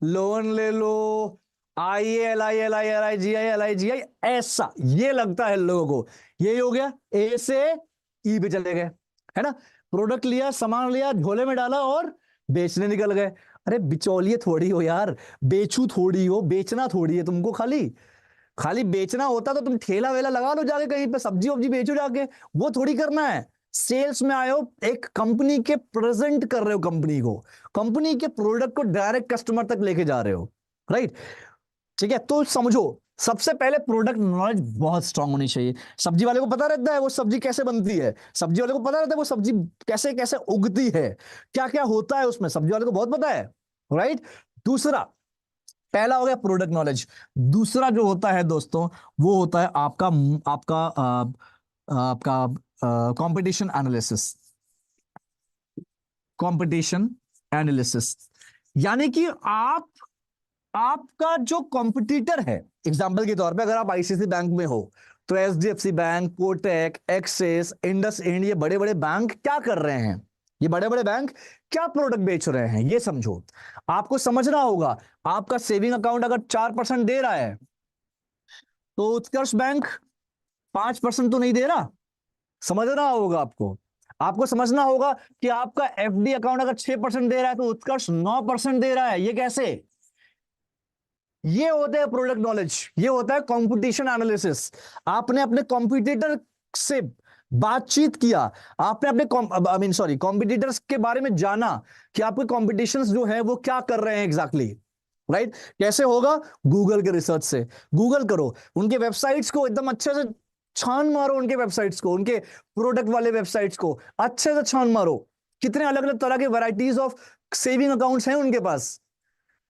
लोन ले लो, I L I L I L I G I L I G I, ऐसा ये लगता है लोगों को। यही हो गया, ए से ई पे चले गए, है ना। प्रोडक्ट लिया, सामान लिया, झोले में डाला और बेचने निकल गए। अरे बिचौलिए थोड़ी हो यार, बेचू थोड़ी हो, बेचना थोड़ी है तुमको। खाली खाली बेचना होता तो तुम ठेला वेला लगा लो जाके, कहीं पे सब्जी वब्जी बेचो जाके, वो थोड़ी करना है। सेल्स में आए हो, एक कंपनी के प्रेजेंट कर रहे हो, कंपनी को, कंपनी के प्रोडक्ट को डायरेक्ट कस्टमर तक लेके जा रहे हो, राइट। ठीक है, तो समझो, सबसे पहले प्रोडक्ट नॉलेज बहुत स्ट्रांग होनी चाहिए। सब्जी वाले को पता रहता है वो सब्जी कैसे बनती है, सब्जी वाले को पता रहता है वो सब्जी कैसे कैसे उगती है, क्या क्या होता है उसमें, सब्जी वाले को बहुत पता है, राइट। दूसरा, पहला हो गया प्रोडक्ट नॉलेज। दूसरा जो होता है दोस्तों, वो होता है आपका आपका आपका कंपटीशन एनालिसिस। कंपटीशन एनालिसिस यानी कि आपका जो कंपटीटर है, एग्जांपल के तौर पे अगर आप आईसीआईसी बैंक में हो तो HDFC bank, Kotak, Axis, IndusInd, ये बड़े बड़े बैंक क्या कर रहे हैं, ये बड़े बड़े बैंक क्या प्रोडक्ट बेच रहे हैं, ये समझो। आपको समझना होगा, आपका सेविंग अकाउंट अगर 4% दे रहा है तो उत्कर्ष बैंक 5% तो नहीं दे रहा, समझना होगा आपको। आपको समझना होगा कि आपका एफडी अकाउंट अगर 6% दे रहा है तो उत्कर्ष 9% दे रहा है, ये कैसे। ये होता है प्रोडक्ट नॉलेज, ये होता है कंपटीशन एनालिसिस। आपने अपने कॉम्पिटिटर से बातचीत किया, आपने अपने आई मीन सॉरी कॉम्पिटिटर्स के बारे में जाना कि आपके कॉम्पिटिशन्स जो है वो क्या कर रहे हैं एग्जैक्टली, राइट। कैसे होगा? गूगल के रिसर्च से। गूगल करो, उनके वेबसाइट्स को एकदम अच्छे से छान मारो, उनके वेबसाइट्स को, उनके प्रोडक्ट वाले वेबसाइट्स को अच्छे से छान मारो, कितने अलग अलग तरह के वैरायटीज ऑफ सेविंग अकाउंट्स हैं उनके पास।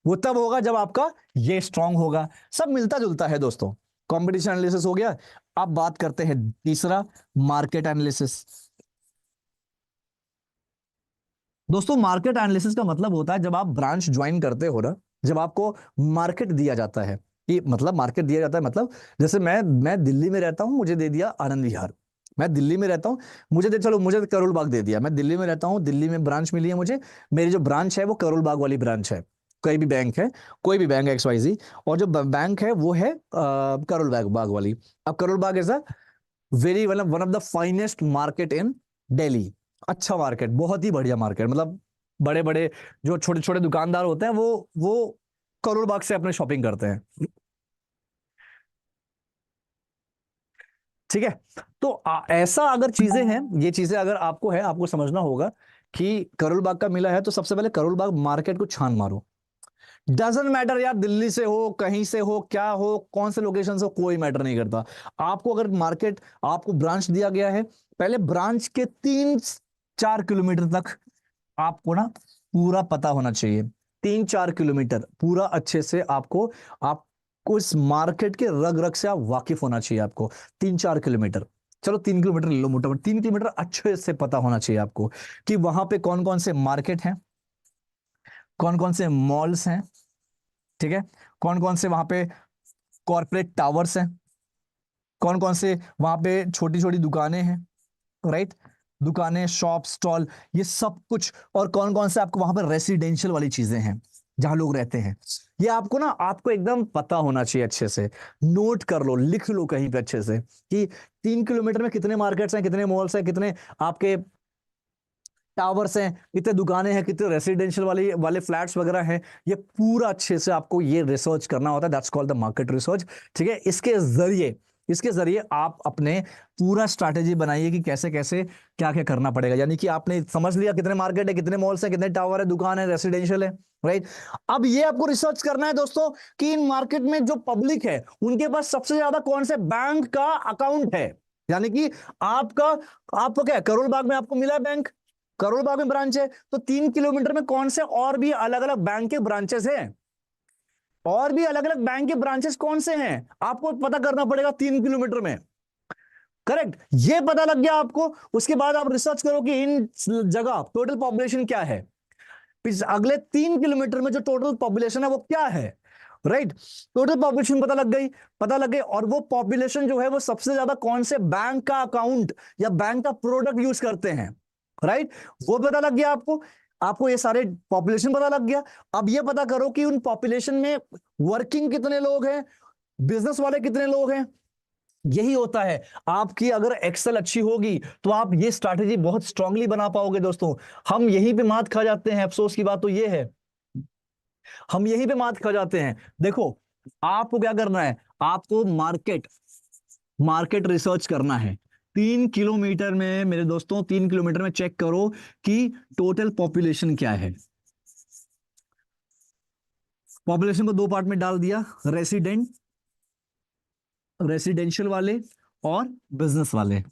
वो तब होगा जब आपका ये स्ट्रांग होगा। सब मिलता जुलता है दोस्तों। कंपटीशन एनालिसिस हो गया। अब बात करते हैं तीसरा, मार्केट एनालिसिस। दोस्तों मार्केट एनालिसिस का मतलब होता है जब आप ब्रांच ज्वाइन करते हो ना, जब आपको मार्केट दिया जाता है, कि मतलब मार्केट दिया जाता है मतलब, जैसे मैं दिल्ली में रहता हूं, मुझे दे दिया आनंद विहार। मैं दिल्ली में रहता हूं, चलो मुझे करोल बाग दे दिया। मैं दिल्ली में रहता हूं, दिल्ली में ब्रांच मिली है मुझे, मेरी जो ब्रांच है वो करोल बाग वाली ब्रांच है। कोई भी बैंक है, कोई भी बैंक एक्स वाई जी, और जो बैंक है वो है करोल बाग वाली। अब Karol Bagh is a very one of the finest market in Delhi. अच्छा मार्केट, बहुत ही बढ़िया मार्केट, मतलब बड़े बड़े जो छोटे छोटे दुकानदार होते हैं वो करोल बाग से अपने शॉपिंग करते हैं, ठीक है। तो ऐसा अगर चीजें हैं, ये चीजें अगर आपको है, आपको समझना होगा कि करोल बाग का मिला है तो सबसे पहले करोल बाग मार्केट को छान मारो। डजेंट मैटर यार, दिल्ली से हो, कहीं से हो, क्या हो, कौन से लोकेशन से हो, कोई मैटर नहीं करता। आपको अगर मार्केट, आपको ब्रांच दिया गया है, पहले ब्रांच के 3-4 किलोमीटर तक आपको ना पूरा पता होना चाहिए। 3-4 किलोमीटर पूरा अच्छे से आपको इस मार्केट के रग रग से आप वाकिफ होना चाहिए आपको। 3-4 किलोमीटर, चलो 3 किलोमीटर ले लो मोटा मोटा, 3 किलोमीटर अच्छे से पता होना चाहिए आपको कि वहां पे कौन कौन से मार्केट हैं, कौन कौन से मॉल्स हैं, ठीक है, कौन कौन से वहां पे कॉर्पोरेट टावर्स हैं, कौन कौन से वहां पे छोटी छोटी दुकानें हैं, राइट, दुकानें, शॉप, स्टॉल, ये सब कुछ, और कौन कौन से आपको वहां पर रेसिडेंशियल वाली चीजें हैं, जहां लोग रहते हैं। ये आपको ना, आपको एकदम पता होना चाहिए, अच्छे से नोट कर लो, लिख लो कहीं पे अच्छे से कि 3 किलोमीटर में कितने मार्केट्स हैं, कितने मॉल्स हैं, कितने आपके टावर्स हैं, कितने दुकानें हैं, कितने रेसिडेंशियल वाले वाले फ्लैट्स वगैरह हैं। ये पूरा अच्छे से आपको ये रिसर्च करना होता है, that's called the market research. ठीक है, इसके जरिए आप अपने पूरा स्ट्रैटेजी बनाइए कि कैसे कैसे क्या क्या करना पड़ेगा। यानी कि आपने समझ लिया कितने मार्केट है, कितने मॉल्स है, कितने टावर है, दुकान है, रेसिडेंशियल है, राइट। अब ये आपको रिसर्च करना है दोस्तों कि इन मार्केट में जो पब्लिक है उनके पास सबसे ज्यादा कौन से बैंक का अकाउंट है। यानी कि आपको क्या है, करोल बाग में आपको मिला है बैंक, करोल बाग में ब्रांच है, तो 3 किलोमीटर में कौन से और भी अलग अलग बैंक के ब्रांचेस हैं, और भी अलग अलग बैंक के ब्रांचेस कौन से हैं आपको पता करना पड़ेगा 3 किलोमीटर में। करेक्ट, ये पता लग गया आपको, उसके बाद आप रिसर्च करो कि इन जगह टोटल पॉपुलेशन क्या है, अगले 3 किलोमीटर में जो टोटल पॉपुलेशन है वो क्या है, राइट। टोटल पॉपुलेशन पता लग गई, और वो पॉपुलेशन जो है वो सबसे ज्यादा कौन से बैंक का अकाउंट या बैंक का प्रोडक्ट यूज करते हैं, राइट। वो पता लग गया आपको ये सारे पॉपुलेशन पता लग गया। अब ये पता करो कि उन पॉपुलेशन में वर्किंग कितने लोग हैं, बिजनेस वाले कितने लोग हैं। यही होता है, आपकी अगर एक्सेल अच्छी होगी तो आप ये स्ट्रैटेजी बहुत स्ट्रांगली बना पाओगे दोस्तों। हम यहीं पे मात खा जाते हैं, अफसोस की बात तो ये है, हम यहीं पे मात खा जाते हैं। देखो, आपको क्या करना है, आपको मार्केट रिसर्च करना है। 3 किलोमीटर में मेरे दोस्तों, 3 किलोमीटर में चेक करो कि टोटल पॉपुलेशन क्या है। पॉपुलेशन को 2 पार्ट में डाल दिया, रेसिडेंशियल वाले और बिजनेस वाले।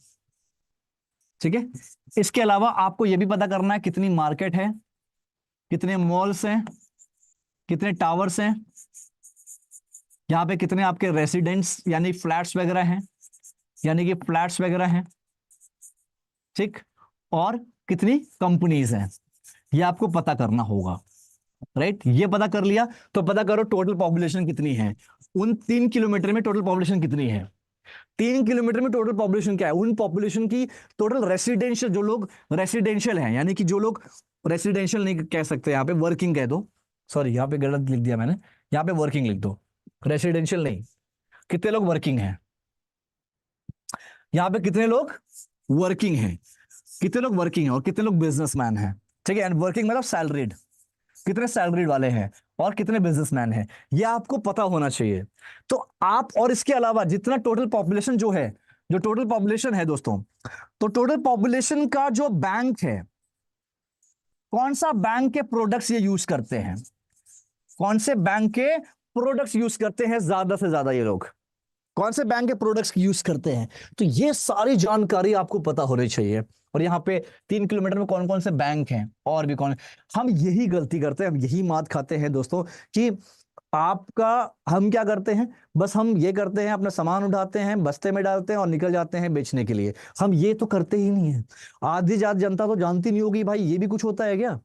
ठीक है, इसके अलावा आपको यह भी पता करना है कितनी मार्केट है, कितने मॉल्स हैं, कितने टावर्स हैं, यहां पे कितने आपके रेसिडेंट्स यानी फ्लैट्स वगैरह हैं, यानी कि फ्लैट्स वगैरह हैं, ठीक, और कितनी कंपनीज हैं, ये आपको पता करना होगा, राइट। ये पता कर लिया तो पता करो टोटल पॉपुलेशन कितनी है, उन 3 किलोमीटर में टोटल पॉपुलेशन कितनी है। 3 किलोमीटर में टोटल पॉपुलेशन क्या है, उन पॉपुलेशन की टोटल रेसिडेंशियल, जो लोग रेसिडेंशियल हैं, यानी कि जो लोग रेसिडेंशियल नहीं कह सकते, यहां पे वर्किंग कह दो, सॉरी यहां पे गलत लिख दिया मैंने, यहां पे वर्किंग लिख दो, रेसिडेंशियल नहीं। कितने लोग वर्किंग हैं, यहां पे कितने लोग वर्किंग हैं, कितने लोग वर्किंग हैं और कितने लोग बिजनेसमैन हैं। ठीक है, एंड वर्किंग मतलब सैलरीड, कितने सैलरीड वाले हैं और कितने बिजनेसमैन हैं, ये आपको पता होना चाहिए। तो आप, और इसके अलावा जितना टोटल पॉपुलेशन जो है, जो टोटल पॉपुलेशन है दोस्तों, तो टोटल पॉपुलेशन का जो बैंक है, कौन सा बैंक के प्रोडक्ट्स ये यूज करते हैं, कौन से बैंक के प्रोडक्ट्स यूज करते हैं ज्यादा से ज्यादा, ये लोग कौन से बैंक के प्रोडक्ट्स यूज करते हैं, तो ये सारी जानकारी आपको पता होनी चाहिए। और यहाँ पे 3 किलोमीटर में कौन कौन से बैंक हैं और भी कौन, हम यही गलती करते हैं, हम यही मात खाते हैं दोस्तों कि आपका, हम क्या करते हैं, बस हम ये करते हैं, अपना सामान उठाते हैं, बस्ते में डालते हैं और निकल जाते हैं बेचने के लिए। हम ये तो करते ही नहीं है। आधी ज्यादा जनता तो जानती नहीं होगी भाई ये भी कुछ होता है क्या।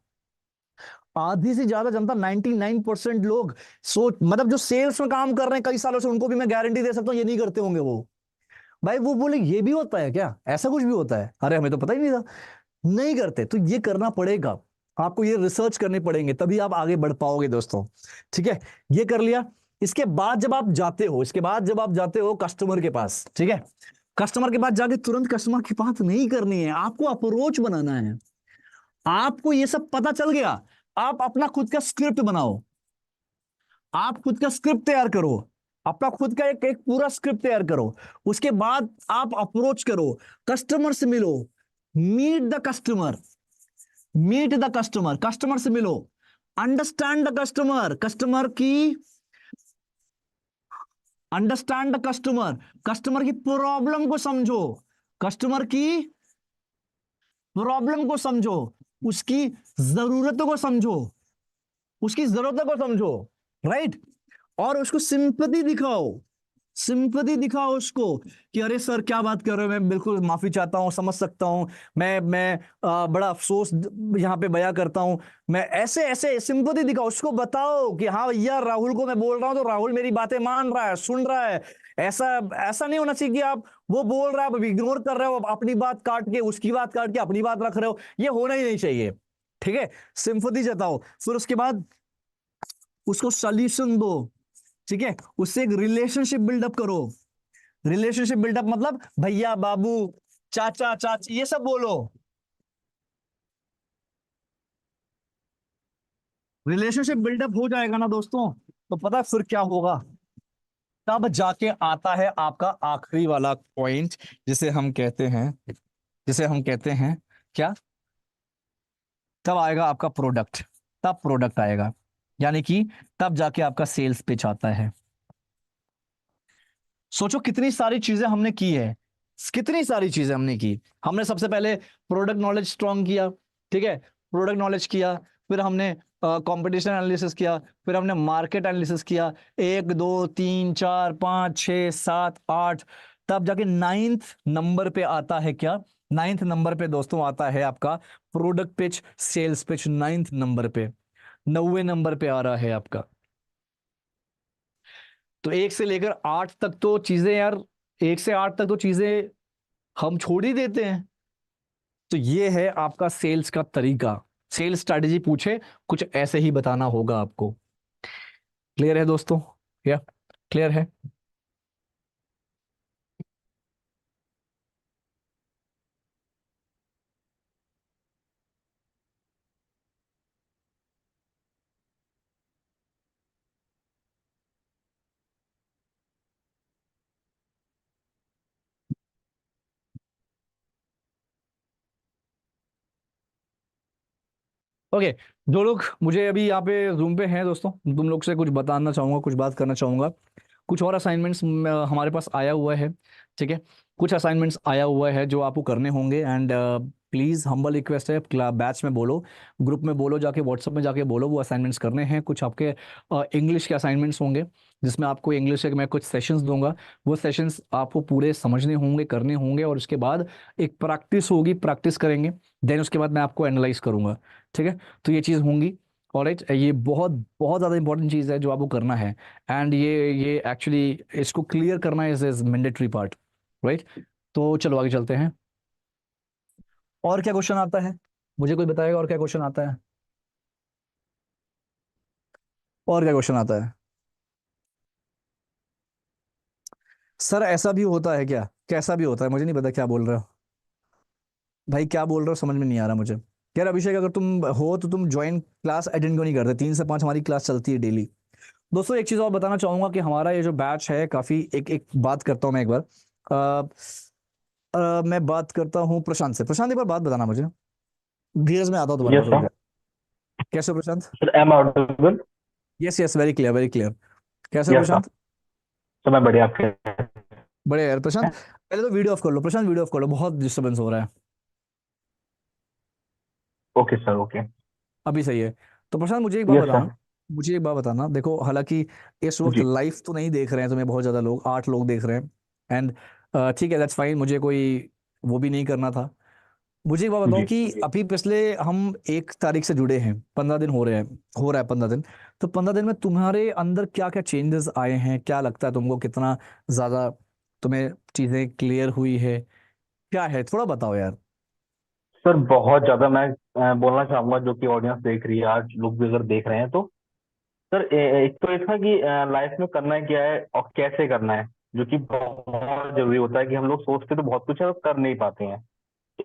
आधी से ज्यादा जनता, 99% लोग सोच, मतलब जो सेल्स में काम कर रहे हैं कई सालों से, उनको भी मैं गारंटी दे सकता हूँ ये नहीं करते होंगे वो। भाई वो बोले ये भी होता है क्या, ऐसा कुछ भी होता है, अरे हमें तो पता ही नहीं था, नहीं करते। तो ये करना पड़ेगा आपको, ये रिसर्च करने पड़ेंगे, तभी आप आगे बढ़ पाओगे दोस्तों। ठीक है, ये कर लिया। इसके बाद जब आप जाते हो कस्टमर के पास, ठीक है, कस्टमर के पास जाके तुरंत कस्टमर की बात नहीं करनी है, आपको अप्रोच बनाना है। आपको ये सब पता चल गया, आप अपना खुद का स्क्रिप्ट बनाओ, आप खुद का स्क्रिप्ट तैयार करो, अपना खुद का एक पूरा स्क्रिप्ट तैयार करो। उसके बाद आप अप्रोच करो, कस्टमर से मिलो, मीट द कस्टमर, कस्टमर से मिलो, understand the customer, understand the customer की प्रॉब्लम को समझो, कस्टमर की प्रॉब्लम को समझो, उसकी जरूरतों को समझो, राइट। और उसको सिंपैथी दिखाओ उसको कि अरे सर क्या बात कर रहे हो, मैं बिल्कुल माफी चाहता हूं, समझ सकता हूं, मैं बड़ा अफसोस यहां पे बयां करता हूं, मैं ऐसे सिंपैथी दिखाओ उसको, बताओ कि हाँ भैया राहुल को मैं बोल रहा हूं तो राहुल मेरी बातें मान रहा है, सुन रहा है। ऐसा नहीं होना चाहिए कि आप, वो बोल रहा है आप इग्नोर कर रहे हो, अपनी बात काट के उसकी बात काट के अपनी बात रख रहे हो, ये होना ही नहीं चाहिए। ठीक है, सिंपैथी जताओ। फिर उसके बाद उसको सॉल्यूशन दो, ठीक है, उससे एक रिलेशनशिप बिल्डअप करो। रिलेशनशिप बिल्डअप मतलब भैया बाबू चाचा चाची ये सब बोलो। रिलेशनशिप बिल्डअप हो जाएगा ना दोस्तों, तो पता है फिर क्या होगा, तब जाके आता है आपका आखिरी वाला पॉइंट, जिसे हम कहते हैं, जिसे हम कहते हैं क्या, तब आएगा आपका प्रोडक्ट। तब प्रोडक्ट आएगा, यानी कि तब जाके आपका सेल्स पिच आता है। सोचो कितनी सारी चीजें हमने की है, कितनी सारी चीजें हमने की। हमने सबसे पहले प्रोडक्ट नॉलेज स्ट्रॉन्ग किया, ठीक है, प्रोडक्ट नॉलेज किया, फिर हमने कंपटीशन एनालिसिस किया, फिर हमने मार्केट एनालिसिस किया, 1 2 3 4 5 6 7 8, तब जाके 9th नंबर पे आता है क्या, 9th नंबर पे दोस्तों आता है आपका product pitch, sales pitch, 9th number पे। 90 नंबर पे आ रहा है आपका। तो 1 से लेकर 8 तक तो चीजें यार, 1 से 8 तक तो चीजें हम छोड़ ही देते हैं। तो ये है आपका सेल्स का तरीका। सेल्स स्ट्रैटेजी पूछे कुछ ऐसे ही बताना होगा आपको। क्लियर है दोस्तों, या क्लियर है? ओके, जो लोग मुझे अभी यहाँ पे रूम पे हैं दोस्तों, तुम लोग से कुछ बताना चाहूंगा, कुछ बात करना चाहूंगा। कुछ और असाइनमेंट्स हमारे पास आया हुआ है, ठीक है, कुछ असाइनमेंट्स आया हुआ है जो आपको करने होंगे। एंड प्लीज़ हम्बल रिक्वेस्ट है, बैच में बोलो, ग्रुप में बोलो, जाके व्हाट्सएप में जाके बोलो वो असाइनमेंट्स करने हैं। कुछ आपके इंग्लिश के असाइनमेंट्स होंगे, जिसमें आपको इंग्लिश के मैं कुछ सेशंस दूंगा। वो सेशंस आपको पूरे समझने होंगे, करने होंगे, और उसके बाद एक प्रैक्टिस होगी, प्रैक्टिस करेंगे, देन उसके बाद मैं आपको एनालाइज करूंगा, ठीक है। तो ये चीज़ होंगी। ऑलराइट, ये बहुत बहुत ज़्यादा इंपॉर्टेंट चीज़ है जो आपको करना है। एंड ये एक्चुअली इसको क्लियर करना इज मैंडेटरी पार्ट, राइट। तो चलो आगे चलते हैं। और क्या क्वेश्चन आता है, मुझे कोई बताएगा और क्या क्वेश्चन आता है? और क्या क्वेश्चन आता है? सर ऐसा भी होता है क्या, कैसा भी होता है? मुझे नहीं पता क्या बोल रहे हो भाई, क्या बोल रहे हो समझ में नहीं आ रहा मुझे। यार अभिषेक, अगर तुम हो तो तुम ज्वाइन क्लास अटेंड क्यों नहीं करते? 3 से 5 हमारी क्लास चलती है डेली। दोस्तों एक चीज़ और बताना चाहूंगा कि हमारा ये जो बैच है काफ़ी, एक एक बात करता हूँ मैं एक बार। मैं बात करता हूँ प्रशांत से। प्रशांत एक बार बात बताना मुझे, धीरज में आता हूँ तुम्हारे यस पास, रुक सर। जा। कैसे हो Prashant? Sir am audible. Yes yes, very clear very clear. कैसे हो यस सर। प्रशांत? सर मैं बढ़िया, आपके? बड़े यार प्रशांत, पहले तो वीडियो ऑफ कर लो प्रशांत, वीडियो ऑफ कर लो, बहुत डिस्टर्बेंस हो रहा है। Okay sir, okay. अभी सही है? तो प्रशांत मुझे एक बात यस बताना, सर। मुझे एक बात बताना, देखो हालांकि इस वक्त जी लाइव तो नहीं देख रहे हैं तुम्हें बहुत ज़्यादा लोग, 8 लोग देख रहे हैं। एंड ठीक है, दैट्स फाइन, मुझे कोई वो भी नहीं करना था। मुझे एक बात बताओ जी। कि अभी पिछले हम 1 तारीख से जुड़े हैं, 15 दिन हो रहे हैं, हो रहा है 15 दिन। तो 15 दिन में तुम्हारे अंदर क्या क्या चेंजेस आए हैं, क्या लगता है तुमको, कितना ज्यादा तुम्हें चीजें क्लियर हुई है, क्या है, थोड़ा बताओ यार। सर बहुत ज्यादा मैं बोलना चाहूंगा, जो कि ऑडियंस देख रही है, आज लोग भी अगर देख रहे हैं तो सर एक तो ये था कि लाइफ में करना है क्या है और कैसे करना है, जो कि बहुत जरूरी होता है। कि हम लोग सोचते तो बहुत कुछ है और कर नहीं पाते हैं।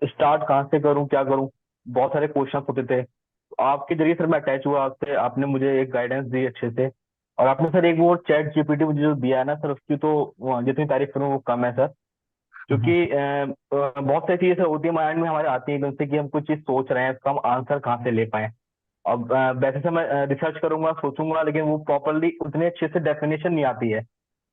स्टार्ट कहाँ से करूँ, क्या करूँ, बहुत सारे क्वेश्चन होते थे। तो आपके जरिए सर मैं अटैच हुआ आपसे, आपने मुझे एक गाइडेंस दी अच्छे से। और आपने सर एक वो चैट जीपीटी मुझे जो दिया है ना सर, उसकी तो जितनी तारीफ करूँ वो कम है सर। क्योंकि बहुत सारी चीजें सर होती है माइंड में हमारे आती है एकदम से, कि हम कुछ चीज सोच रहे हैं, उसका हम आंसर कहाँ से ले पाए। अब वैसे से मैं रिसर्च करूंगा, सोचूंगा, लेकिन वो प्रॉपरली उतने अच्छे से डेफिनेशन नहीं आती है।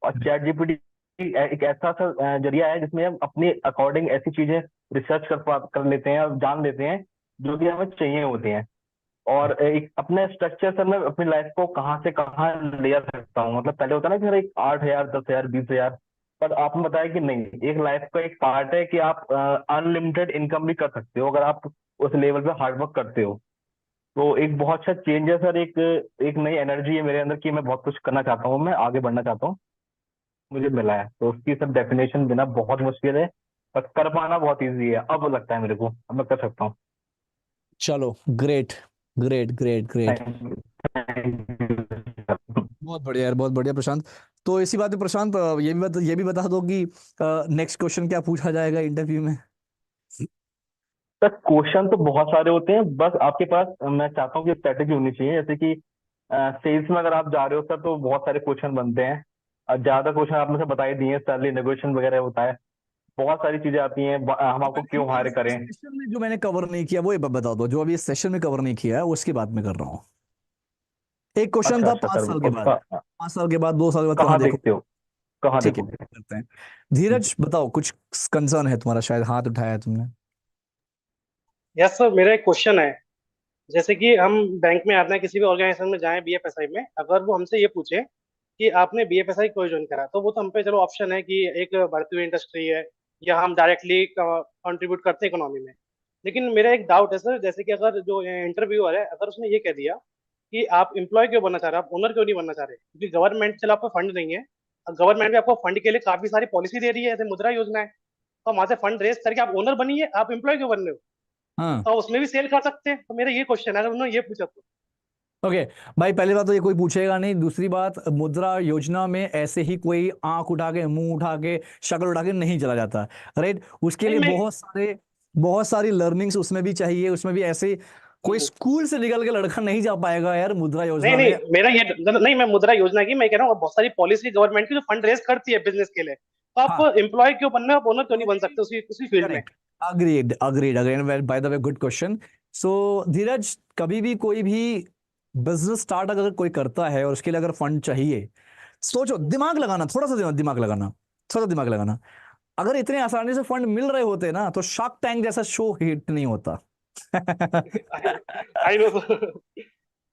और चैट जीपीटी एक ऐसा सा जरिया है जिसमें हम अपने अकॉर्डिंग ऐसी चीजें रिसर्च कर लेते हैं और जान लेते हैं जो कि हमें चाहिए होती हैं। और एक अपने स्ट्रक्चर से मैं अपनी लाइफ को कहाँ से कहाँ ले जा सकता हूँ। मतलब पहले होता ना कि सर एक 8,000 10,000 20,000, पर आपने बताया कि नहीं, एक लाइफ का एक पार्ट है कि आप अनलिमिटेड इनकम भी कर सकते हो अगर आप उस लेवल पे हार्डवर्क करते हो। तो एक बहुत अच्छा चेंज है सर, एक एक नई एनर्जी है मेरे अंदर कि मैं बहुत कुछ करना चाहता हूँ, मैं आगे बढ़ना चाहता हूँ, मुझे मिला है। तो उसकी सब डेफिनेशन देना बहुत मुश्किल है, पर कर पाना बहुत इजी है। अब लगता है मेरे को अब मैं कर सकता हूँ। चलो great great great great. Thank you. बहुत बढ़िया यार, बहुत बढ़िया प्रशांत। तो इसी बात पे प्रशांत, ये भी बता दो कि नेक्स्ट क्वेश्चन क्या पूछा जाएगा इंटरव्यू में। सर क्वेश्चन तो बहुत सारे होते हैं, बस आपके पास मैं चाहता हूँ कि स्ट्रेटेजी होनी चाहिए। जैसे कि सेल्स में अगर आप जा रहे हो सर, तो बहुत सारे क्वेश्चन बनते हैं। ज्यादा क्वेश्चन आपने से बता ही दिए, सैलरी नेगोशिएशन वगैरह होता है, बहुत सारी चीजें आती हैं। हम तो आपको पहले क्यों हायर करें। सेशन में जो मैंने कवर नहीं किया वो ये बता दो, जो अभी इस सेशन में कवर नहीं किया है उसकी बात मैं कर रहा हूँ। एक क्वेश्चन अच्छा था अच्छा 5 साल के सर, बाद, 5 साल के बाद, 2 साल के बाद कहाँ कहाँ देखो। देखते हो, कहाँ ठीक है, देखोगे। करते हैं। धीरज बताओ, कुछ कंसर्न है तुम्हारा, शायद हाथ उठाया है तुमने। यस सर, मेरा एक क्वेश्चन है। जैसे कि हम बैंक में आते हैं, किसी भी ऑर्गेनाइजेशन में जाएं बीएफएसआई में, अगर वो हमसे ये पूछे कि आपने बीएफएसआई क्यों ज्वाइन करा, तो वो तो हम पे चलो ऑप्शन है कि एक बढ़ती हुई इंडस्ट्री है, या हम डायरेक्टली कंट्रीब्यूट करते हैं इकोनॉमी में। लेकिन मेरा एक डाउट है सर, जैसे कि अगर जो इंटरव्यूअर है, अगर उसने ये कह दिया कि आप एम्प्लॉय क्यों बनना चाह रहे हो, आप ओनर क्यों नहीं बनना चाह रहे, क्योंकि गवर्नमेंट चलो आपको फंड नहीं है, गवर्नमेंट भी आपको फंड के लिए काफी सारी पॉलिसी दे रही है, जैसे मुद्रा योजना है, तो वहां से फंड रेज करके आप ओनर बनिए, आप एम्प्लॉय क्यों बन रहे हो, हाँ, तो उसमें भी सेल कर सकते हैं। तो मेरा ये क्वेश्चन है, अगर उन्होंने ये पूछा तो। ओके। भाई पहली बात तो ये कोई पूछेगा नहीं, दूसरी बात मुद्रा योजना में ऐसे ही कोई आंख उठा के, मुंह उठा के, शक्ल उठा के नहीं चला जाता, राइट। उसके नहीं लिए मैं बहुत सारी लर्निंग्स उसमें भी चाहिए, उसमें भी ऐसे कोई हम्म, स्कूल से निकल के लड़का नहीं जा पाएगा यार मुद्रा नहीं योजना नहीं, में। मेरा ये नहीं, मैं मुद्रा योजना की मैं कह रहा हूँ, बहुत सारी पॉलिसी गवर्नमेंट की जो फंड रेज करती है बिजनेस के लिए, तो आप हाँ, एम्प्लॉय क्यों बनना है, आप ओनर क्यों नहीं बन सकते उसी उसी फील्ड में। Correct, agreed agreed again, by the way good question. So Dheeraj, कभी भी कोई भी बिजनेस स्टार्ट अगर कोई करता है और उसके लिए अगर फंड चाहिए, सोचो, दिमाग लगाना, थोड़ा सा दिमाग लगाना, थोड़ा दिमाग लगाना। अगर इतने आसानी से फंड मिल रहे होते ना तो शार्क टैंक जैसा शो हिट नहीं होता। I know.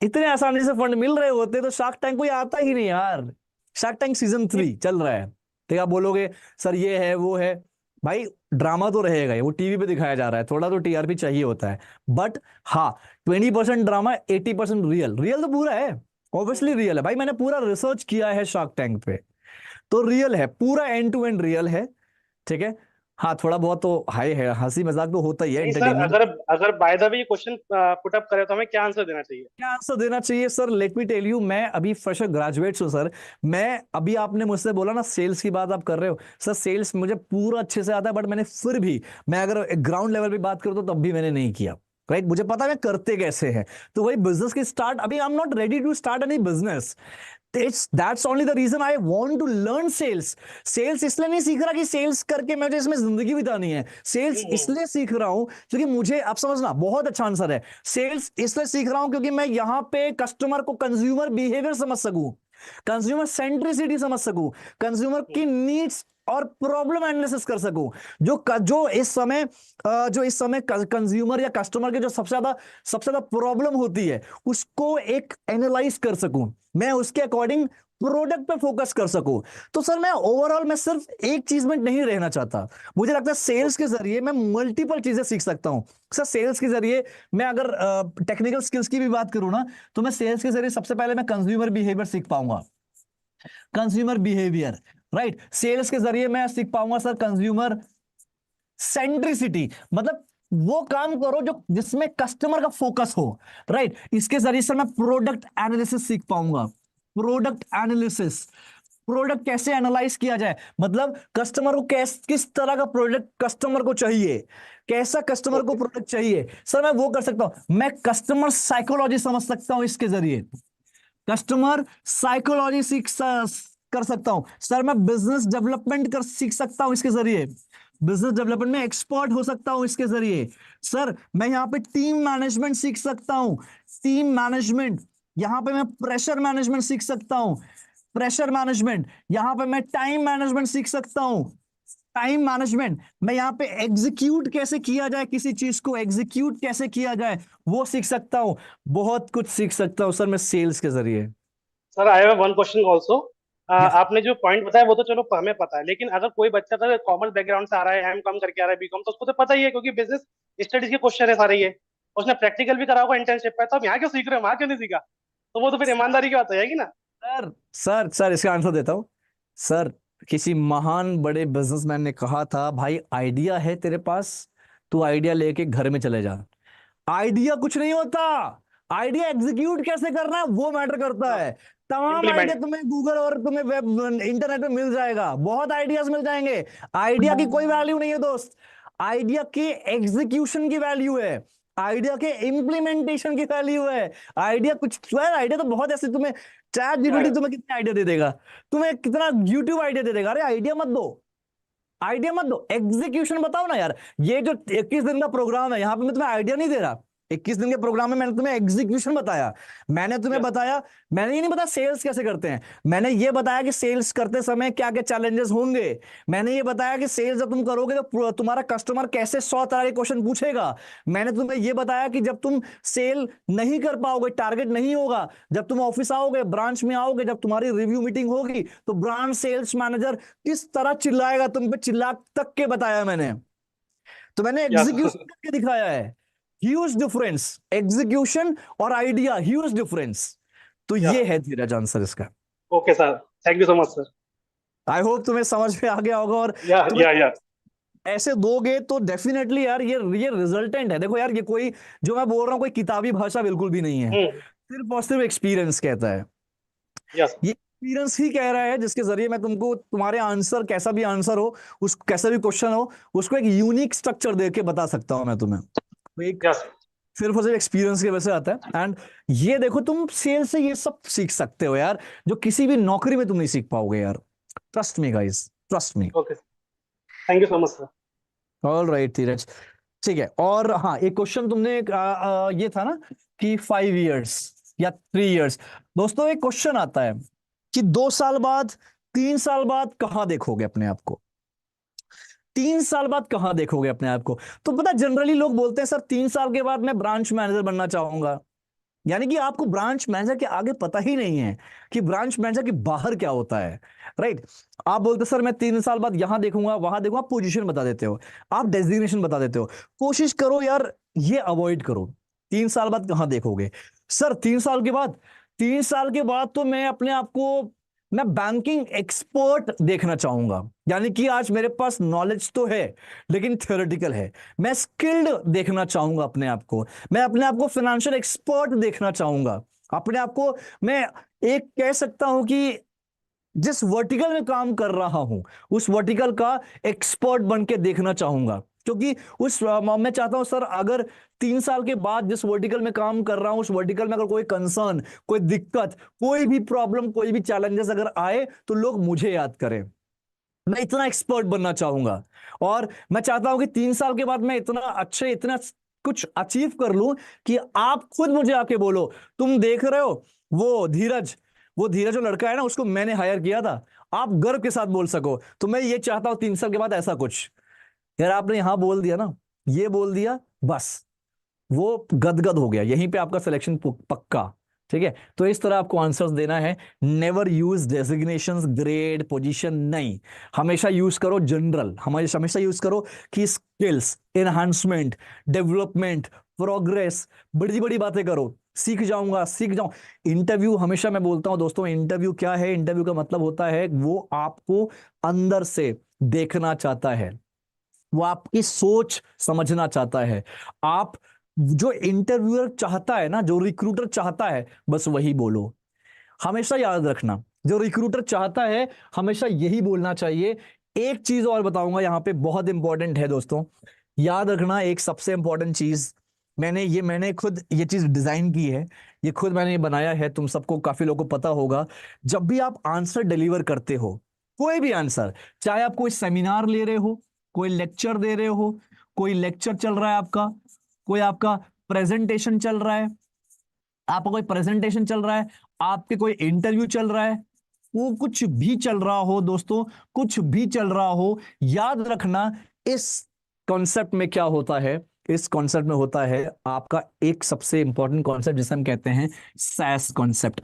इतने आसानी से फंड मिल रहे होते तो शार्क टैंक कोई आता ही नहीं यार। शार्क टैंक सीजन 3 चल रहा है, ठीक है। आप बोलोगे सर ये है वो है, भाई ड्रामा तो रहेगा ही, वो टीवी पे दिखाया जा रहा है, थोड़ा तो टीआरपी चाहिए होता है, बट हाँ, 20% ड्रामा, 80% रियल। रियल तो पूरा है, ऑब्वियसली रियल है भाई, मैंने पूरा रिसर्च किया है शार्क टैंक पे, तो रियल है, पूरा एंड टू एंड रियल है, ठीक है। हाँ, थोड़ा बहुत तो हाई है, हंसी मजाक तो होता ही है, नहीं सर, एंटरटेनमेंट। अगर अगर बाय द वे ये क्वेश्चन पुट अप करे तो हमें क्या आंसर देना चाहिए। क्या आंसर देना चाहिए sir, let me tell you, मैं अभी फ्रेशर ग्रेजुएट हूँ सर। मैं अभी, आपने मुझसे बोला ना सेल्स की बात आप कर रहे हो, सर सेल्स मुझे पूरा अच्छे से आता है, बट मैंने फिर भी, मैं अगर ग्राउंड लेवल पे बात करूँ तो तब भी मैंने नहीं किया, राइट। मुझे पता है मैं करते कैसे हैं। तो वही बिजनेस की स्टार्ट, अभी I am not ready to start any business. That's only the reason I want to learn sales. Sales इसलिए नहीं सीख रहा कि सेल्स करके मुझे इसमें जिंदगी बितानी है, सेल्स इसलिए सीख रहा हूं क्योंकि मुझे, आप समझना, बहुत अच्छा आंसर है। सेल्स इसलिए सीख रहा हूं क्योंकि मैं यहां पे कस्टमर को, कंज्यूमर बिहेवियर समझ सकूं, कंज्यूमर सेंट्रिसिटी समझ सकूं, कंज्यूमर की नीड्स और प्रॉब्लम एनालिसिस कर सकूं। जो इस समय कंज्यूमर या कस्टमर के जो सबसे ज्यादा प्रॉब्लम होती है उसको एक एनालाइज कर सकूं, मैं उसके अकॉर्डिंग प्रोडक्ट पे फोकस कर सकूं। तो सर मैं ओवरऑल, मैं सिर्फ एक चीज में नहीं रहना चाहता, मुझे लगता है सेल्स के जरिए मैं मल्टीपल चीजें सीख सकता हूं। सर सेल्स के जरिए मैं अगर टेक्निकल स्किल्स की भी बात करूं ना, तो मैं सेल्स के जरिए सबसे पहले मैं कंज्यूमर बिहेवियर सीख पाऊंगा, कंज्यूमर बिहेवियर, राइट। सेल्स के जरिए मैं सीख पाऊंगा सर कंज्यूमर सेंट्रिसिटी, मतलब वो काम करो जो जिसमें कस्टमर का फोकस हो, राइट। इसके जरिए सर मैं प्रोडक्ट एनालिसिस सीख पाऊंगा, प्रोडक्ट एनालिसिस, प्रोडक्ट कैसे एनालाइज किया जाए, मतलब कस्टमर को किस तरह का प्रोडक्ट कस्टमर को चाहिए, कैसा कस्टमर को ओके। प्रोडक्ट चाहिए, सर मैं वो कर सकता हूं। मैं कस्टमर साइकोलॉजी समझ सकता हूं इसके जरिए, कस्टमर साइकोलॉजी कर सकता हूं सर। मैं बिजनेस डेवलपमेंट कर सीख सकता हूं इसके जरिए, बिजनेस डेवलपमेंट में एक्सपर्ट हो सकता हूं इसके जरिए। सर मैं यहां पे टीम मैनेजमेंट सीख सकता हूं, टीम मैनेजमेंट, यहां पे मैं प्रेशर मैनेजमेंट सीख सकता हूं, प्रेशर मैनेजमेंट, यहां पे मैं टाइम मैनेजमेंट सीख सकता हूं, टाइम मैनेजमेंट, मैं यहां पे एग्जीक्यूट कैसे किया जाए, किसी चीज को एग्जीक्यूट कैसे किया जाए वो सीख सकता हूं, बहुत कुछ सीख सकता हूं सर मैं सेल्स के जरिए। Sir I have one question also. Yes, आपने जो पॉइंट बताया वो तो चलो हमें पता है, लेकिन अगर कोई बच्चा अगर कॉमर्स बैकग्राउंड से आ रहा है, एम कॉम करके आ रहा है, बीकॉम, तो उसको तो पता ही है, क्योंकि बिजनेस स्टडीज के क्वेश्चन है सारे ये, उसने प्रैक्टिकल भी करा होगा इंटर्नशिप पे, तो अब यहाँ क्यों सीख रहे हो, वहाँ क्यों नहीं सीखा, तो वो तो फिर ईमानदारी की बात हो जाएगी ना। सर सर सर इसका आंसर देता हूं सर। किसी महान बड़े बिजनेसमैन ने कहा था, भाई आइडिया है तेरे पास, तू आइडिया लेके घर में चले जा। आइडिया कुछ नहीं होता, आइडिया एग्जीक्यूट कैसे करना है वो मैटर करता है। तमाम इम्प्लीमेंट। आइडिया तुम्हें गूगल और तुम्हें वेब इंटरनेट पे मिल जाएगा, बहुत आइडियाज मिल जाएंगे। आइडिया की कोई वैल्यू नहीं है दोस्त, आइडिया के एग्जीक्यूशन की वैल्यू है, आइडिया के इंप्लीमेंटेशन की वैल्यू है। आइडिया कुछ यार, आइडिया तो बहुत ऐसे, तुम्हें चैट जीपीटी तुम्हें कितना आइडिया दे देगा, तुम्हें कितना यूट्यूब आइडिया दे देगा। अरे आइडिया मत दो, आइडिया मत दो, एग्जीक्यूशन बताओ ना यार। ये जो 21 दिन का प्रोग्राम है, यहां पे मैं तुम्हें आइडिया नहीं दे रहा। 21 दिन के प्रोग्राम में मैंने तुम्हें एग्जीक्यूशन बताया, मैंने तुम्हें Yes. बताया, मैंने ये नहीं बताया सेल्स कैसे करते हैं, मैंने ये बताया कि सेल्स करते समय क्या क्या चैलेंजेस होंगे, मैंने ये बताया कि सेल्स जब तुम करोगे तो तुम्हारा कस्टमर कैसे 100 तरह के क्वेश्चन पूछेगा, मैंने तुम्हें ये बताया कि जब तुम सेल नहीं कर पाओगे, टारगेट नहीं होगा, जब तुम ऑफिस आओगे, ब्रांच में आओगे, जब तुम्हारी रिव्यू मीटिंग होगी तो ब्रांच सेल्स मैनेजर किस तरह चिल्लाएगा तुम पे, चिल्ला तक के बताया मैंने। तो मैंने Yes. एग्जीक्यूशन करके दिखाया है, ह्यूज डिफरेंस, एग्जीक्यूशन और आइडिया, ह्यूज डिफरेंस। तो Yeah. ये है धीरज आंसर इसका। Okay sir, thank you so much sir. I hope तुम्हें समझ में आ गया होगा, और या तुम्हें या ऐसे दोगे तो डेफिनेटली यार ये रिजल्टेंट है। देखो यार, ये कोई जो मैं बोल रहा हूँ कोई किताबी भाषा बिल्कुल भी नहीं है, सिर्फ और सिर्फ एक्सपीरियंस कहता है। यस ये एक्सपीरियंस ही कह रहा है जिसके जरिए मैं तुमको तुम्हारे आंसर, कैसा भी आंसर हो, उस कैसा भी क्वेश्चन हो, उसको एक यूनिक स्ट्रक्चर दे के बता सकता हूं मैं तुम्हें। तो एक यस सिर्फ और सिर्फ एक्सपीरियंस की वजह से आता है। एंड ये देखो, तुम सेल से ये सब सीख सकते हो यार, जो किसी भी नौकरी में तुम नहीं सीख पाओगे यार। Trust me guys, trust me. Okay, thank you so much sir. All right Dheeraj, ठीक है। और हाँ, एक क्वेश्चन तुमने ये था ना कि 5 इयर्स या 3 इयर्स। दोस्तों एक क्वेश्चन आता है कि 2 साल बाद, 3 साल बाद कहां देखोगे अपने आप को, 3 साल बाद कहां देखोगे अपने आप को। तो पता, जनरली लोग बोलते हैं सर 3 साल के बाद मैं ब्रांच मैनेजर बनना चाहूंगा, यानी कि आपको ब्रांच मैनेजर के आगे पता ही नहीं है कि ब्रांच मैनेजर के बाहर क्या होता है, राइट। आप बोलते सर मैं 3 साल बाद यहां देखूंगा, वहां देखूंगा, आप पोजीशन बता देते हो, आप डेजिग्नेशन बता देते हो। कोशिश करो यार ये अवॉइड करो। 3 साल बाद कहां देखोगे सर? 3 साल के बाद, 3 साल के बाद तो मैं अपने आप को, मैं बैंकिंग एक्सपर्ट देखना चाहूंगा। यानी कि आज मेरे पास नॉलेज तो है लेकिन थ्योरेटिकल है। मैं स्किल्ड देखना चाहूंगा अपने आप को, मैं अपने आप को फाइनेंशियल एक्सपर्ट देखना चाहूंगा अपने आप को। मैं एक कह सकता हूं कि जिस वर्टिकल में काम कर रहा हूं उस वर्टिकल का एक्सपर्ट बन के देखना चाहूंगा, क्योंकि मैं चाहता हूं सर, अगर 3 साल के बाद जिस वर्टिकल में काम कर रहा हूं उस वर्टिकल में अगर कोई कंसर्न, कोई दिक्कत, कोई भी प्रॉब्लम, कोई भी चैलेंजेस अगर आए तो लोग मुझे याद करें। मैं इतना एक्सपर्ट बनना चाहूंगा, और मैं चाहता हूं कि 3 साल के बाद मैं इतना अच्छे, इतना कुछ अचीव कर लूं कि आप खुद मुझे आके बोलो, तुम देख रहे हो वो धीरज, वो धीरज जो लड़का है ना, उसको मैंने हायर किया था, आप गर्व के साथ बोल सको। तो मैं ये चाहता हूं 3 साल के बाद ऐसा कुछ। यार आपने यहां बोल दिया ना, ये बोल दिया, बस वो गदगद हो गया, यहीं पे आपका सिलेक्शन पक्का। ठीक है, तो इस तरह आपको आंसर्स देना है। Never use designations, grade, position, नहीं, हमेशा यूज करो जनरल, हमेशा हमेशा यूज करो कि स्किल्स, एनहांसमेंट, डेवलपमेंट, प्रोग्रेस, बड़ी बड़ी बातें करो। सीख जाऊंगा, सीख जाऊं। इंटरव्यू, हमेशा मैं बोलता हूं दोस्तों, इंटरव्यू क्या है? इंटरव्यू का मतलब होता है वो आपको अंदर से देखना चाहता है, वो आपकी सोच समझना चाहता है। आप जो इंटरव्यूअर चाहता है ना, जो रिक्रूटर चाहता है, बस वही बोलो। हमेशा याद रखना, जो रिक्रूटर चाहता है हमेशा यही बोलना चाहिए। एक चीज और बताऊंगा यहां पे, बहुत इंपॉर्टेंट है दोस्तों, याद रखना। एक सबसे इंपॉर्टेंट चीज, मैंने खुद ये चीज डिजाइन की है, ये खुद मैंने बनाया है, तुम सबको, काफी लोगों को पता होगा। जब भी आप आंसर डिलीवर करते हो, कोई भी आंसर, चाहे आप कोई सेमिनार ले रहे हो, कोई लेक्चर दे रहे हो, कोई लेक्चर चल रहा है आपका, कोई आपका प्रेजेंटेशन चल रहा है, आपका कोई प्रेजेंटेशन चल रहा है, आपके कोई इंटरव्यू चल रहा है, वो कुछ भी चल रहा हो दोस्तों, कुछ भी चल रहा हो, याद रखना इस कॉन्सेप्ट में क्या होता है। इस कॉन्सेप्ट में होता है आपका एक सबसे इंपॉर्टेंट कॉन्सेप्ट जिसे हम कहते हैं सैस कॉन्सेप्ट।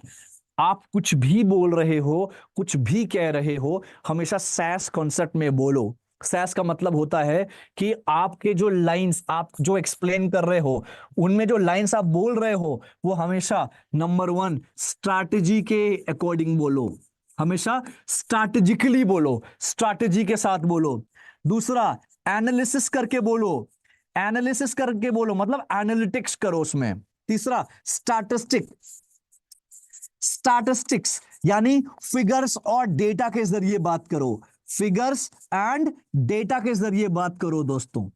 आप कुछ भी बोल रहे हो, कुछ भी कह रहे हो, हमेशा सैस कॉन्सेप्ट में बोलो। सैस का मतलब होता है कि आपके जो लाइंस आप जो एक्सप्लेन कर रहे हो, उनमें जो लाइंस आप बोल रहे हो, वो हमेशा नंबर 1 स्ट्रैटेजी के अकॉर्डिंग बोलो, हमेशा स्ट्रैटेजिकली बोलो, स्ट्रैटेजी के साथ बोलो। दूसरा, एनालिसिस करके बोलो, एनालिसिस करके बोलो मतलब एनालिटिक्स करो उसमें, तीसरा स्टैटिस्टिक्स यानी फिगर्स और डेटा के जरिए बात करो, फिगर्स एंड डेटा के जरिए बात करो दोस्तों।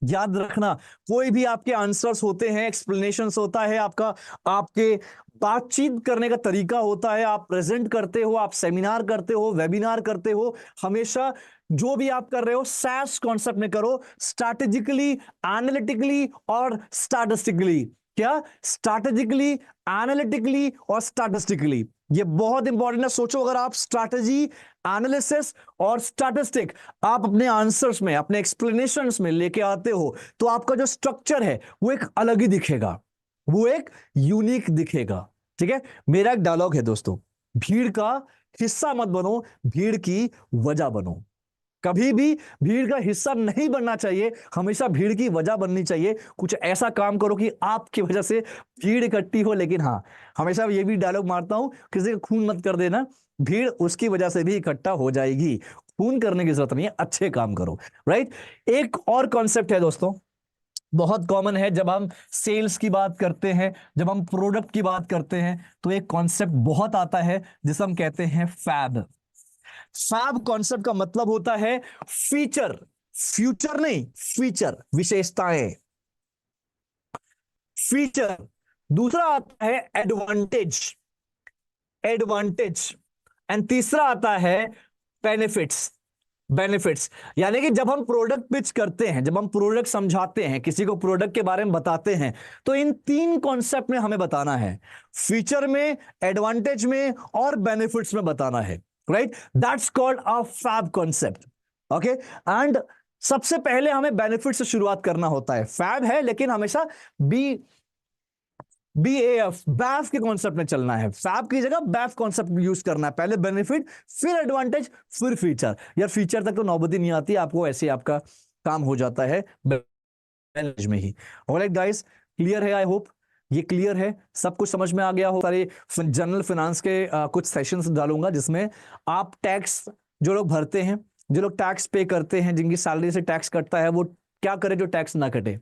याद रखना, कोई भी आपके आंसर्स होते हैं, एक्सप्लेनेशंस होता है, आपके बातचीत करने का तरीका होता है, आप प्रेजेंट करते हो, आप सेमिनार करते हो, वेबिनार करते हो, हमेशा जो भी आप कर रहे हो सैस कॉन्सेप्ट में करो, स्ट्रैटेजिकली, एनालिटिकली और स्टैटिस्टिकली। क्या? स्ट्रैटेजिकली, एनालिटिकली और स्टैटिस्टिकली। ये बहुत इंपॉर्टेंट है। सोचो, अगर आप स्ट्रैटेजी, एनालिसिस और स्टैटिस्टिक आप अपने आंसर्स में, अपने एक्सप्लेनेशंस में लेके आते हो, तो आपका जो स्ट्रक्चर है वो एक अलग ही दिखेगा, वो एक यूनिक दिखेगा। ठीक है, मेरा एक डायलॉग है दोस्तों, भीड़ का हिस्सा मत बनो, भीड़ की वजह बनो। कभी भी भीड़ का हिस्सा नहीं बनना चाहिए, हमेशा भीड़ की वजह बननी चाहिए। कुछ ऐसा काम करो कि आपकी वजह से भीड़ इकट्ठी हो। लेकिन हाँ, हमेशा ये भी डायलॉग मारता हूं, किसी का खून मत कर देना, भीड़ उसकी वजह से भी इकट्ठा हो जाएगी। खून करने की जरूरत नहीं है, अच्छे काम करो। राइट। एक और कॉन्सेप्ट है दोस्तों, बहुत कॉमन है, जब हम सेल्स की बात करते हैं, जब हम प्रोडक्ट की बात करते हैं, तो एक कॉन्सेप्ट बहुत आता है जिसे हम कहते हैं फैब। फैब कॉन्सेप्ट का मतलब होता है फीचर, फ्यूचर नहीं, फीचर, विशेषताएं, फीचर। दूसरा आता है एडवांटेज, एंड तीसरा आता है बेनिफिट्स, यानी कि जब हम प्रोडक्ट पिच करते हैं, जब हम प्रोडक्ट समझाते हैं, किसी को प्रोडक्ट के बारे में बताते हैं, तो इन तीन कॉन्सेप्ट में हमें बताना है, फीचर में, एडवांटेज में और बेनिफिट्स में बताना है। Right, that's called a FAB concept. Okay, and सबसे पहले हमें बेनिफिट से शुरुआत करना होता है। फैब है लेकिन हमेशा बैफ के कॉन्सेप्ट में चलना है, फैब की जगह बैफ कॉन्सेप्ट यूज करना है। पहले बेनिफिट, फिर एडवांटेज, फिर फीचर। यार फीचर तक तो नौबत ही नहीं आती, आपको ऐसे आपका काम हो जाता है मैनेज में ही। ऑलराइट गाइस, क्लियर है? आई होप ये क्लियर है, सब कुछ समझ में आ गया हो। सारे जनरल फाइनेंस के कुछ सेशंस डालूंगा जिसमें आप टैक्स, जो लोग भरते हैं, जो लोग टैक्स पे करते हैं, जिनकी सैलरी से टैक्स कटता है, वो क्या करे जो टैक्स ना कटे।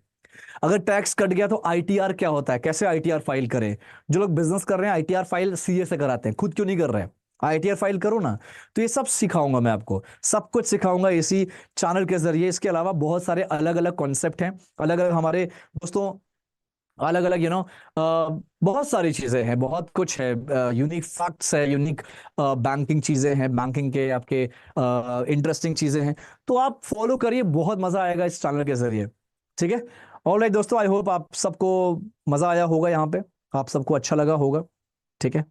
अगर टैक्स कट गया तो आईटीआर क्या होता है, कैसे आईटीआर फाइल करें। जो लोग बिजनेस कर रहे हैं आईटीआर फाइल सीए से कराते हैं, खुद क्यों नहीं कर रहे हैं, आईटीआर फाइल करो ना। तो ये सब सिखाऊंगा मैं आपको, सब कुछ सिखाऊंगा इसी चैनल के जरिए। इसके अलावा बहुत सारे अलग अलग कॉन्सेप्ट हैं, अलग अलग हमारे दोस्तों, अलग अलग बहुत सारी चीजें हैं, बहुत कुछ है, यूनिक फैक्ट्स है, यूनिक बैंकिंग चीजें हैं, बैंकिंग के आपके इंटरेस्टिंग चीजें हैं। तो आप फॉलो करिए, बहुत मजा आएगा इस चैनल के जरिए। ठीक है, ऑलराइट दोस्तों, आई होप आप सबको मजा आया होगा, यहाँ पे आप सबको अच्छा लगा होगा। ठीक है,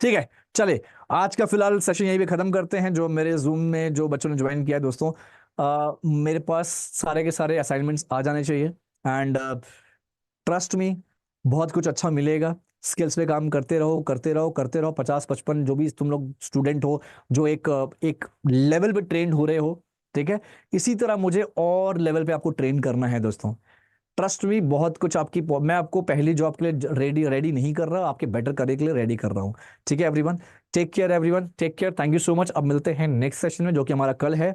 ठीक है, चले आज का फिलहाल सेशन यहीं पे खत्म करते हैं। जो मेरे जूम में जो बच्चों ने ज्वाइन किया है दोस्तों, मेरे पास सारे के सारे असाइनमेंट्स आ जाने चाहिए, एंड ट्रस्ट मी, बहुत कुछ अच्छा मिलेगा। स्किल्स पे काम करते रहो, करते रहो, करते रहो। 50-55 जो भी तुम लोग स्टूडेंट हो, जो एक लेवल पे ट्रेंड हो रहे हो, ठीक है, इसी तरह मुझे और लेवल पे आपको ट्रेन करना है दोस्तों। ट्रस्ट मी, बहुत कुछ मैं आपको पहली जॉब के लिए रेडी नहीं कर रहा, आपके बेटर करने के लिए रेडी कर रहा हूं। ठीक है everyone, take care everyone, take care, thank you so much. अब मिलते हैं नेक्स्ट सेशन में, जो कि हमारा कल है,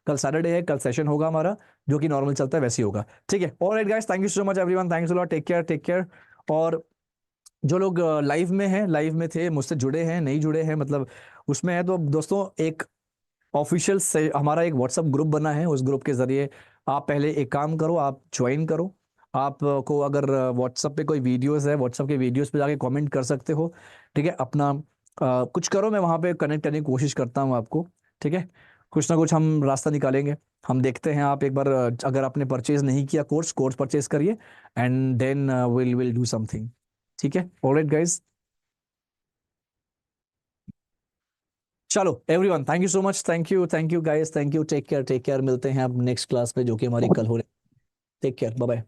कल सैटरडे है, कल सेशन होगा हमारा, जो कि नॉर्मल चलता है वैसे ही होगा। ठीक है, alright guys, thank you so much everyone, thanks a lot, take care, take care. और जो लोग लाइव में हैं, लाइव में थे, मुझसे जुड़े हैं, नहीं जुड़े हैं, मतलब उसमें है, तो दोस्तों एक ऑफिशियल से हमारा एक व्हाट्सएप ग्रुप बना है, उस ग्रुप के जरिए आप पहले एक काम करो, आप ज्वाइन करो। आपको अगर व्हाट्सएप पे कोई वीडियोस है, व्हाट्सएप के वीडियोस पे जाके कमेंट कर सकते हो। ठीक है, अपना कुछ करो, मैं वहाँ पे कनेक्ट करने की कोशिश करता हूँ आपको। ठीक है, कुछ ना कुछ हम रास्ता निकालेंगे, हम देखते हैं। आप एक बार अगर आपने परचेज नहीं किया कोर्स परचेज करिए, and then will do something. ठीक है, ऑलराइट गाइस, चलो everyone, thank you so much, thank you guys, thank you, take care, मिलते हैं अब नेक्स्ट क्लास पे, जो कि हमारी कल हो रही। Take care, bye bye.